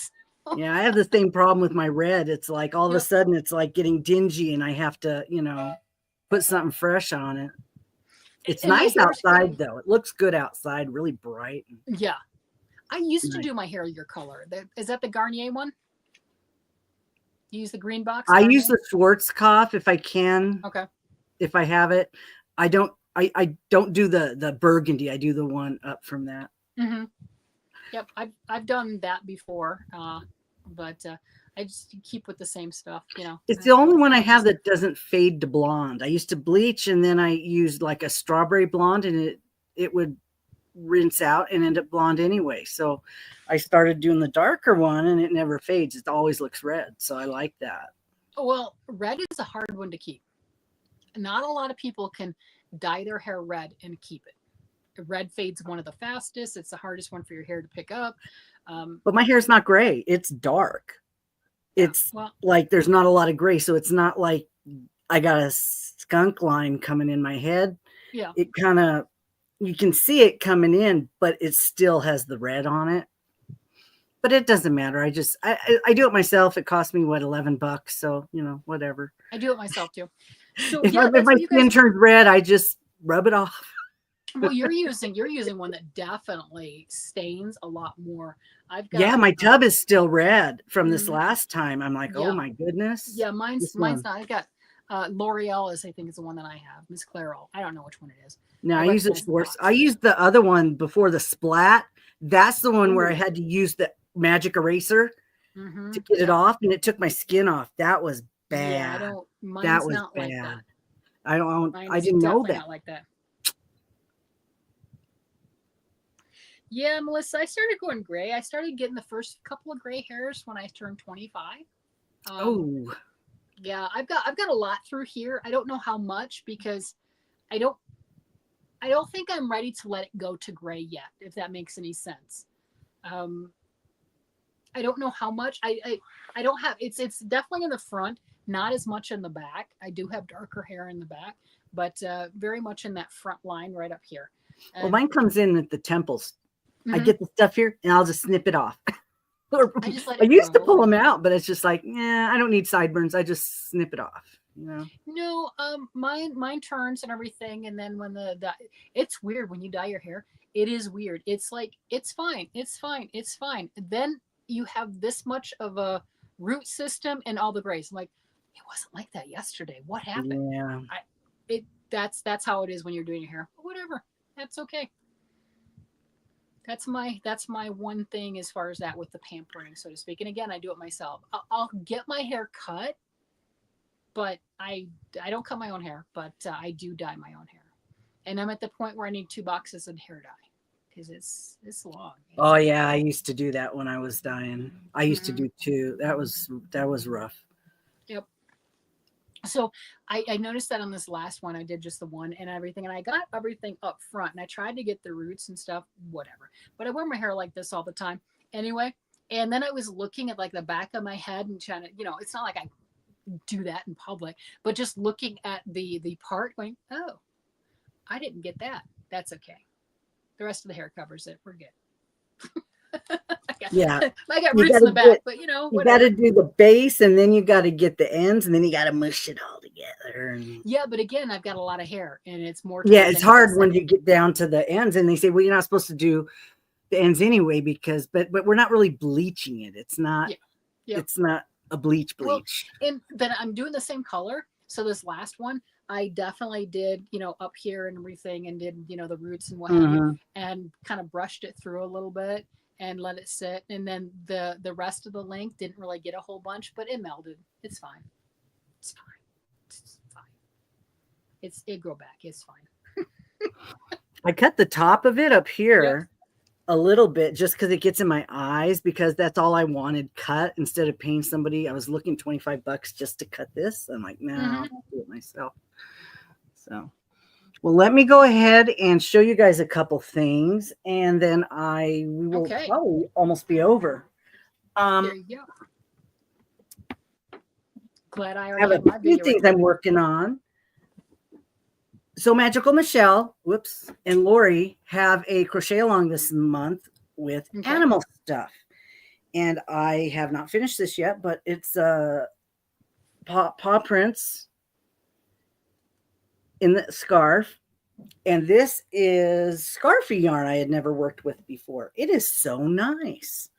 Yeah, I have the same problem with my red. It's like all of a sudden it's like getting dingy and I have to, put something fresh on it. It's nice outside though. It looks good outside, really bright. Yeah. I used to do my hair your color. Is that the Garnier one? You use the green box? I use the Schwarzkopf if I can. Okay. If I have it. I don't do the burgundy. I do the one up from that. Mm-hmm. Yep, I've done that before, but I just keep with the same stuff, It's the only one I have that doesn't fade to blonde. I used to bleach and then I used like a strawberry blonde and it would rinse out and end up blonde anyway. So I started doing the darker one and it never fades. It always looks red. So I like that. Well, red is a hard one to keep. Not a lot of people can dye their hair red and keep it. Red fades one of the fastest. It's the hardest one for your hair to pick up. But my hair's not gray. It's dark. It's like there's not a lot of gray. So it's not like I got a skunk line coming in my head. Yeah. It kind of, you can see it coming in, but it still has the red on it. But it doesn't matter. I do it myself. It cost me $11. So, whatever. I do it myself too. So if my skin turns red, I just rub it off. Well, you're using one that definitely stains a lot more. I've got my tub is still red from this last time. I'm like, oh my goodness. Yeah, mine's not. I got L'Oreal I think is the one that I have. Miss Clairol. I don't know which one it is. No, I use I used the other one before the splat. That's the one where I had to use the magic eraser to get it off, and it took my skin off. That was bad. Yeah, mine's not bad. Like that. I didn't know that. Not like that. Yeah, Melissa, I started going gray. I started getting the first couple of gray hairs when I turned 25. Yeah, I've got a lot through here. I don't know how much because I don't think I'm ready to let it go to gray yet, if that makes any sense. I don't know how much. I don't have it's definitely in the front, not as much in the back. I do have darker hair in the back, but very much in that front line right up here. Well, mine comes in at the temples. I get the stuff here and I'll just snip it off. I used to pull them out, but it's just like, I don't need sideburns. I just snip it off. No, mine turns and everything, and then when the it's weird when you dye your hair. It is weird. It's like it's fine. Then you have this much of a root system and all the grays. I'm like, it wasn't like that yesterday. What happened? Yeah. That's how it is when you're doing your hair. But whatever. That's okay. That's my one thing as far as that with the pampering, so to speak. And again, I do it myself. I'll get my hair cut, but I don't cut my own hair, but I do dye my own hair. And I'm at the point where I need 2 boxes of hair dye because it's long. Oh yeah, I used to do that when I was dyeing. I used to do 2. That was rough. Yep. So I noticed that on this last one, I did just the one and everything, and I got everything up front, and I tried to get the roots and stuff, whatever. But I wear my hair like this all the time anyway. And then I was looking at like the back of my head and trying to, it's not like I do that in public, but just looking at the part going, oh, I didn't get that. That's okay. The rest of the hair covers it. We're good. I got roots in the back, but you got to do the base and then you got to get the ends and then you got to mush it all together. Yeah, but again, I've got a lot of hair and it's more. Yeah, it's hard when you get down to the ends and they say, well, you're not supposed to do the ends anyway because, but we're not really bleaching it. It's not. Yeah. It's not a bleach. Well, and then I'm doing the same color. So this last one, I definitely did, up here and everything, and did, the roots and what have you, and kind of brushed it through a little bit and let it sit. And then the rest of the length didn't really get a whole bunch, but it melded. It's fine. It's fine. It grow back. It's fine. I cut the top of it up here a little bit just because it gets in my eyes, because that's all I wanted cut instead of paying somebody. I was looking $25 just to cut this. I'm like, no, I'll do it myself. So, well, let me go ahead and show you guys a couple things, and then we will probably almost be over. There you go. Glad I already have a few things I'm working on. So Magical Michelle, and Lori have a crochet along this month with animal stuff. And I have not finished this yet, but it's paw prints in the scarf. And this is Scarfy yarn I had never worked with before. It is so nice.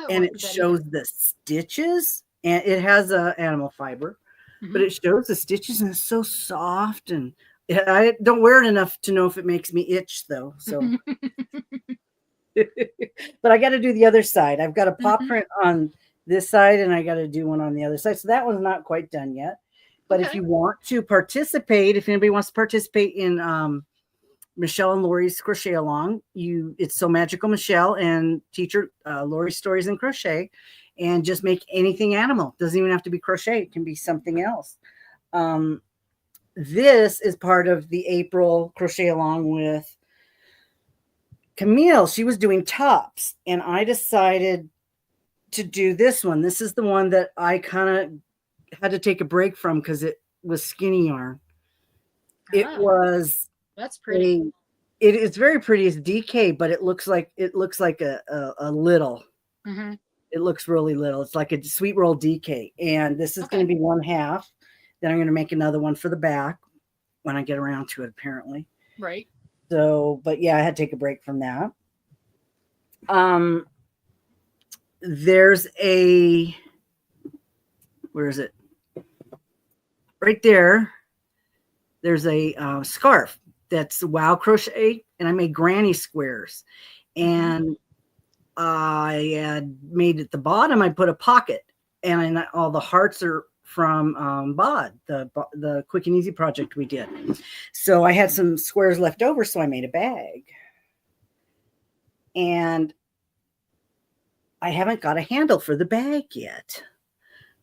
And it shows the stitches, and it has animal fiber, but it shows the stitches, and it's so soft. And I don't wear it enough to know if it makes me itch, though. So, but I got to do the other side. I've got a paw print on this side, and I got to do one on the other side. So that one's not quite done yet. But if you want to participate, if anybody wants to participate in Michelle and Lori's crochet along, it's So Magical Michelle and teacher Lori Stories and Crochet, and just make anything animal. Doesn't even have to be crochet. It can be something else. This is part of the April crochet along with Camille. She was doing tops, and I decided to do this one. This is the one that I kind of had to take a break from because it was skinny yarn. That's pretty. It is very pretty. It's DK, but it looks like a little. It looks really little. It's like a sweet roll DK, and this is going to be 1/2. Then I'm going to make another one for the back when I get around to it, apparently. Right. So, but yeah, I had to take a break from that. There's where is it? Right there. There's a scarf that's Wow Crochet, and I made granny squares. And I had made at the bottom, I put a pocket, and all the hearts are from BOD, the Quick and Easy project we did. So I had some squares left over, so I made a bag. And I haven't got a handle for the bag yet.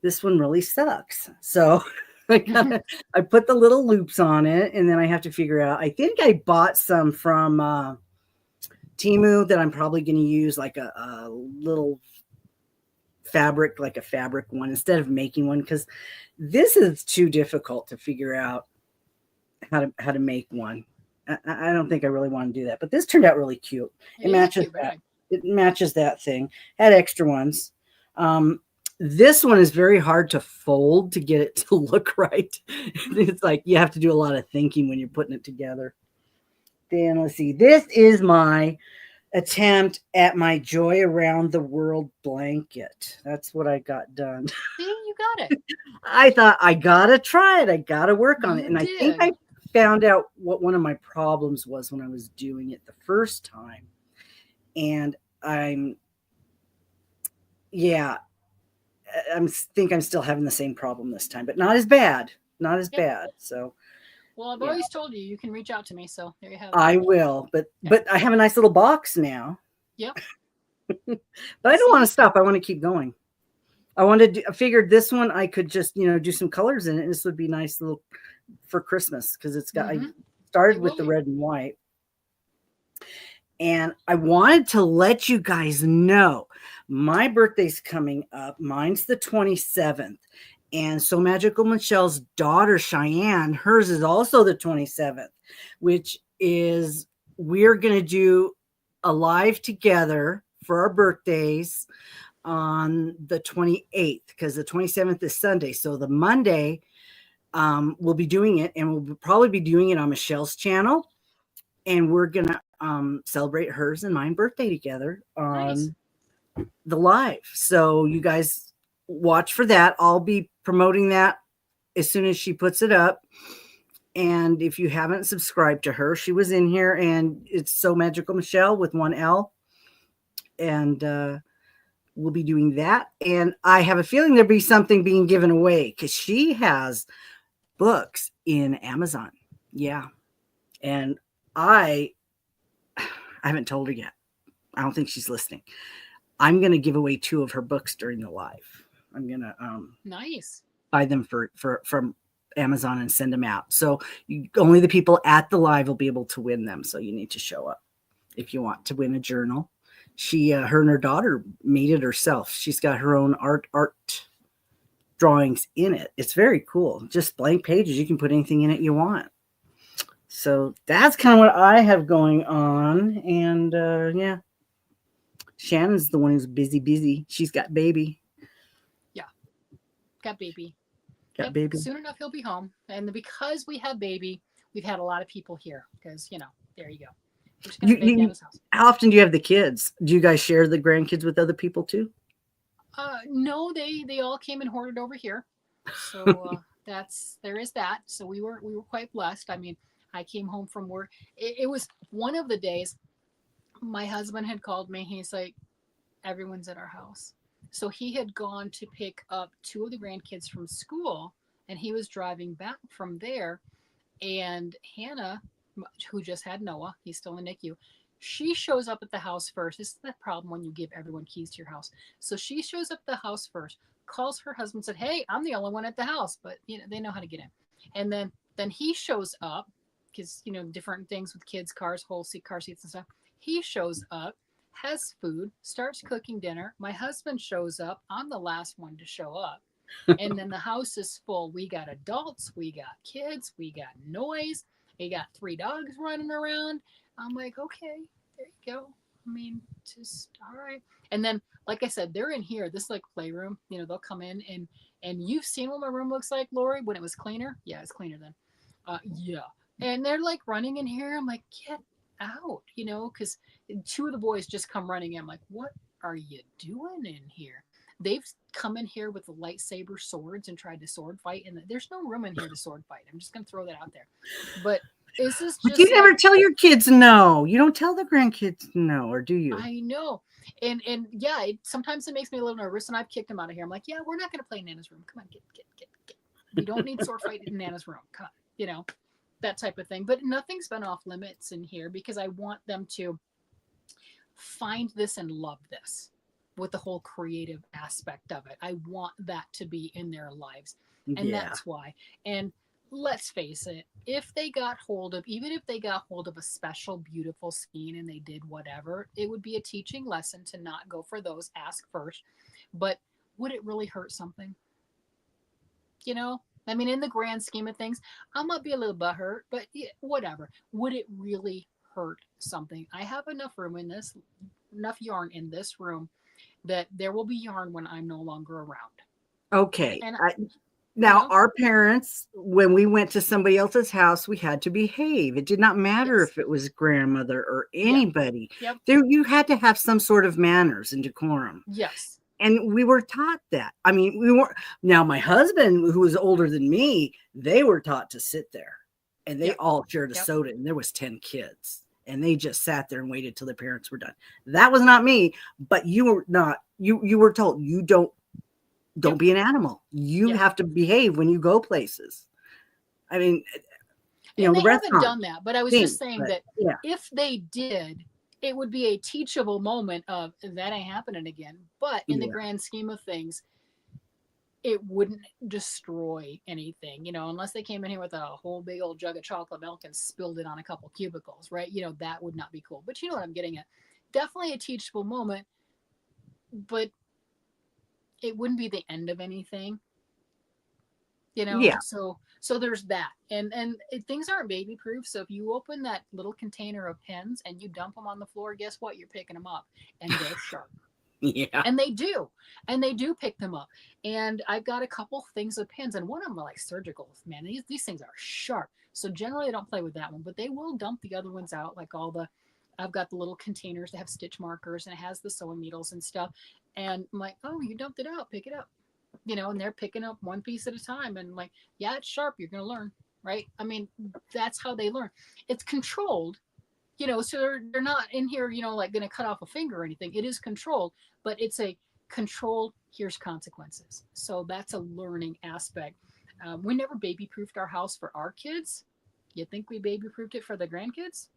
This one really sucks. So I put the little loops on it, and then I have to figure out, I think I bought some from Temu that I'm probably going to use like a little fabric, like a fabric one, instead of making one, because this is too difficult to figure out how to make one. I don't think I really want to do that, but this turned out really cute. It matches that. It matches that thing. Had extra ones. This one is very hard to fold to get it to look right. It's like you have to do a lot of thinking when you're putting it together. Then let's see. This is my attempt at my Joy Around the World blanket. That's what I got done. See, you got it. I thought I gotta try it. I gotta work on it. And I think I found out what one of my problems was when I was doing it the first time. And I think I'm still having the same problem this time, but not as bad. Not as bad. So, well, I've always told you can reach out to me. So there you have it. I will, but I have a nice little box now. Yep. But I don't want to stop. I want to keep going. I figured this one I could just, do some colors in it. And this would be nice little for Christmas, because it's got, I started with the red and white. And I wanted to let you guys know my birthday's coming up. Mine's the 27th. And So Magical Michelle's daughter, Cheyenne, hers is also the 27th, which is, we're going to do a live together for our birthdays on the 28th, because the 27th is Sunday. So the Monday, we'll be doing it, and we'll probably be doing it on Michelle's channel. And we're going to celebrate hers and mine birthday together on the live. So you guys watch for that. I'll be promoting that as soon as she puts it up. And if you haven't subscribed to her, she was in here, and it's So Magical Michelle with 1 L. And we'll be doing that. And I have a feeling there'll be something being given away, because she has books in Amazon. Yeah. And I haven't told her yet. I don't think she's listening. I'm going to give away 2 of her books during the live. I'm going to Nice. buy them from Amazon and send them out. So only the people at the live will be able to win them. So you need to show up if you want to win a journal. Her and her daughter made it herself. She's got her own art drawings in it. It's very cool. Just blank pages. You can put anything in it you want. So that's kind of what I have going on. And yeah, Shannon's the one who's busy. She's got baby. Yeah. Got baby. Got baby. Soon enough, he'll be home. And because we have baby, we've had a lot of people here because, there you go. We're just gonna make Anna's house. How often do you have the kids? Do you guys share the grandkids with other people too? No, they all came and hoarded over here. So there is that. So we were quite blessed. I mean, I came home from work. It was one of the days my husband had called me. He's like, everyone's at our house. So he had gone to pick up 2 of the grandkids from school, and he was driving back from there. And Hannah, who just had Noah, he's still in NICU, she shows up at the house first. This is the problem when you give everyone keys to your house. So she shows up at the house first, calls her husband, said, hey, I'm the only one at the house, but they know how to get in. And then he shows up because, different things with kids, cars, whole seat, car seats and stuff. He shows up, has food, starts cooking dinner. My husband shows up. I'm the last one to show up. And then the house is full. We got adults, we got kids, we got noise. We got 3 dogs running around. I'm like, okay, there you go. I mean, just all right. And then, like I said, they're in here. This is like playroom. They'll come in and you've seen what my room looks like, Lori, when it was cleaner. Yeah, it's cleaner then. Yeah. And they're like running in here. I'm like, get out, because 2 of the boys just come running in. I'm like, what are you doing in here? They've come in here with the lightsaber swords and tried to sword fight, and there's no room in here to sword fight. I'm just going to throw that out there. But this is just. You never tell your kids no. You don't tell the grandkids no, or do you? I know. And yeah, sometimes it makes me a little nervous, and I've kicked them out of here. I'm like, yeah, we're not going to play in Nana's room. Come on, get. You don't need sword fight in Nana's room. Come on, that type of thing. But nothing's been off limits in here because I want them to find this and love this with the whole creative aspect of it. I want that to be in their lives. And that's why. And let's face it, even if they got hold of a special, beautiful scene and they did whatever, it would be a teaching lesson to not go for those, ask first. But would it really hurt something? I mean, in the grand scheme of things, I might be a little butthurt, but whatever. Would it really hurt something? I have enough yarn in this room that there will be yarn when I'm no longer around. Okay. And now, our parents, when we went to somebody else's house, we had to behave. It did not matter if it was grandmother or anybody. Yep. You had to have some sort of manners and decorum. Yes. And we were taught that. I mean, we weren't. Now, my husband, who was older than me, they were taught to sit there. And they all shared a soda, and there was 10 kids. And they just sat there and waited till their parents were done. That was not me, but you were not. You were told, you don't be an animal. You have to behave when you go places. I mean, the restaurant haven't done that, but I was just saying that if they did, it would be a teachable moment of that ain't happening again. But in the grand scheme of things, it wouldn't destroy anything, unless they came in here with a whole big old jug of chocolate milk and spilled it on a couple cubicles, right? That would not be cool. But you know what I'm getting at. Definitely a teachable moment, but it wouldn't be the end of anything, So there's that. And things aren't baby proof. So if you open that little container of pens and you dump them on the floor, guess what? You're picking them up, and they're sharp. Yeah. And they do pick them up. And I've got a couple things of pens, and one of them are like surgical. Man, these things are sharp. So generally I don't play with that one, but they will dump the other ones out, like I've got the little containers that have stitch markers, and it has the sewing needles and stuff. And I'm like, oh, you dumped it out, pick it up. And they're picking up one piece at a time, and like, yeah, it's sharp. You're going to learn, right? I mean, that's how they learn. It's controlled, so they're not in here, like going to cut off a finger or anything. It is controlled, but it's a controlled, here's consequences. So that's a learning aspect. We never baby proofed our house for our kids. You think we baby proofed it for the grandkids?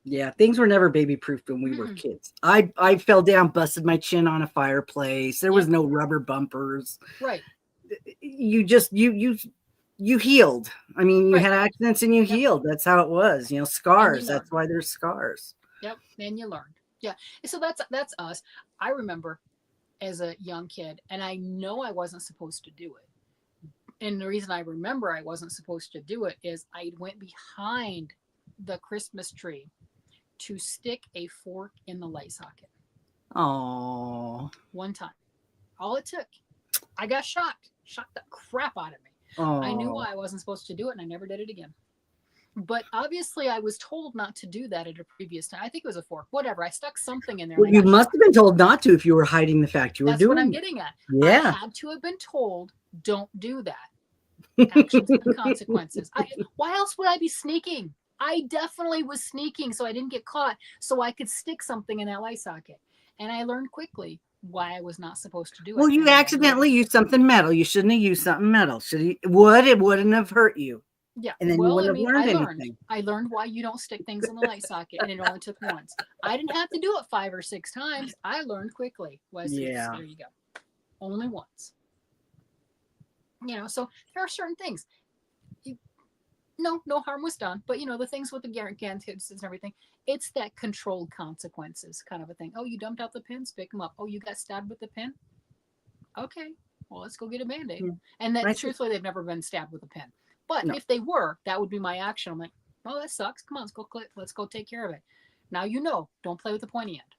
Yeah, things were never baby proof when we were Mm-mm. kids. I fell down, busted my chin on a fireplace. There was Yep. no rubber bumpers. Right. You just you healed. I mean, you Right. had accidents and you Yep. healed. That's how it was. You know, And you scars. learn. That's why there's scars. Yep. And you learned. Yeah. So that's us. I remember as a young kid, and I know I wasn't supposed to do it. And the reason I remember I wasn't supposed to do it is I went behind the Christmas tree to stick a fork in the light socket Oh, one time. All it took. I got shocked the crap out of me. I knew oh. why I wasn't supposed to do it, and I never did it again. But obviously, I was told not to do that at a previous time. I think it was a fork, whatever. I stuck something in there and Well, I you got must shocked. have been told not to if you were hiding the fact you were That's what I'm doing it. getting at. I Yeah. had to have been told, don't do that. Actions and consequences. Why else would I be sneaking? I definitely was sneaking so I didn't get caught, so I could stick something in that light socket. And I learned quickly why I was not supposed to do it. Well, you And I never did accidentally it. used something metal. You shouldn't have used something metal. Should you would it wouldn't have hurt you. Yeah. And then you Well, I wouldn't have mean, learned I learned. anything. I learned why you don't stick things in the light socket, and it only took once. I didn't have to do it 5 or 6 times. I learned quickly. Was Yeah. there you go. Only once. So there are certain things. No harm was done. But the things with the guarantees and everything, it's that controlled consequences kind of a thing. Oh, you dumped out the pins, pick them up. Oh, you got stabbed with the pin. Okay, well, let's go get a band-aid. Yeah. And that Right. truthfully, they've never been stabbed with a pin. But No. if they were, that would be my action. I'm like, oh, that sucks. Come on, let's go take care of it. Now don't play with the pointy end.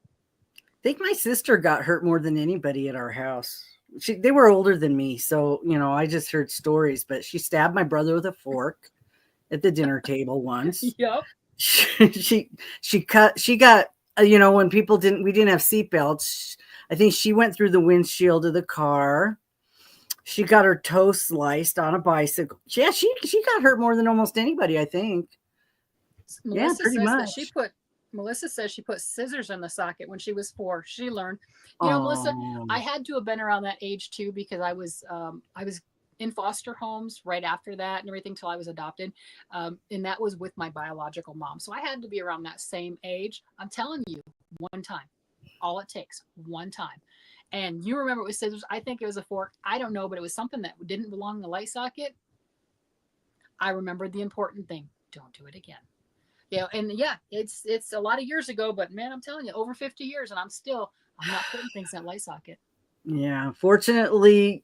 I think my sister got hurt more than anybody at our house. They were older than me, so I just heard stories. But she stabbed my brother with a fork at the dinner table once. Yep. She got when we didn't have seatbelts. I think she went through the windshield of the car. She got her toe sliced on a bicycle. Yeah, she got hurt more than almost anybody, I think. Melissa pretty says that much. Melissa says she put scissors in the socket when she was 4. She learned. Melissa, Oh, I had to have been around that age too because I was in foster homes right after that and everything till I was adopted, and that was with my biological mom. So I had to be around that same age. I'm telling you, one time, all it takes, one time. And you remember it was scissors. I think it was a fork. I don't know, but it was something that didn't belong in the light socket. I remembered the important thing. Don't do it again. And it's a lot of years ago, but man, I'm telling you, over 50 years, and I'm not putting things in that light socket. yeah. Fortunately,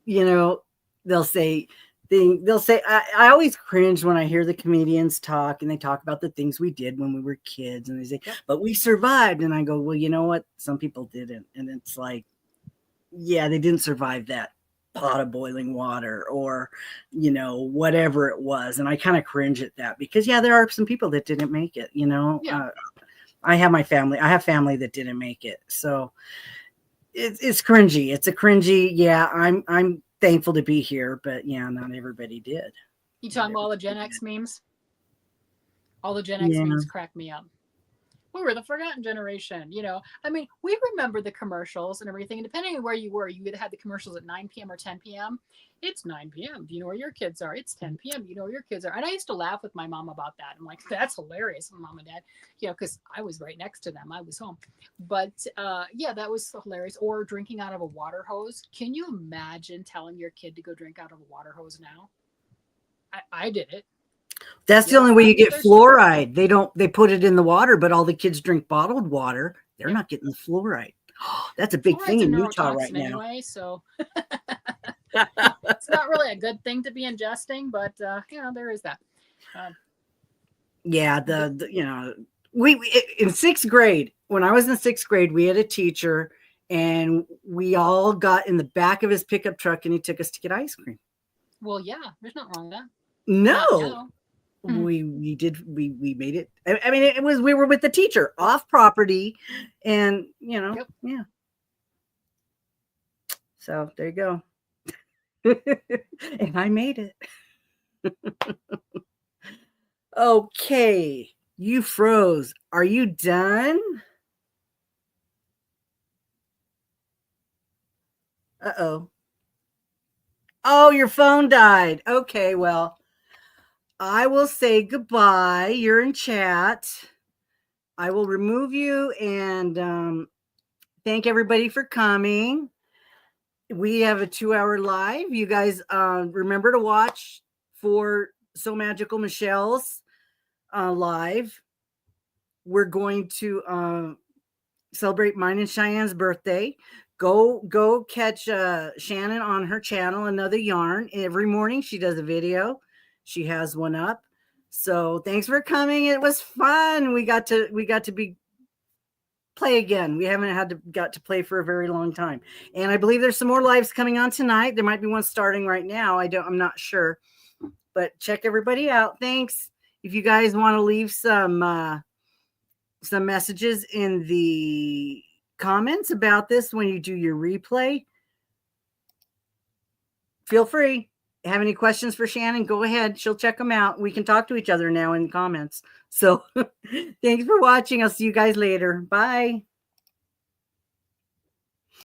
they'll say I always cringe when I hear the comedians talk and they talk about the things we did when we were kids and they say, Yep. but we survived. And I go, well, you know what? Some people didn't. And it's like, yeah, they didn't survive that pot of boiling water or, whatever it was. And I kind of cringe at that because, yeah, there are some people that didn't make it, Yeah. I have family that didn't make it. So it's cringy. It's a cringy. Yeah. I'm thankful to be here, but yeah, not everybody did. You talking about all the Gen X memes? All the Gen X Yeah. memes crack me up. We were the forgotten generation. I mean, we remember the commercials and everything. And depending on where you were, you either had the commercials at 9 p.m. or 10 p.m. It's 9 p.m. Do you know where your kids are? It's 10 p.m. Do you know where your kids are? And I used to laugh with my mom about that. I'm like, that's hilarious, mom and dad, because I was right next to them. I was home. But yeah, that was hilarious. Or drinking out of a water hose. Can you imagine telling your kid to go drink out of a water hose now? I did it. That's the only way you get fluoride. They put it in the water, but all the kids drink bottled water. They're not getting the fluoride. That's a big thing in Utah right now. Anyway, so it's not really a good thing to be ingesting, but there is that. Yeah, we in 6th grade, when I was in 6th grade, we had a teacher and we all got in the back of his pickup truck and he took us to get ice cream. Well, yeah, there's nothing wrong with that. No. We made it. I mean, we were with the teacher off property and Yep. Yeah. So there you go. And I made it. Okay. You froze. Are you done? Uh-oh. Oh, your phone died. Okay, well, I will say goodbye. You're in chat. I will remove you and thank everybody for coming. We have a 2-hour live. You guys remember to watch for So Magical Michelle's live. We're going to celebrate mine and Cheyenne's birthday. Go catch Shannon on her channel, Another Yarn. Every morning she does a video. She has one up. So thanks for coming. It was fun. We got to play again. We haven't got to play for a very long time. And I believe there's some more lives coming on tonight. There might be one starting right now. I'm not sure. But check everybody out. Thanks. If you guys want to leave some messages in the comments about this when you do your replay, feel free. Have any questions for Shannon? Go ahead. She'll check them out. We can talk to each other now in comments. So thanks for watching. I'll see you guys later. Bye.